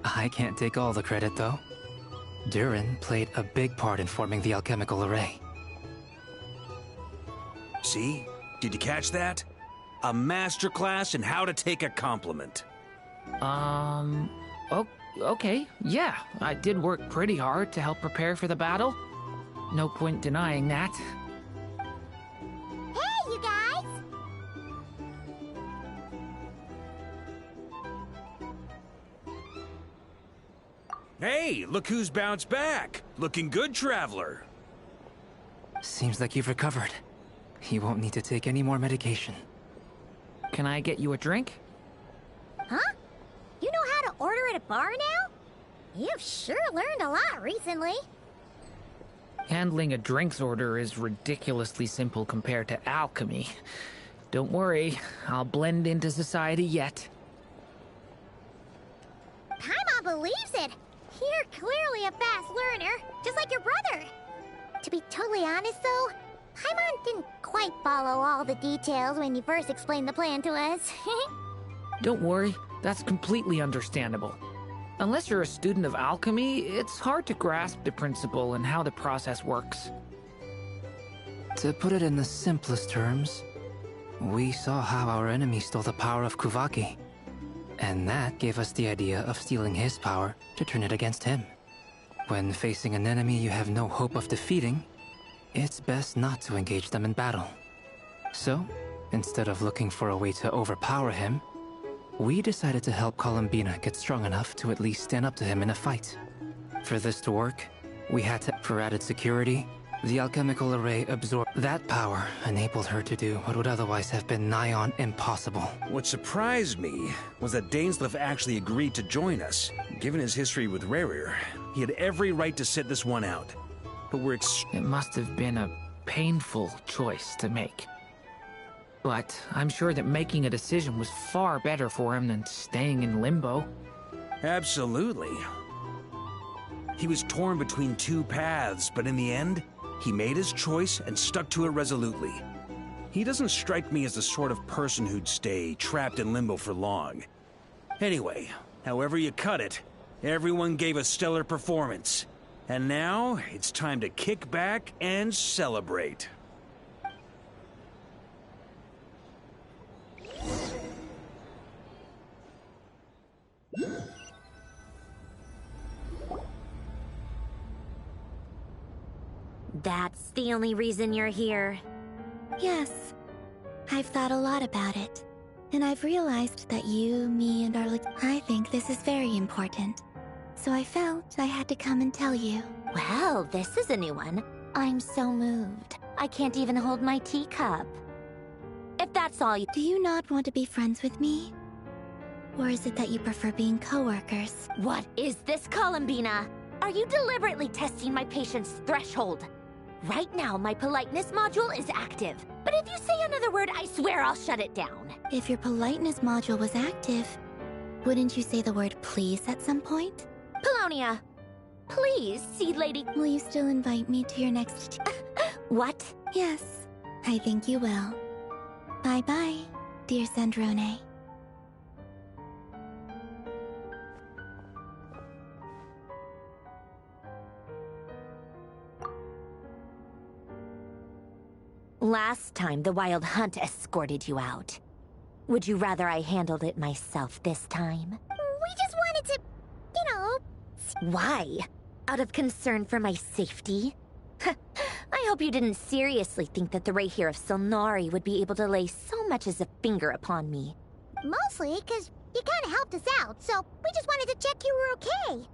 Speaker 4: I can't take all the credit, though. Durin played a big part in forming the alchemical array.
Speaker 1: See? Did you catch that? A masterclass in how to take a compliment.
Speaker 8: Okay, yeah. I did work pretty hard to help prepare for the battle. No point denying that.
Speaker 22: Hey, you guys!
Speaker 1: Hey, look who's bounced back. Looking good, traveler.
Speaker 4: Seems like you've recovered. You won't need to take any more medication.
Speaker 8: Can I get you a drink?
Speaker 22: Huh? You know how to order at a bar now? You've sure learned a lot recently.
Speaker 8: Handling a drinks order is ridiculously simple compared to alchemy. Don't worry, I'll blend into society yet.
Speaker 22: Paimon believes it. You're clearly a fast learner, just like your brother. To be totally honest, though, Paimon didn't quite follow all the details when you first explained the plan to us.
Speaker 8: Don't worry, that's completely understandable. Unless you're a student of alchemy, it's hard to grasp the principle and how the process works.
Speaker 4: To put it in the simplest terms, we saw how our enemy stole the power of Kuvaki. And that gave us the idea of stealing his power to turn it against him. When facing an enemy you have no hope of defeating, it's best not to engage them in battle. So, instead of looking for a way to overpower him, we decided to help Columbina get strong enough to at least stand up to him in a fight. For this to work, we had to, for added security, the alchemical array absorbed that power, enabled her to do what would otherwise have been nigh on impossible.
Speaker 1: What surprised me was that Dainsleif actually agreed to join us. Given his history with Rerir, he had every right to sit this one out. But
Speaker 8: It must have been a painful choice to make. But I'm sure that making a decision was far better for him than staying in limbo.
Speaker 1: Absolutely. He was torn between two paths, but in the end, he made his choice and stuck to it resolutely. He doesn't strike me as the sort of person who'd stay trapped in limbo for long. Anyway, however you cut it, everyone gave a stellar performance. And now, it's time to kick back and celebrate.
Speaker 22: That's the only reason you're here.
Speaker 12: Yes. I've thought a lot about it. And I've realized that you, me, and I think this is very important. So I felt I had to come and tell you.
Speaker 22: Well, this is a new one. I'm so moved. I can't even hold my teacup. If that's all you—
Speaker 12: Do you not want to be friends with me? Or is it that you prefer being co-workers?
Speaker 22: What is this, Columbina? Are you deliberately testing my patience threshold? Right now, my politeness module is active. But if you say another word, I swear I'll shut it down.
Speaker 12: If your politeness module was active, wouldn't you say the word please at some point?
Speaker 22: Paulownia, please, Seed Lady.
Speaker 12: Will you still invite me to your next—
Speaker 22: What?
Speaker 12: Yes, I think you will. Bye-bye, dear Sandrone.
Speaker 22: Last time, the Wild Hunt escorted you out. Would you rather I handled it myself this time? We just wanted to, you know— Why? Out of concern for my safety? I hope you didn't seriously think that the Rayhir of Silnari would be able to lay so much as a finger upon me. Mostly because you kind of helped us out, so we just wanted to check you were okay.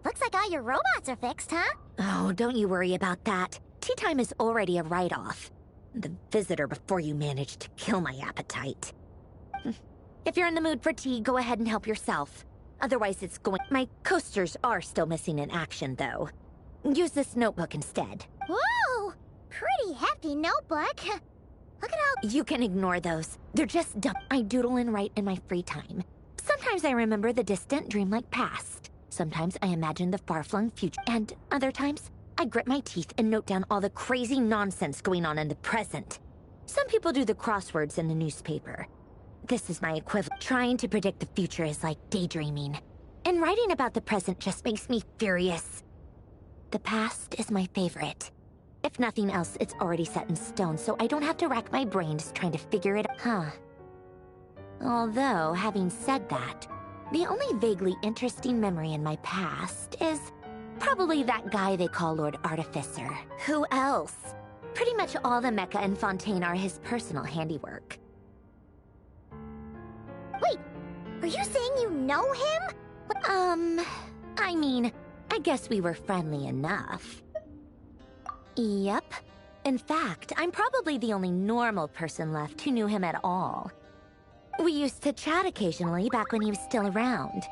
Speaker 22: Looks like all your robots are fixed, huh? Oh, don't you worry about that. Tea time is already a write-off. The visitor before you managed to kill my appetite. If you're in the mood for tea, go ahead and help yourself. Otherwise it's going— My coasters are still missing in action, though. Use this notebook instead. Whoa! Pretty hefty notebook. Look at how— You can ignore those. They're just dumb. I doodle and write in my free time. Sometimes I remember the distant, dreamlike past. Sometimes I imagine the far-flung future. And other times, I grit my teeth and note down all the crazy nonsense going on in the present. Some people do the crosswords in the newspaper. This is my equivalent. Trying to predict the future is like daydreaming. And writing about the present just makes me furious. The past is my favorite. If nothing else, it's already set in stone, so I don't have to rack my brains trying to figure it out. Huh. Although, having said that, the only vaguely interesting memory in my past is probably that guy they call Lord Artificer. Who else? Pretty much all the mecha and Fontaine are his personal handiwork. Wait, are you saying you know him?
Speaker 10: I mean, I guess we were friendly enough. Yep. In fact, I'm probably the only normal person left who knew him at all. We used to chat occasionally back when he was still around.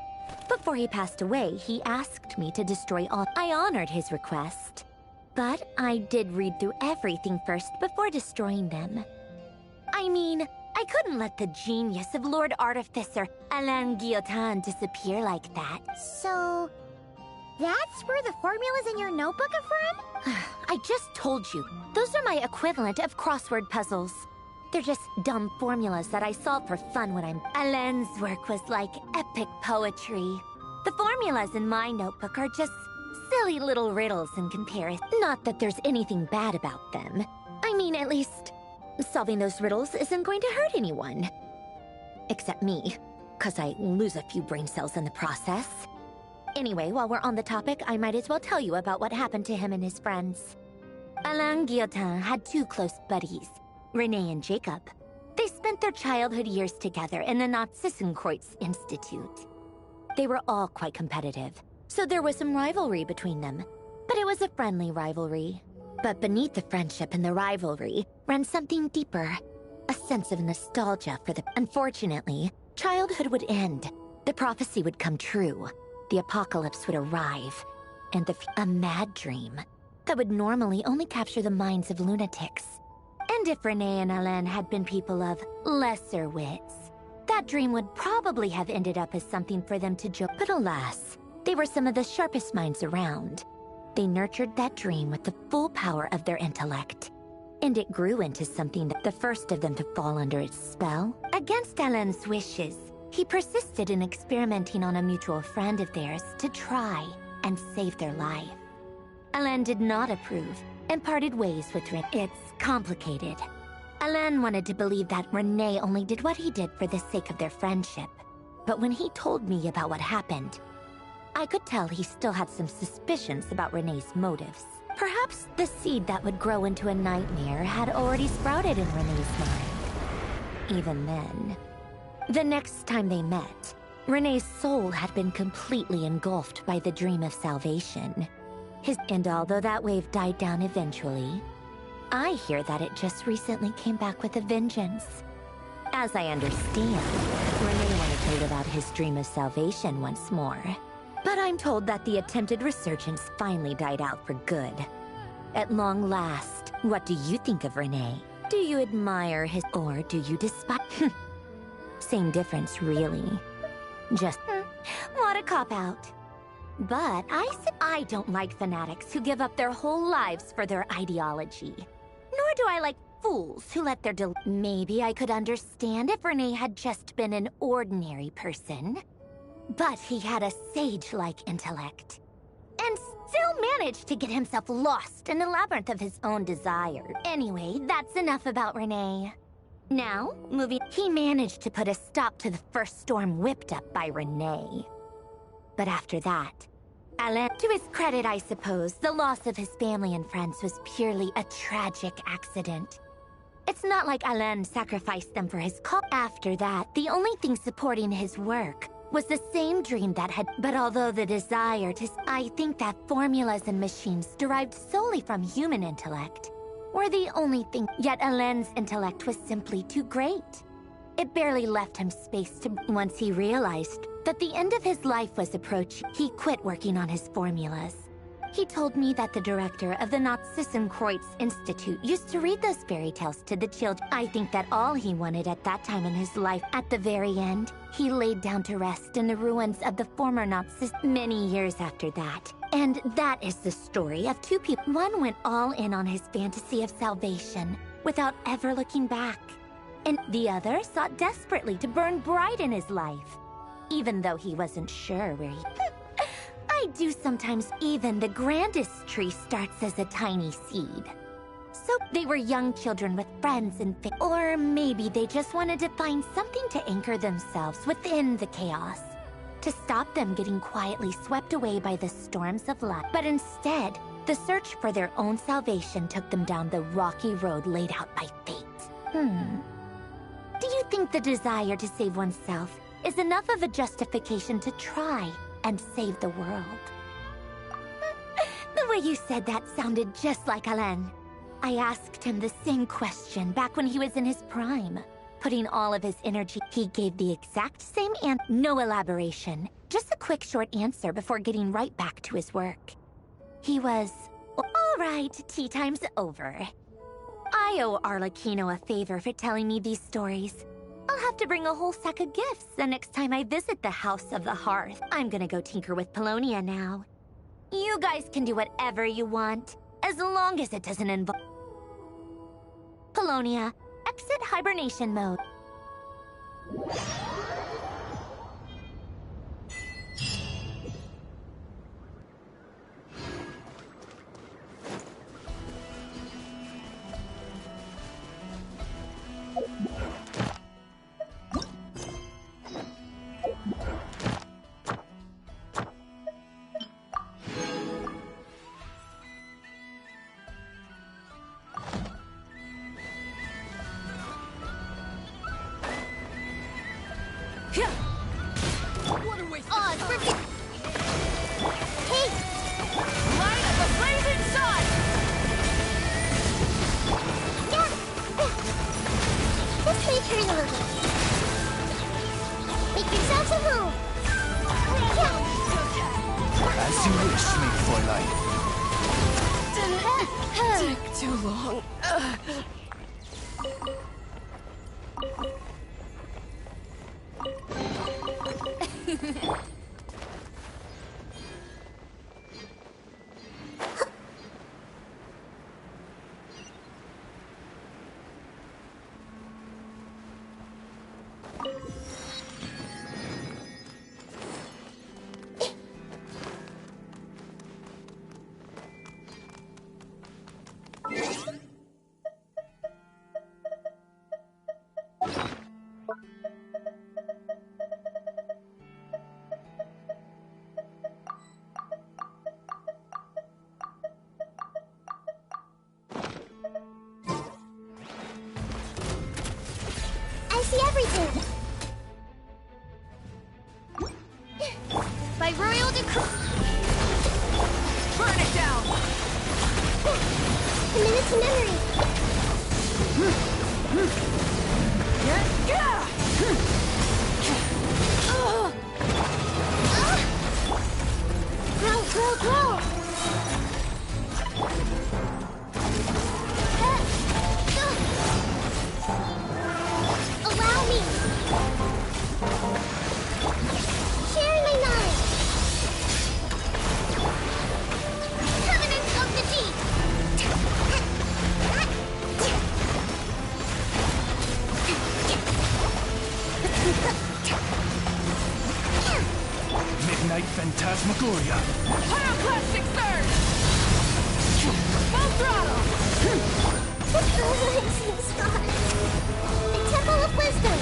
Speaker 10: Before he passed away, he asked me to destroy all. I honored his request. But I did read through everything first before destroying them. I mean, I couldn't let the genius of Lord Artificer Alain Guillotin disappear like that.
Speaker 22: So, that's where the formulas in your notebook are from?
Speaker 10: I just told you. Those are my equivalent of crossword puzzles. They're just dumb formulas that I solve for fun when I'm... Alain's work was like epic poetry. The formulas in my notebook are just silly little riddles in comparison. Not that there's anything bad about them. I mean, at least, solving those riddles isn't going to hurt anyone. Except me, because I lose a few brain cells in the process. Anyway, while we're on the topic, I might as well tell you about what happened to him and his friends. Alain Guillotin had two close buddies, Renee and Jacob. They spent their childhood years together in the Narzissenkreuz Institute. They were all quite competitive, so there was some rivalry between them. But it was a friendly rivalry. But beneath the friendship and the rivalry ran something deeper, a sense of nostalgia for the... Unfortunately, childhood would end. The prophecy would come true. The apocalypse would arrive. And a mad dream that would normally only capture the minds of lunatics. And if Renee and Alain had been people of lesser wits, that dream would probably have ended up as something for them to joke. But alas, they were some of the sharpest minds around. They nurtured that dream with the full power of their intellect. And it grew into something that the first of them to fall under its spell. Against Alain's wishes, he persisted in experimenting on a mutual friend of theirs to try and save their life. Alain did not approve and parted ways with Renee. It's complicated. Alain wanted to believe that Renee only did what he did for the sake of their friendship. But when he told me about what happened, I could tell he still had some suspicions about Renee's motives. Perhaps the seed that would grow into a nightmare had already sprouted in Renee's mind. Even then. The next time they met, Renee's soul had been completely engulfed by the dream of salvation. And although that wave died down eventually, I hear that it just recently came back with a vengeance. As I understand, Renee wanted to live out his dream of salvation once more. But I'm told that the attempted resurgence finally died out for good. At long last, what do you think of Renee? Do you admire his... or do you despise... Same difference, really. Just... what a cop-out. But I don't like fanatics who give up their whole lives for their ideology. Nor do I like fools who let their Maybe I could understand if Renee had just been an ordinary person. But he had a sage-like intellect. And still managed to get himself lost in a labyrinth of his own desire. Anyway, that's enough about Renee. Now, he managed to put a stop to the first storm whipped up by Renee. But after that, Alain, to his credit, I suppose, the loss of his family and friends was purely a tragic accident. It's not like Alain sacrificed them for his cause. After that, the only thing supporting his work was the same dream that had... But although the desire to... I think that formulas and machines derived solely from human intellect were the only thing. Yet Alain's intellect was simply too great. It barely left him space to... Once he realized that the end of his life was approaching, he quit working on his formulas. He told me that the director of the Narzissenkreuz Institute used to read those fairy tales to the children. I think that all he wanted at that time in his life, at the very end, he laid down to rest in the ruins of the former Nazis many years after that. And that is the story of two people. One went all in on his fantasy of salvation without ever looking back. And the other sought desperately to burn bright in his life, even though he wasn't sure where he... I do sometimes. Even the grandest tree starts as a tiny seed. So they were young children with friends and or maybe they just wanted to find something to anchor themselves within the chaos, to stop them getting quietly swept away by the storms of life. But instead, the search for their own salvation took them down the rocky road laid out by fate. Do you think the desire to save oneself is enough of a justification to try and save the world. The way you said that sounded just like Alain. I asked him the same question back when he was in his prime. Putting all of his energy, he gave the exact same answer. No elaboration. Just a quick short answer before getting right back to his work. He was, all right, tea time's over. I owe Arlecchino a favor for telling me these stories. I'll have to bring a whole sack of gifts the next time I visit the House of the Hearth. I'm gonna go tinker with Polonia now. You guys can do whatever you want, as long as it doesn't involve... Polonia, exit hibernation mode.
Speaker 16: What a waste of time!
Speaker 22: Hey!
Speaker 16: Light of a blazing sun!
Speaker 22: This may turn a little. Make yourselves at home.
Speaker 1: As you wish, Fräulein.
Speaker 16: Didn't take too long.
Speaker 22: I see everything. By royal decree.
Speaker 16: Burn it down!
Speaker 22: A minute to memory. Grow, grow, grow. Allow me. Sharing my knowledge. Covenant of the Deep.
Speaker 1: Midnight Phantasmagoria.
Speaker 16: Pyroclastic surge! Full throttle!
Speaker 22: It's in the sky. The Temple of Wisdom.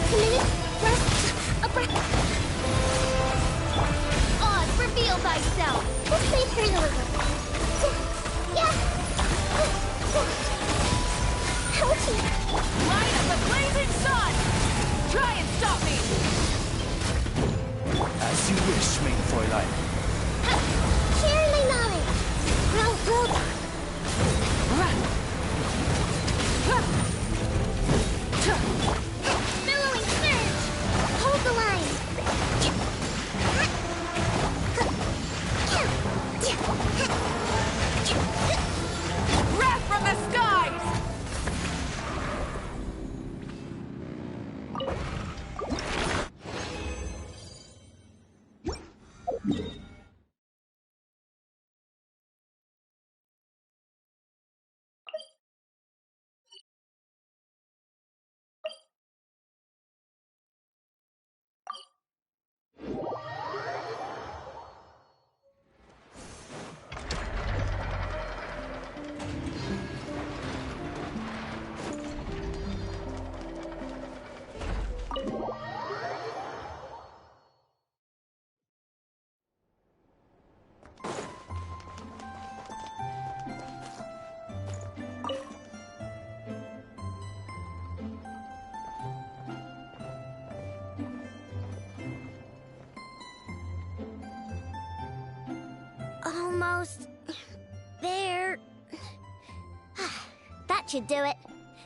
Speaker 22: Committed breath. A breath. Oz, reveal thyself. This may turn a little. Yeah. Ouchie.
Speaker 16: Light of the blazing sun! Try and stop me!
Speaker 1: As you wish, Fräulein.
Speaker 22: Sharing my knowledge. Grow, grow. Billowing surge. Hold the line.
Speaker 16: Wrath from the skies!
Speaker 22: almost there. That should do it.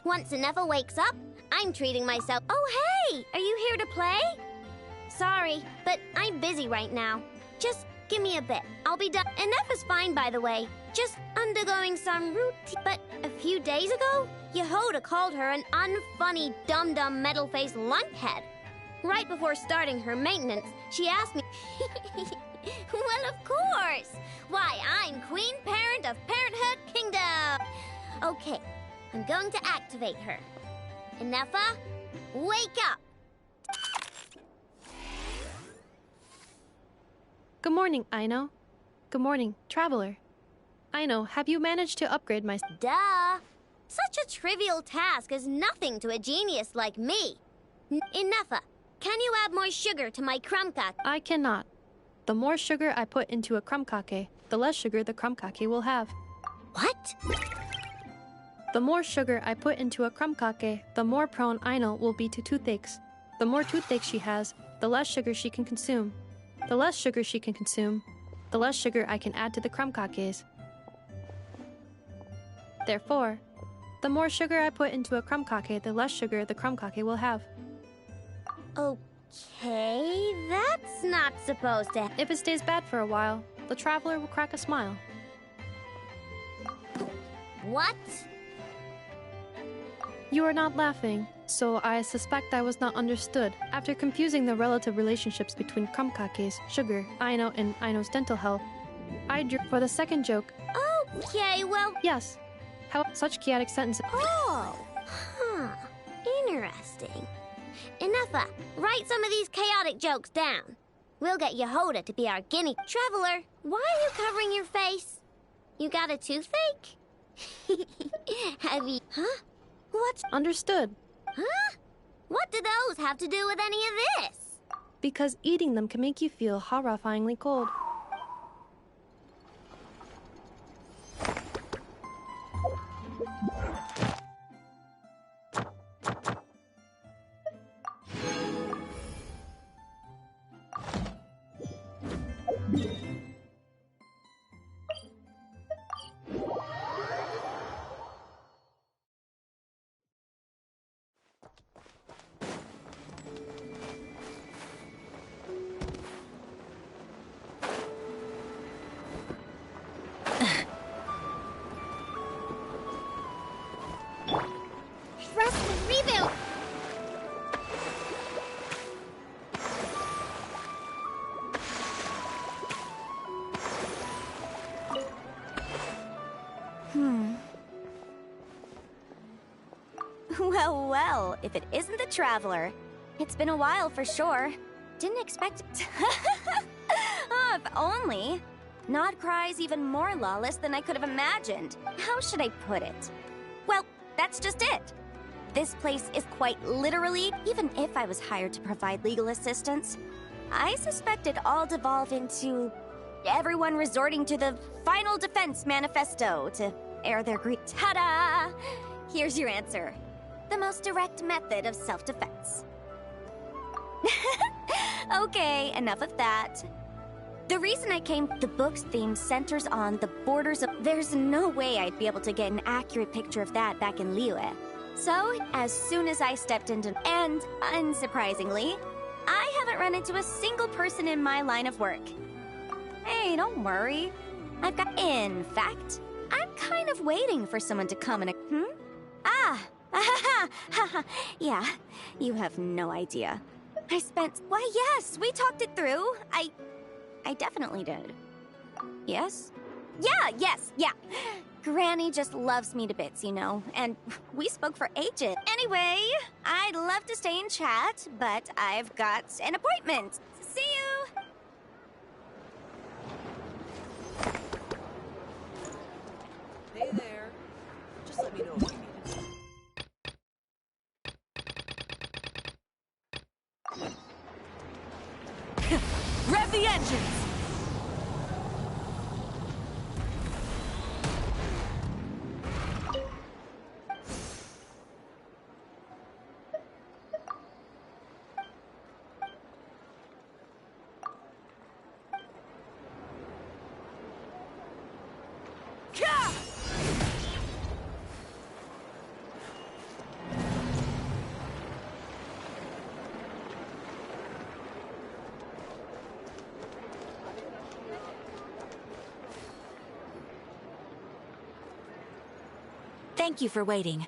Speaker 22: Once Inefa wakes up, I'm treating myself. Oh, hey! Are you here to play? Sorry, but I'm busy right now. Just give me a bit. I'll be done. Inefa's fine, by the way. Just undergoing some routine. But a few days ago, Yehoda called her an unfunny, dum-dum, metal-faced lunkhead. Right before starting her maintenance, she asked me... Well, of course! Why, I'm Queen Parent of Parenthood Kingdom! Okay, I'm going to activate her. Inefa, wake up!
Speaker 14: Good morning, Aino. Good morning, Traveler. Aino, have you managed to upgrade my...
Speaker 22: Duh! Such a trivial task is nothing to a genius like me. Inefa, can you add more sugar to my crumcake?
Speaker 14: I cannot. The more sugar I put into a crumcake, the less sugar the crumcake will have.
Speaker 22: What?
Speaker 14: The more sugar I put into a crumcake, the more prone Aino will be to toothaches. The more toothaches she has, the less sugar she can consume. The less sugar she can consume, the less sugar I can add to the crumcakes. Therefore, the more sugar I put into a crumcake, the less sugar the crumcake will have.
Speaker 22: Okay, that's not supposed to...
Speaker 14: If it stays bad for a while, the Traveler will crack a smile.
Speaker 22: What?
Speaker 14: You are not laughing, so I suspect I was not understood. After confusing the relative relationships between crumcakes, sugar, Aino, and Aino's dental health, I drew for the second joke.
Speaker 22: Okay, well...
Speaker 14: Yes. How such chaotic sentences...
Speaker 22: Oh, interesting. Inefa, write some of these chaotic jokes down. We'll get Yehoda to be our guinea. Traveler, why are you covering your face? You got a toothache? Have you... Huh? What's...
Speaker 14: Understood.
Speaker 22: Huh? What do those have to do with any of this?
Speaker 14: Because eating them can make you feel horrifyingly cold.
Speaker 22: Reboot!
Speaker 19: Well, if it isn't the Traveler. It's been a while for sure. Didn't expect it. Oh, if only. Nod cries even more lawless than I could have imagined. How should I put it? Well, that's just it. This place is quite literally, even if I was hired to provide legal assistance, I suspect it'd all devolve into everyone resorting to the Final Defense Manifesto to air their grief. Ta-da! Here's your answer. The most direct method of self-defense. Okay, enough of that. The reason I came, the book's theme centers on the borders of... There's no way I'd be able to get an accurate picture of that back in Liyue. So, as soon as I stepped into... And, unsurprisingly, I haven't run into a single person in my line of work. Hey, don't worry. I've got... In fact, I'm kind of waiting for someone to come and... Yeah, you have no idea. I spent... Why, yes, we talked it through. I definitely did. Yes? Yeah. Granny just loves me to bits, you know, and we spoke for ages. Anyway, I'd love to stay and chat, but I've got an appointment. See you!
Speaker 16: Hey there. Just let me know if you need it.
Speaker 19: Rev the engines!
Speaker 7: Thank you for waiting.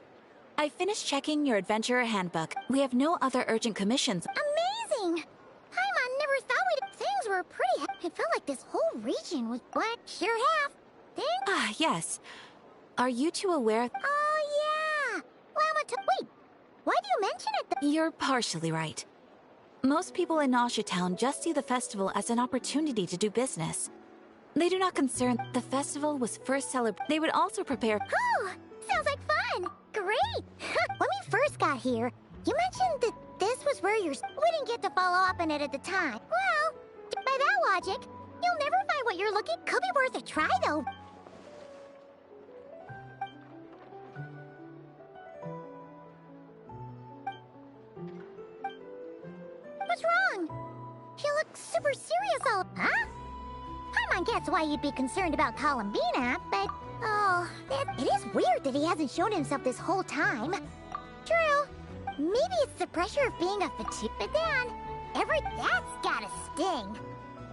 Speaker 7: I finished checking your adventurer handbook. We have no other urgent commissions.
Speaker 22: Amazing! Paimon never thought things were pretty. It felt like this whole region was black. Sure have.
Speaker 7: Ah, yes. Are you two aware?
Speaker 22: Oh, yeah! Wait, why do you mention it
Speaker 7: You're partially right. Most people in Nausea Town just see the festival as an opportunity to do business. They do not concern the festival was first celebrated. They would also prepare.
Speaker 22: Oh, sounds like fun! Great! When we first got here, you mentioned that this was where we didn't get to follow up on it at the time. Well, by that logic, you'll never find what you're looking. Could be worth a try, though. What's wrong? You look super serious Huh? Paimon gets why you'd be concerned about Columbina, but... Oh, it is weird that he hasn't shown himself this whole time. True. Maybe it's the pressure of being a fatigue, but then... That's gotta sting.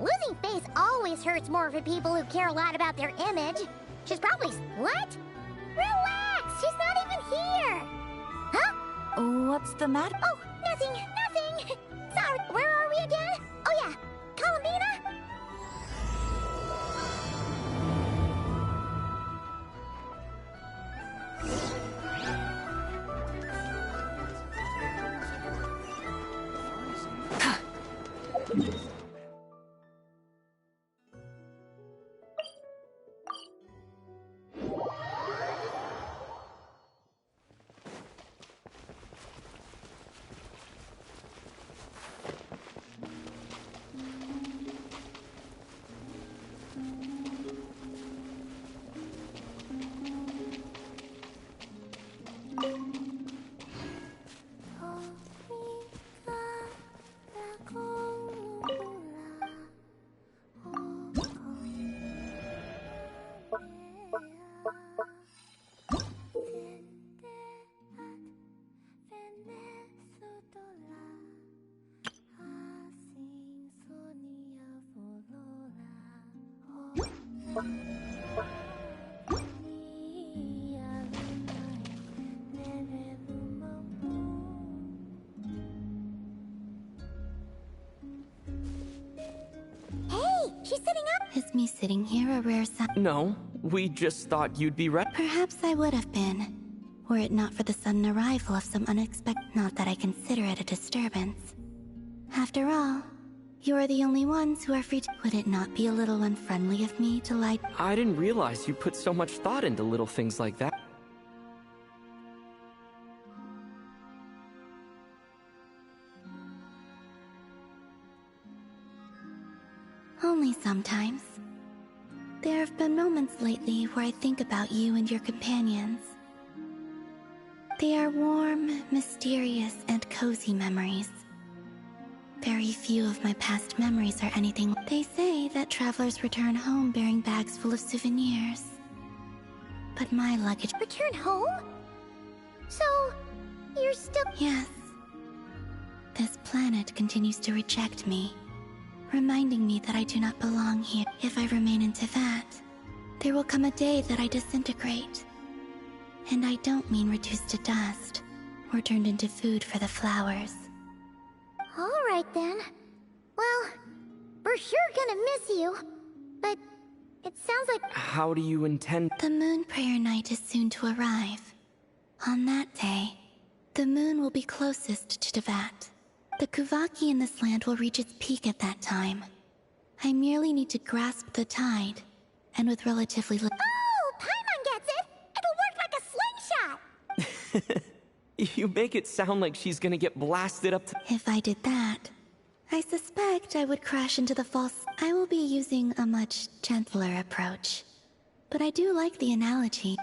Speaker 22: Losing face always hurts more for people who care a lot about their image. She's probably... What? Relax! She's not even here! Huh?
Speaker 7: What's the matter?
Speaker 22: Oh, nothing! Sorry, where are we again? Oh yeah, Columbina? She's sitting up?
Speaker 12: Is me sitting here a rare sign?
Speaker 16: No, we just thought you'd be ready.
Speaker 12: Perhaps I would have been, were it not for the sudden arrival of some unexpected... Not that I consider it a disturbance. After all, you are the only ones who are free to... Would it not be a little unfriendly of me to lie...
Speaker 16: I didn't realize you put so much thought into little things like that.
Speaker 12: Only sometimes. There have been moments lately where I think about you and your companions. They are warm, mysterious, and cozy memories. Very few of my past memories are anything. They say that travelers return home bearing bags full of souvenirs. But my luggage...
Speaker 22: Return home? So, you're still...
Speaker 12: Yes. This planet continues to reject me, reminding me that I do not belong here. If I remain in Teyvat, there will come a day that I disintegrate. And I don't mean reduced to dust, or turned into food for the flowers.
Speaker 22: Alright then. Well, we're sure gonna miss you. But it sounds like...
Speaker 16: How do you intend...
Speaker 12: The moon prayer night is soon to arrive. On that day, the moon will be closest to Teyvat. The Kuvaki in this land will reach its peak at that time. I merely need to grasp the tide, and with relatively little...
Speaker 22: Oh! Paimon gets it! It'll work like a slingshot!
Speaker 16: You make it sound like she's gonna get blasted up to...
Speaker 12: If I did that, I suspect I would crash into the false... I will be using a much gentler approach. But I do like the analogy.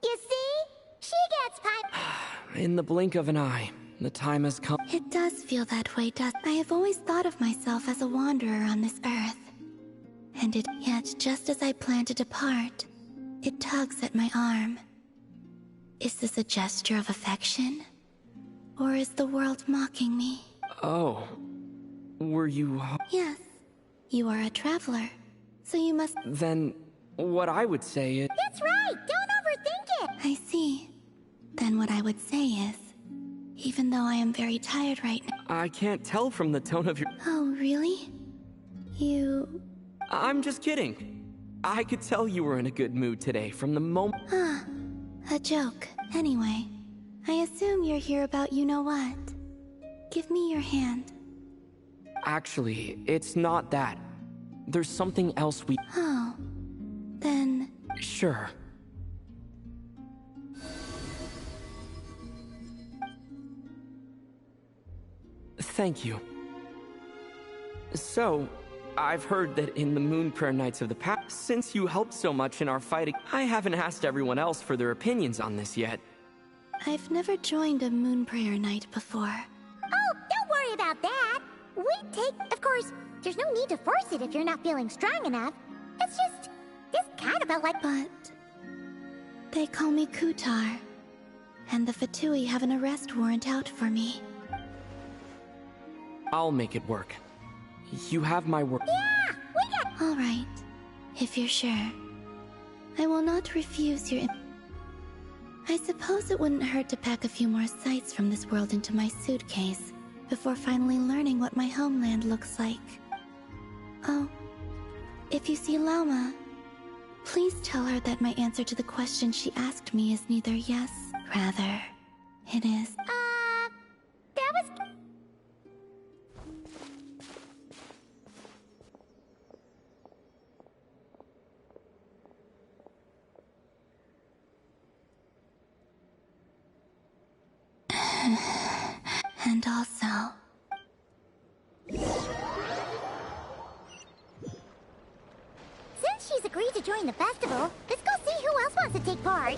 Speaker 22: You see? She gets Paimon...
Speaker 16: In the blink of an eye. The time has come.
Speaker 12: It does feel that way, does... I have always thought of myself as a wanderer on this earth. And yet, just as I plan to depart, it tugs at my arm. Is this a gesture of affection? Or is the world mocking me?
Speaker 16: Oh. Were you...
Speaker 12: Yes. You are a traveler. So you must...
Speaker 16: Then, what I would say is...
Speaker 22: That's right! Don't overthink it!
Speaker 12: I see. Then what I would say is, even though I am very tired right now...
Speaker 16: I can't tell from the tone of your...
Speaker 12: Oh, really? You...
Speaker 16: I'm just kidding. I could tell you were in a good mood today from the moment...
Speaker 12: Ah, a joke. Anyway, I assume you're here about you-know-what. Give me your hand.
Speaker 16: Actually, it's not that. There's something else we...
Speaker 12: Oh, then...
Speaker 16: Sure. Thank you. So, I've heard that in the Moon Prayer Nights of the past, since you helped so much in our fighting, I haven't asked everyone else for their opinions on this yet.
Speaker 12: I've never joined a Moon Prayer Night before.
Speaker 22: Oh, don't worry about that. We take... Of course, there's no need to force it if you're not feeling strong enough. It's just kind of a like...
Speaker 12: But... they call me Kutar. And the Fatui have an arrest warrant out for me.
Speaker 16: I'll make it work. You have my word.
Speaker 22: Yeah, we got...
Speaker 12: All right, if you're sure. I will not refuse your... I suppose it wouldn't hurt to pack a few more sights from this world into my suitcase before finally learning what my homeland looks like. Oh, if you see Lauma, please tell her that my answer to the question she asked me is neither yes, rather, it is...
Speaker 22: that was...
Speaker 12: And also...
Speaker 22: Since she's agreed to join the festival, let's go see who else wants to take part.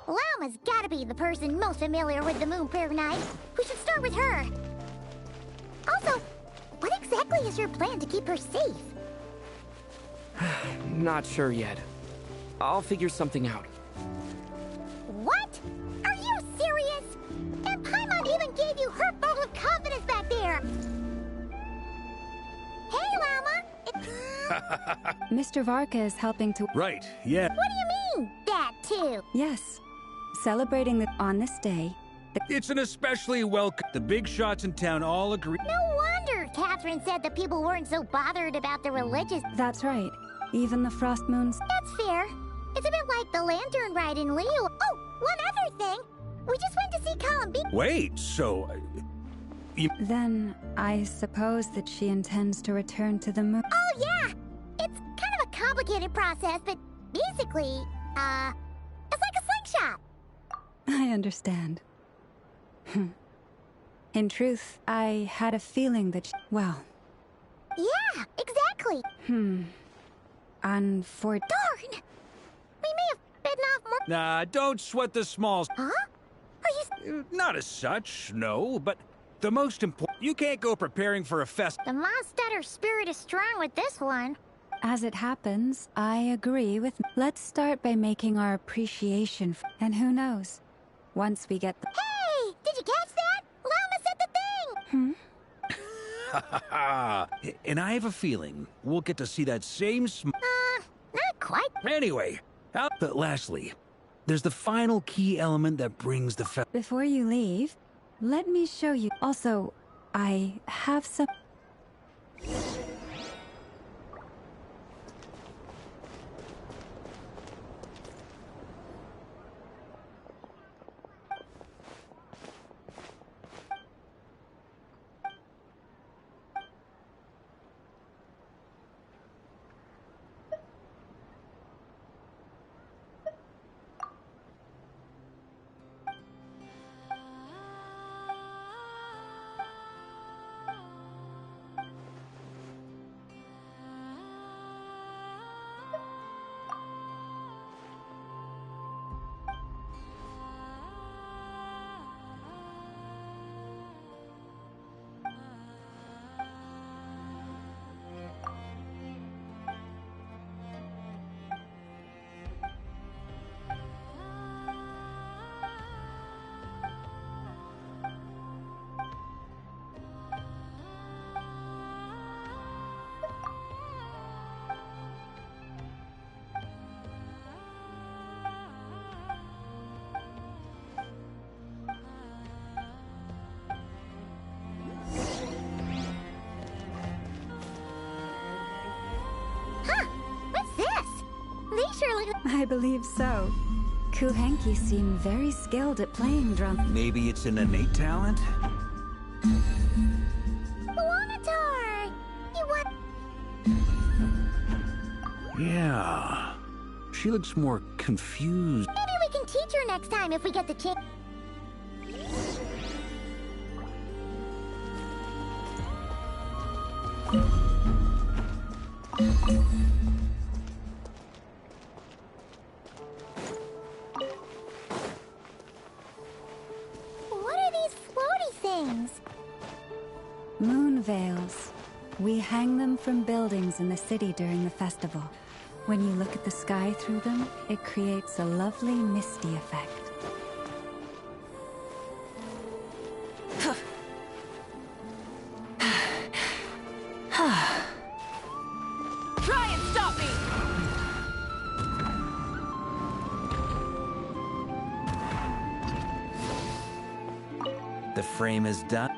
Speaker 22: Lauma's gotta be the person most familiar with the Moon Prayer Night. We should start with her. Also, what exactly is your plan to keep her safe?
Speaker 16: Not sure yet. I'll figure something out.
Speaker 22: What? Are you serious? And Paimon even gave you her vote of confidence back there. Hey, Lauma!
Speaker 17: Mr. Varka is helping to...
Speaker 1: Right, yeah.
Speaker 22: What do you mean, that too?
Speaker 17: Yes. Celebrating on this day...
Speaker 1: It's an especially welcome... The big shots in town all agree...
Speaker 22: No wonder Catherine said that people weren't so bothered about the religious...
Speaker 17: That's right. Even the Frost Moons...
Speaker 22: That's fair. It's a bit like the lantern ride in Leo. Oh, one other thing. We just went to see Colin B...
Speaker 1: Wait, so...
Speaker 17: Then, I suppose that she intends to return to the moon...
Speaker 22: Oh, yeah! It's kind of a complicated process, but basically, it's like a slingshot.
Speaker 17: I understand. In truth, I had a feeling that well...
Speaker 22: Yeah, exactly.
Speaker 17: Unfortunately...
Speaker 22: Darn! We may have bitten off more...
Speaker 1: Nah, don't sweat the smalls.
Speaker 22: Huh? Are you...
Speaker 1: Not as such, no, but the most important... You can't go preparing for a fest...
Speaker 22: The Mondstatter spirit is strong with this one.
Speaker 17: As it happens, I agree with... Let's start by making our appreciation and who knows? Once we get the...
Speaker 22: Hey! Did you catch that? Lauma said the thing!
Speaker 1: And I have a feeling we'll get to see that same
Speaker 22: Not quite.
Speaker 1: Anyway, but lastly, there's the final key element that brings the
Speaker 17: Before you leave, let me show you. Also, I have some... I believe so. Kuhenki seemed very skilled at playing drum.
Speaker 1: Maybe it's an innate talent?
Speaker 22: Luanatar! You want...
Speaker 1: Yeah. She looks more confused.
Speaker 22: Maybe we can teach her next time if we get the chance. What are these floaty things?
Speaker 17: Moon veils. We hang them from buildings in the city during the festival. When you look at the sky through them, it creates a lovely misty effect.
Speaker 5: Try and stop me!
Speaker 1: The frame is done.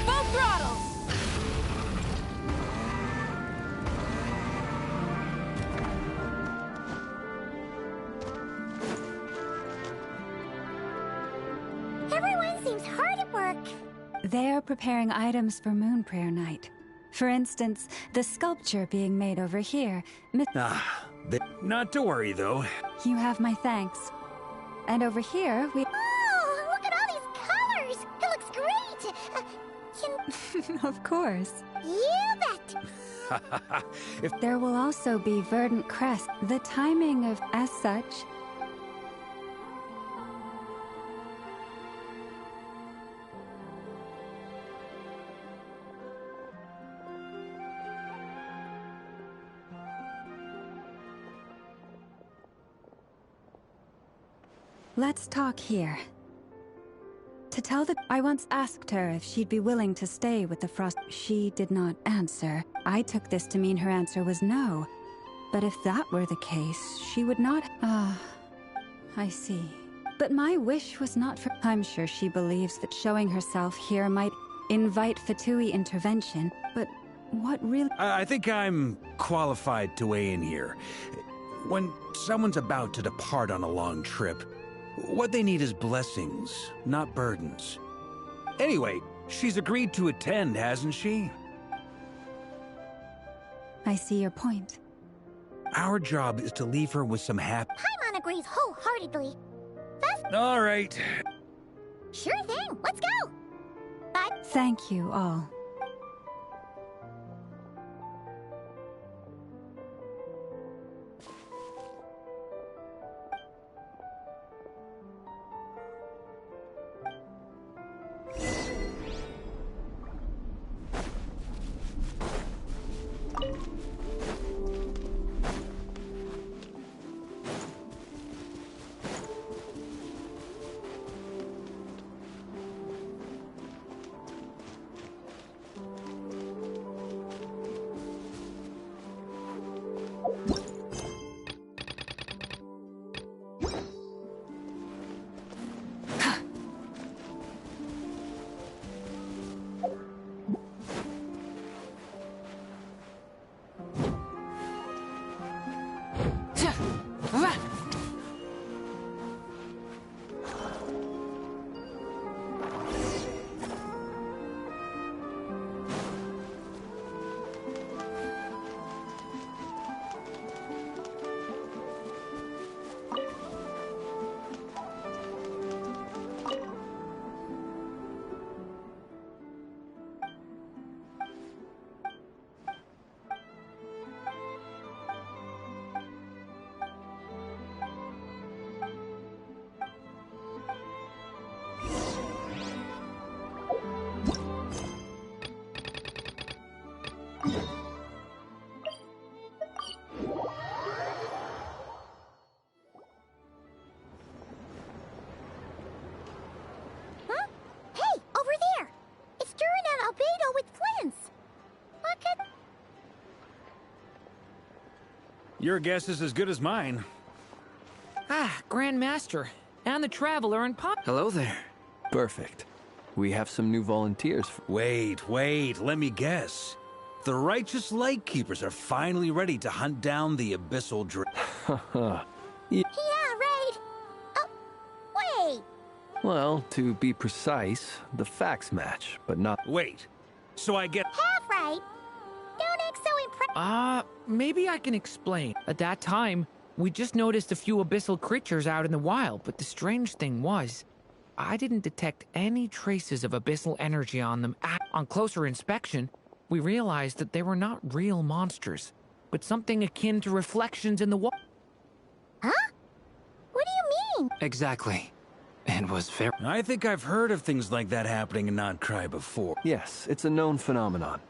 Speaker 5: Full throttle!
Speaker 22: Everyone seems hard at work.
Speaker 17: They're preparing items for Moon Prayer Night. For instance, the sculpture being made over here.
Speaker 1: Not to worry, though.
Speaker 17: You have my thanks. And over here, we...
Speaker 22: Oh, look at all these colors! It looks great!
Speaker 17: Of course.
Speaker 22: You bet!
Speaker 17: There will also be verdant crest. The timing of... As such... Let's talk here. To tell the... I once asked her if she'd be willing to stay with the Frost... She did not answer. I took this to mean her answer was no. But if that were the case, she would not... I see. But my wish was not for... I'm sure she believes that showing herself here might invite Fatui intervention, but what really...
Speaker 1: I think I'm qualified to weigh in here. When someone's about to depart on a long trip, what they need is blessings, not burdens. Anyway, she's agreed to attend, hasn't she?
Speaker 17: I see your point.
Speaker 1: Our job is to leave her with some happy...
Speaker 22: Paimon agrees wholeheartedly.
Speaker 1: All right.
Speaker 22: Sure thing, let's go! But...
Speaker 17: Thank you all.
Speaker 1: Your guess is as good as mine.
Speaker 8: Grand Master. and the Traveler and Pop.
Speaker 4: Hello there.
Speaker 11: Perfect. We have some new volunteers.
Speaker 1: Wait, let me guess. The righteous Lightkeepers are finally ready to hunt down the abyssal
Speaker 22: Yeah, right. Oh, wait.
Speaker 11: Well, to be precise, the facts match, but not...
Speaker 1: Wait, so I get...
Speaker 22: Half right. Don't act so impressed.
Speaker 8: Maybe I can explain. At that time, we just noticed a few abyssal creatures out in the wild, but the strange thing was, I didn't detect any traces of abyssal energy on them. On closer inspection, we realized that they were not real monsters, but something akin to reflections in the wall.
Speaker 22: Huh? What do you mean?
Speaker 4: Exactly. It was very...
Speaker 1: I think I've heard of things like that happening in Nodcry before.
Speaker 11: Yes, it's a known phenomenon.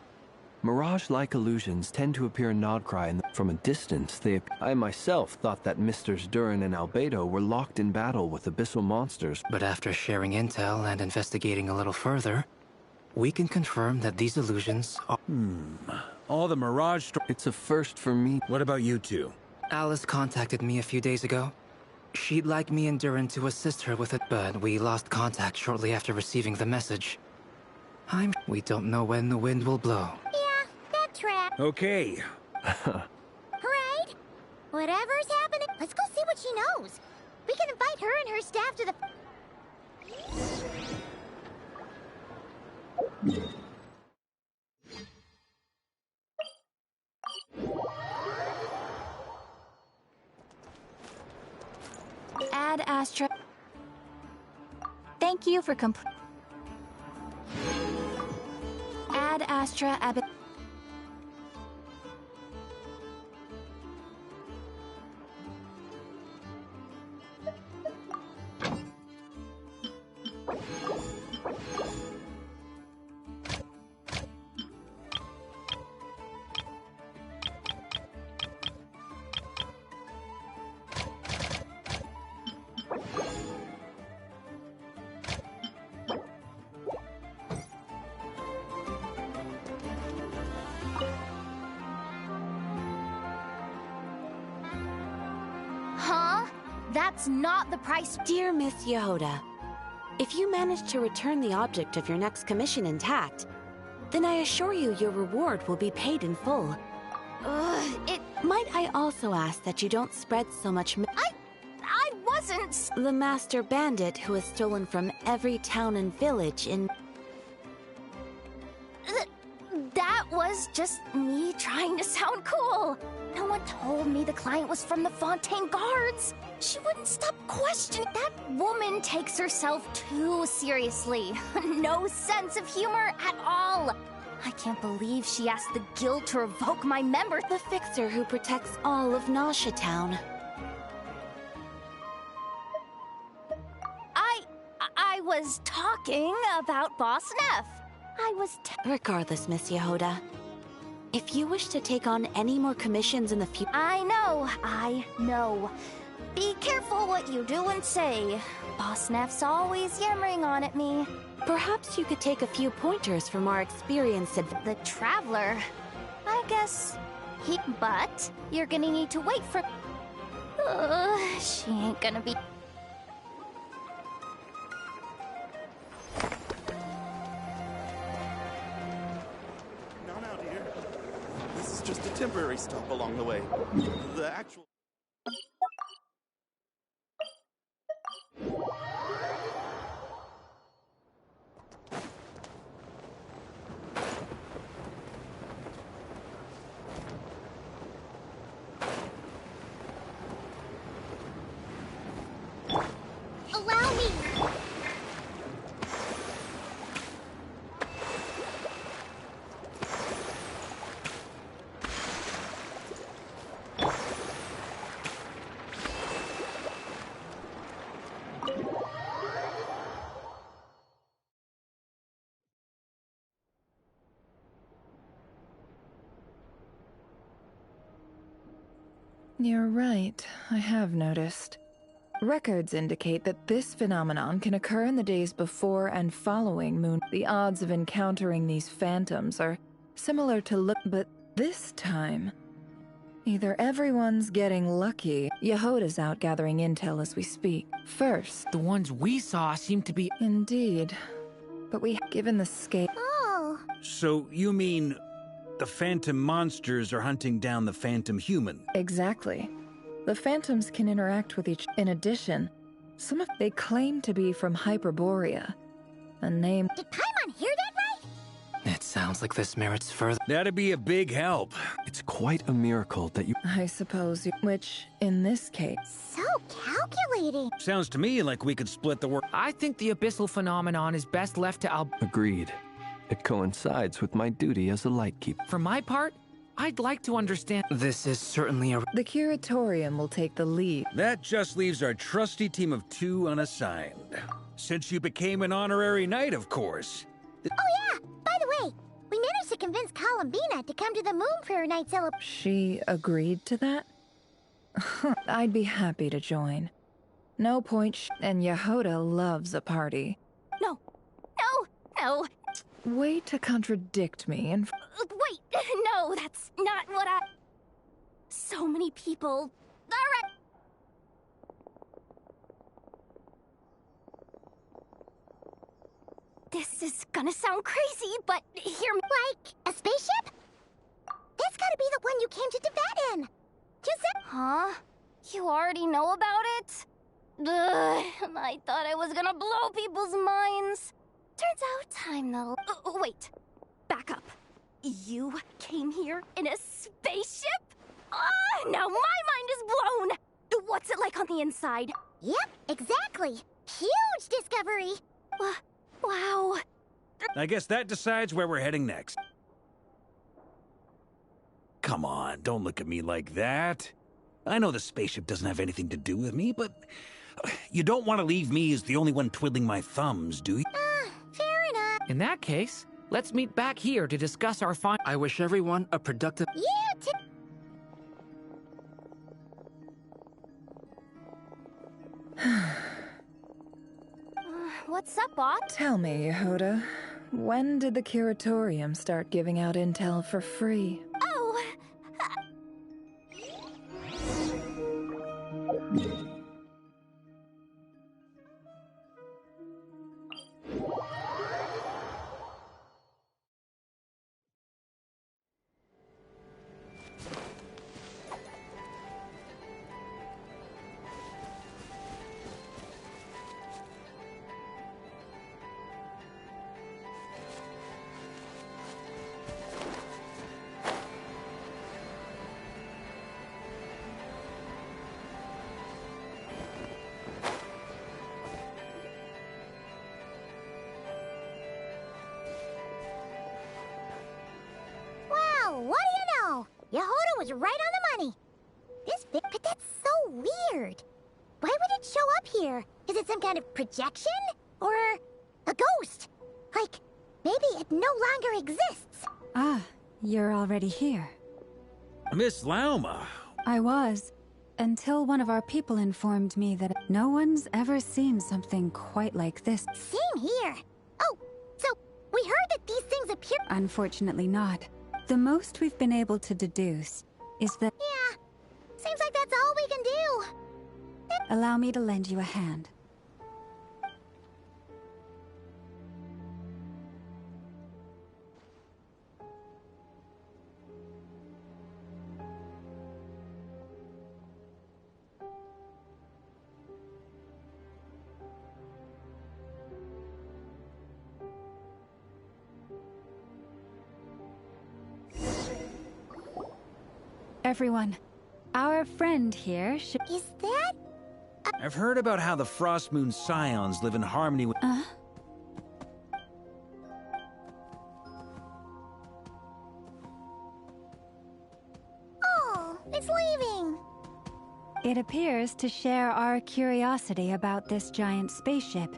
Speaker 11: Mirage-like illusions tend to appear in Nodcry, and from a distance, I myself thought that Misters Durin and Albedo were locked in battle with abyssal monsters.
Speaker 4: But after sharing intel and investigating a little further, we can confirm that these illusions are...
Speaker 1: All the Mirage...
Speaker 11: It's a first for me.
Speaker 1: What about you two?
Speaker 4: Alice contacted me a few days ago. She'd like me and Durin to assist her with it, but we lost contact shortly after receiving the message. We don't know when the wind will blow.
Speaker 22: Yeah, that track.
Speaker 1: Okay.
Speaker 22: Right? Whatever's happening, let's go see what she knows. We can invite her and her staff to the...
Speaker 7: Ad Astra. Thank you for Ad Astra Abbott.
Speaker 22: Huh? That's not the price...
Speaker 20: Dear Miss Yehoda, if you manage to return the object of your next commission intact, then I assure you your reward will be paid in full. Might I also ask that you don't spread so much...
Speaker 22: I wasn't...
Speaker 20: The master bandit who has stolen from every town and village in...
Speaker 22: That was just me trying to sound cool. No one told me the client was from the Fontaine Guards. She wouldn't stop questioning. That woman takes herself too seriously. No sense of humor at all. I can't believe she asked the guild to revoke my member.
Speaker 20: The fixer who protects all of Nausea Town.
Speaker 22: I was talking about Boss Neff. I was
Speaker 20: Regardless, Miss Yehoda, if you wish to take on any more commissions in the future...
Speaker 22: I know. Be careful what you do and say. Boss Neff's always yammering on at me.
Speaker 20: Perhaps you could take a few pointers from our experienced...
Speaker 22: The Traveler. I guess he... But you're gonna need to wait for... she ain't gonna be...
Speaker 21: Just a temporary stop along the way. The actual...
Speaker 22: Allow me!
Speaker 13: You're right, I have noticed. Records indicate that this phenomenon can occur in the days before and following moon. The odds of encountering these phantoms are similar to but this time, Either everyone's getting lucky. Yehoda's out gathering intel as we speak. First,
Speaker 8: The ones we saw seem to be...
Speaker 13: indeed. But given the scale...
Speaker 22: Oh.
Speaker 1: So you mean the phantom monsters are hunting down the phantom human?
Speaker 13: Exactly. The phantoms can interact with each... In addition, they claim to be from Hyperborea. A name...
Speaker 22: Did Paimon hear that right?
Speaker 4: It sounds like this merits further.
Speaker 1: That'd be a big help.
Speaker 11: It's quite a miracle that you...
Speaker 13: I suppose which, in this case...
Speaker 22: So calculating.
Speaker 1: Sounds to me like we could split the work.
Speaker 8: I think the abyssal phenomenon is best left to
Speaker 11: Agreed. It coincides with my duty as a lightkeeper.
Speaker 8: For my part, I'd like to understand...
Speaker 4: This is certainly a...
Speaker 13: The Curatorium will take the lead.
Speaker 1: That just leaves our trusty team of 2 unassigned. Since you became an honorary knight, of course.
Speaker 22: Oh yeah! By the way, we managed to convince Columbina to come to the moon for her night celebration.
Speaker 13: She agreed to that? I'd be happy to join. No point and Yehoda loves a party.
Speaker 15: No.
Speaker 13: Way to contradict me and...
Speaker 15: Wait, no, that's not what I... So many people... Alright. This is gonna sound crazy, but hear me.
Speaker 22: Like, a spaceship? That's gotta be the one you came to Tibet in.
Speaker 15: Huh? You already know about it? Ugh, I thought I was gonna blow people's minds. Turns out I'm the... wait. Back up. You came here in a spaceship? Now my mind is blown! What's it like on the inside?
Speaker 22: Yep, exactly. Huge discovery.
Speaker 15: Wow.
Speaker 1: I guess that decides where we're heading next. Come on, don't look at me like that. I know the spaceship doesn't have anything to do with me, but you don't want to leave me as the only one twiddling my thumbs, do you?
Speaker 22: Fair enough.
Speaker 8: In that case, let's meet back here to discuss our
Speaker 4: I wish everyone a productive...
Speaker 15: What's up, Bot?
Speaker 13: Tell me, Yehoda, when did the Curatorium start giving out intel for free?
Speaker 15: Oh!
Speaker 22: Wow, what do you know? Yehoda was right on the money. But that's so weird. Why would it show up here? Is it some kind of projection? Or a ghost? Like, maybe it no longer exists.
Speaker 17: Ah, you're already here.
Speaker 1: Miss Lauma.
Speaker 17: I was, until one of our people informed me that no one's ever seen something quite like this.
Speaker 22: Same here. Oh, so we heard that these things appear...
Speaker 17: Unfortunately not. The most we've been able to deduce is that...
Speaker 22: Yeah, seems like that's all we can do.
Speaker 17: Allow me to lend you a hand. Everyone, our friend here should...
Speaker 22: Is that...
Speaker 1: I've heard about how the Frost Moon Scions live in harmony with...
Speaker 22: Oh, it's leaving.
Speaker 17: It appears to share our curiosity about this giant spaceship,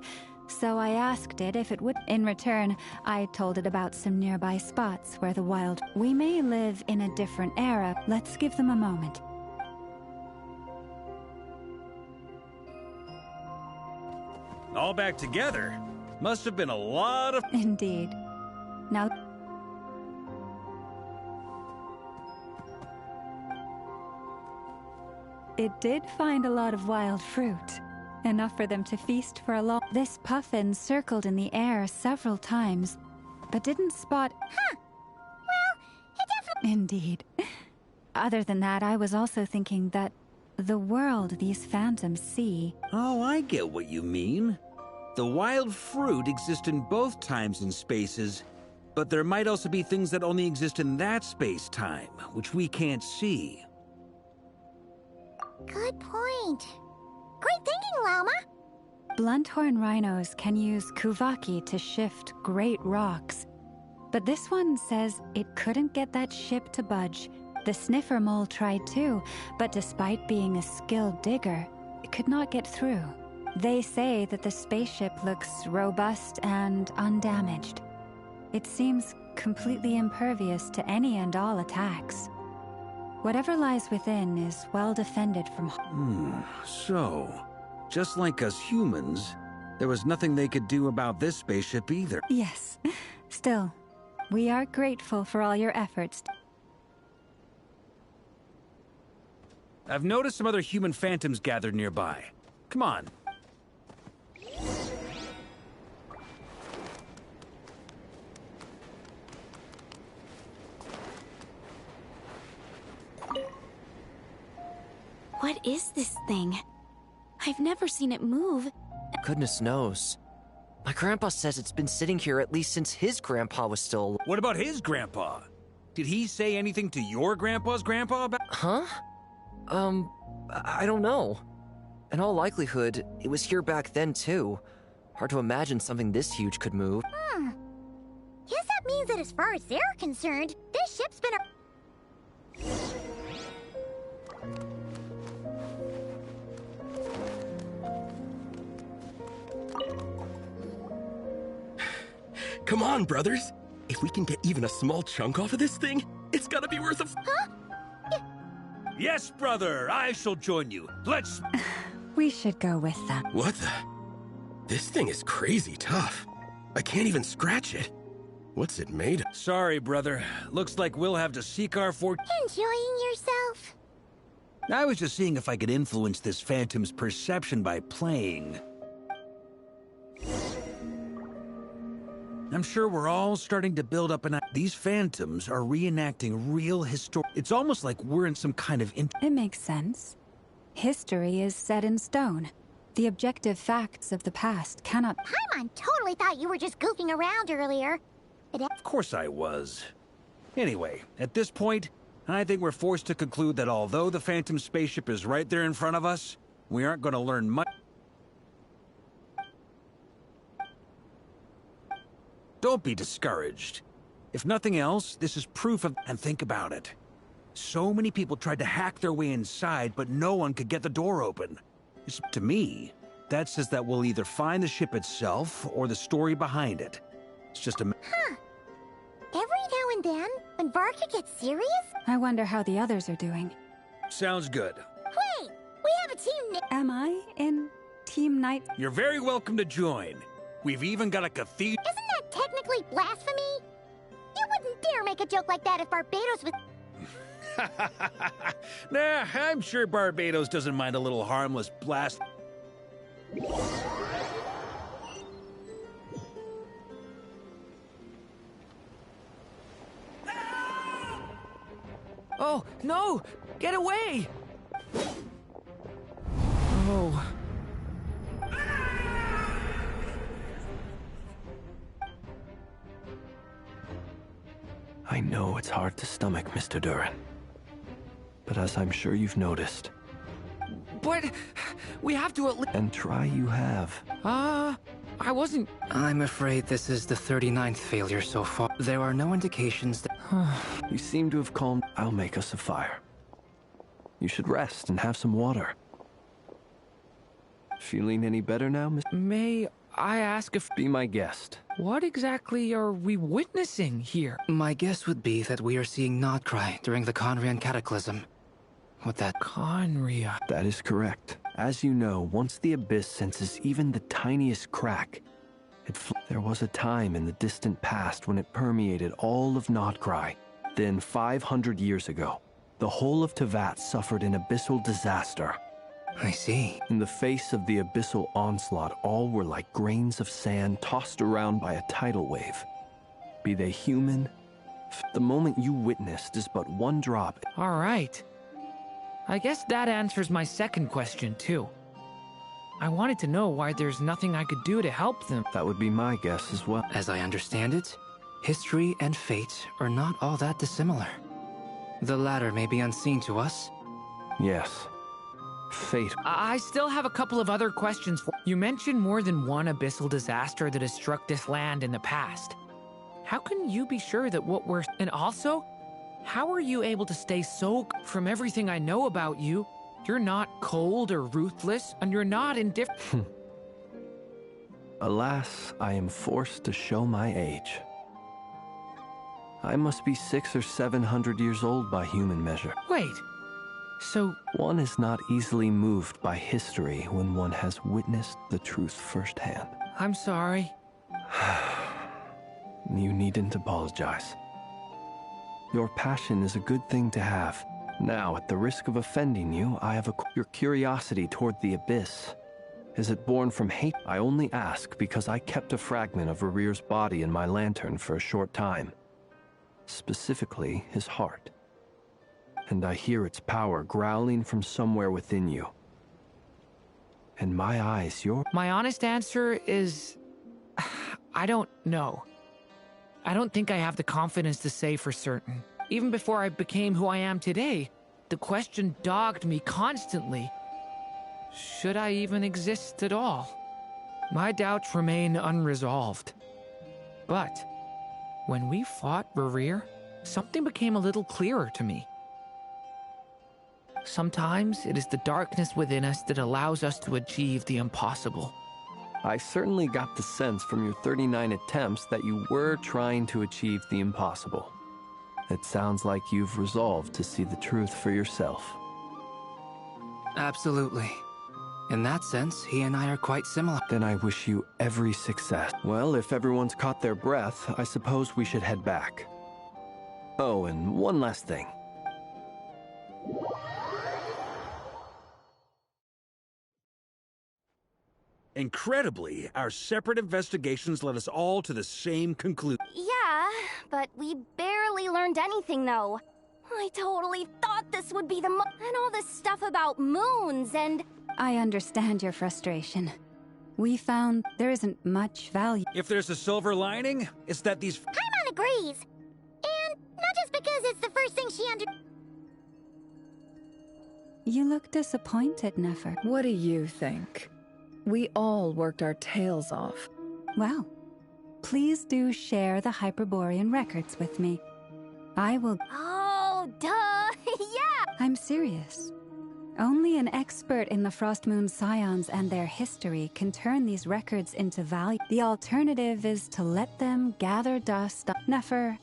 Speaker 17: so I asked it if it would. In return, I told it about some nearby spots where the wild... We may live in a different era. Let's give them a moment.
Speaker 1: All back together? Must have been a lot of...
Speaker 17: Indeed. Now... It did find a lot of wild fruit. Enough for them to feast for a long... This puffin circled in the air several times, but didn't spot...
Speaker 22: Huh. Well, it definitely...
Speaker 17: Indeed. Other than that, I was also thinking that the world these phantoms see...
Speaker 1: Oh, I get what you mean. The wild fruit exists in both times and spaces, but there might also be things that only exist in that space-time, which we can't see.
Speaker 22: Good point. Great thinking, Llama.
Speaker 17: Blunthorn rhinos can use kuvaki to shift great rocks, but this one says it couldn't get that ship to budge. The sniffer mole tried too, but despite being a skilled digger, it could not get through. They say that the spaceship looks robust and undamaged. It seems completely impervious to any and all attacks. Whatever lies within is well defended from...
Speaker 1: So, just like us humans, there was nothing they could do about this spaceship either.
Speaker 17: Yes. Still, we are grateful for all your efforts.
Speaker 1: I've noticed some other human phantoms gathered nearby. Come on.
Speaker 19: What is this thing? I've never seen it move.
Speaker 9: Goodness knows. My grandpa says it's been sitting here at least since his grandpa was still...
Speaker 1: What about his grandpa? Did he say anything to your grandpa's grandpa about...
Speaker 9: Huh? I don't know. In all likelihood, it was here back then too. Hard to imagine something this huge could move.
Speaker 22: Guess that means that as far as they're concerned, this ship's been a...
Speaker 2: Come on, brothers. If we can get even a small chunk off of this thing, it's gotta be worth a...
Speaker 22: Huh?
Speaker 1: Yes, brother, I shall join you. Let's...
Speaker 17: We should go with them.
Speaker 2: What the... This thing is crazy tough. I can't even scratch it. What's it made of?
Speaker 1: Sorry, brother. Looks like we'll have to seek our fortune.
Speaker 22: Enjoying yourself?
Speaker 1: I was just seeing if I could influence this phantom's perception by playing. I'm sure we're all starting to build up an... These phantoms are reenacting real history. It's almost like we're in some kind of...
Speaker 17: It makes sense. History is set in stone. The objective facts of the past cannot...
Speaker 22: Paimon totally thought you were just goofing around earlier.
Speaker 1: Of course I was. Anyway, at this point, I think we're forced to conclude that although the Phantom spaceship is right there in front of us, we aren't going to learn much. Don't be discouraged. If nothing else, this is proof of... And think about it. So many people tried to hack their way inside, but no one could get the door open. To me, that says that we'll either find the ship itself or the story behind it. It's just a...
Speaker 22: Huh. Every now and then, when Varka gets serious...
Speaker 17: I wonder how the others are doing.
Speaker 1: Sounds good.
Speaker 22: Wait! We have a team...
Speaker 17: Am I in Team Night?
Speaker 1: You're very welcome to join. We've even got a cathedral...
Speaker 22: Isn't that technically blasphemy? You wouldn't dare make a joke like that if Barbados was...
Speaker 1: Nah, I'm sure Barbados doesn't mind a little harmless blast...
Speaker 9: Oh, no! Get away! Oh...
Speaker 11: I know it's hard to stomach, Mr. Duran. But as I'm sure you've noticed...
Speaker 8: But... we have to at least...
Speaker 11: And try you have.
Speaker 8: I wasn't...
Speaker 4: I'm afraid this is the 39th failure so far. There are no indications that...
Speaker 11: You seem to have calmed... I'll make us a fire. You should rest and have some water. Feeling any better now, Mr.?
Speaker 8: May I ask if...
Speaker 11: Be my guest.
Speaker 8: What exactly are we witnessing here?
Speaker 4: My guess would be that we are seeing Notcry during the Conrian Cataclysm. What that...
Speaker 8: Conria...
Speaker 11: That is correct. As you know, once the Abyss senses even the tiniest crack, there was a time in the distant past when it permeated all of Notcry. Then 500 years ago, The whole of Tevat suffered an abyssal disaster.
Speaker 4: I see.
Speaker 11: In the face of the abyssal onslaught, all were like grains of sand tossed around by a tidal wave. Be they human, the moment you witnessed is but one drop.
Speaker 8: All right. I guess that answers my second question, too. I wanted to know why there's nothing I could do to help them.
Speaker 11: That would be my guess as well.
Speaker 4: As I understand it, history and fate are not all that dissimilar. The latter may be unseen to us.
Speaker 11: Yes. Fate.
Speaker 8: I still have a couple of other questions for you. Mentioned more than one abyssal disaster that has struck this land in the past. How can you be sure that what we're... And also, how are you able to stay so... From everything I know about you, you're not cold or ruthless, and you're not indifferent.
Speaker 11: Alas, I am forced to show my age. I must be 600 or 700 years old by human measure.
Speaker 8: Wait, so...
Speaker 11: One is not easily moved by history when one has witnessed the truth firsthand.
Speaker 8: I'm sorry.
Speaker 11: You needn't apologize. Your passion is a good thing to have. Now, at the risk of offending you, I have your curiosity toward the abyss. Is it born from hate? I only ask because I kept a fragment of Rarir's body in my lantern for a short time. Specifically, his heart. And I hear its power growling from somewhere within you. In my eyes,
Speaker 8: My honest answer is... I don't know. I don't think I have the confidence to say for certain. Even before I became who I am today, the question dogged me constantly. Should I even exist at all? My doubts remain unresolved. But when we fought Rarir, something became a little clearer to me. Sometimes it is the darkness within us that allows us to achieve the impossible.
Speaker 11: I certainly got the sense from your 39 attempts that you were trying to achieve the impossible. It sounds like you've resolved to see the truth for yourself.
Speaker 4: Absolutely. In that sense, he and I are quite similar.
Speaker 11: Then I wish you every success. Well, if everyone's caught their breath, I suppose we should head back. Oh, and one last thing.
Speaker 1: Incredibly, our separate investigations led us all to the same conclusion.
Speaker 15: Yeah, but we barely learned anything, though. I totally thought this would be the and all this stuff about moons and...
Speaker 17: I understand your frustration. We found there isn't much value.
Speaker 1: If there's a silver lining, it's that these...
Speaker 22: Paimon agrees. And not just because it's the first thing she
Speaker 17: You look disappointed, Nefer.
Speaker 13: What do you think? We all worked our tails off.
Speaker 17: Well, please do share the Hyperborean records with me. I will...
Speaker 15: Oh, duh! Yeah!
Speaker 17: I'm serious. Only an expert in the Frostmoon Scions and their history can turn these records into value. The alternative is to let them gather dust. Nefer,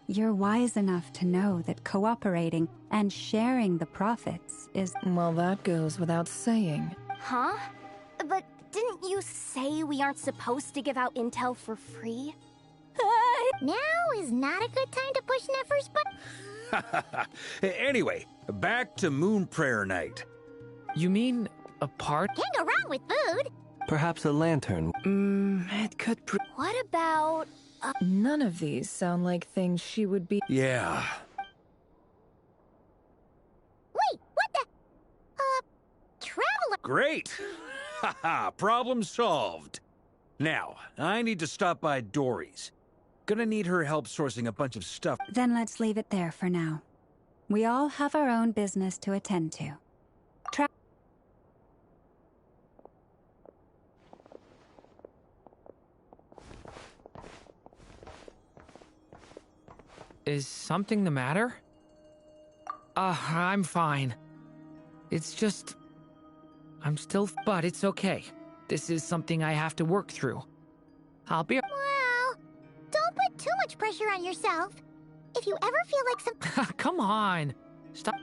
Speaker 17: you're wise enough to know that cooperating and sharing the profits is...
Speaker 13: Well, that goes without saying.
Speaker 15: Huh? But didn't you say we aren't supposed to give out intel for free?
Speaker 22: Now is not a good time to push Nefer's butt.
Speaker 1: Anyway, back to Moon Prayer Night.
Speaker 8: You mean a part?
Speaker 22: Can't go wrong with food.
Speaker 11: Perhaps a lantern.
Speaker 4: It could...
Speaker 15: What about...
Speaker 13: None of these sound like things she would be...
Speaker 1: Yeah.
Speaker 22: Wait, what the... Traveler...
Speaker 1: Great! Haha, problem solved. Now, I need to stop by Dory's. Gonna need her help sourcing a bunch of stuff.
Speaker 17: Then let's leave it there for now. We all have our own business to attend to.
Speaker 8: Is something the matter? I'm fine. It's just... I'm still... But it's okay. This is something I have to work through. I'll be...
Speaker 22: Well, don't put too much pressure on yourself. If you ever feel like some...
Speaker 8: Come on! Stop...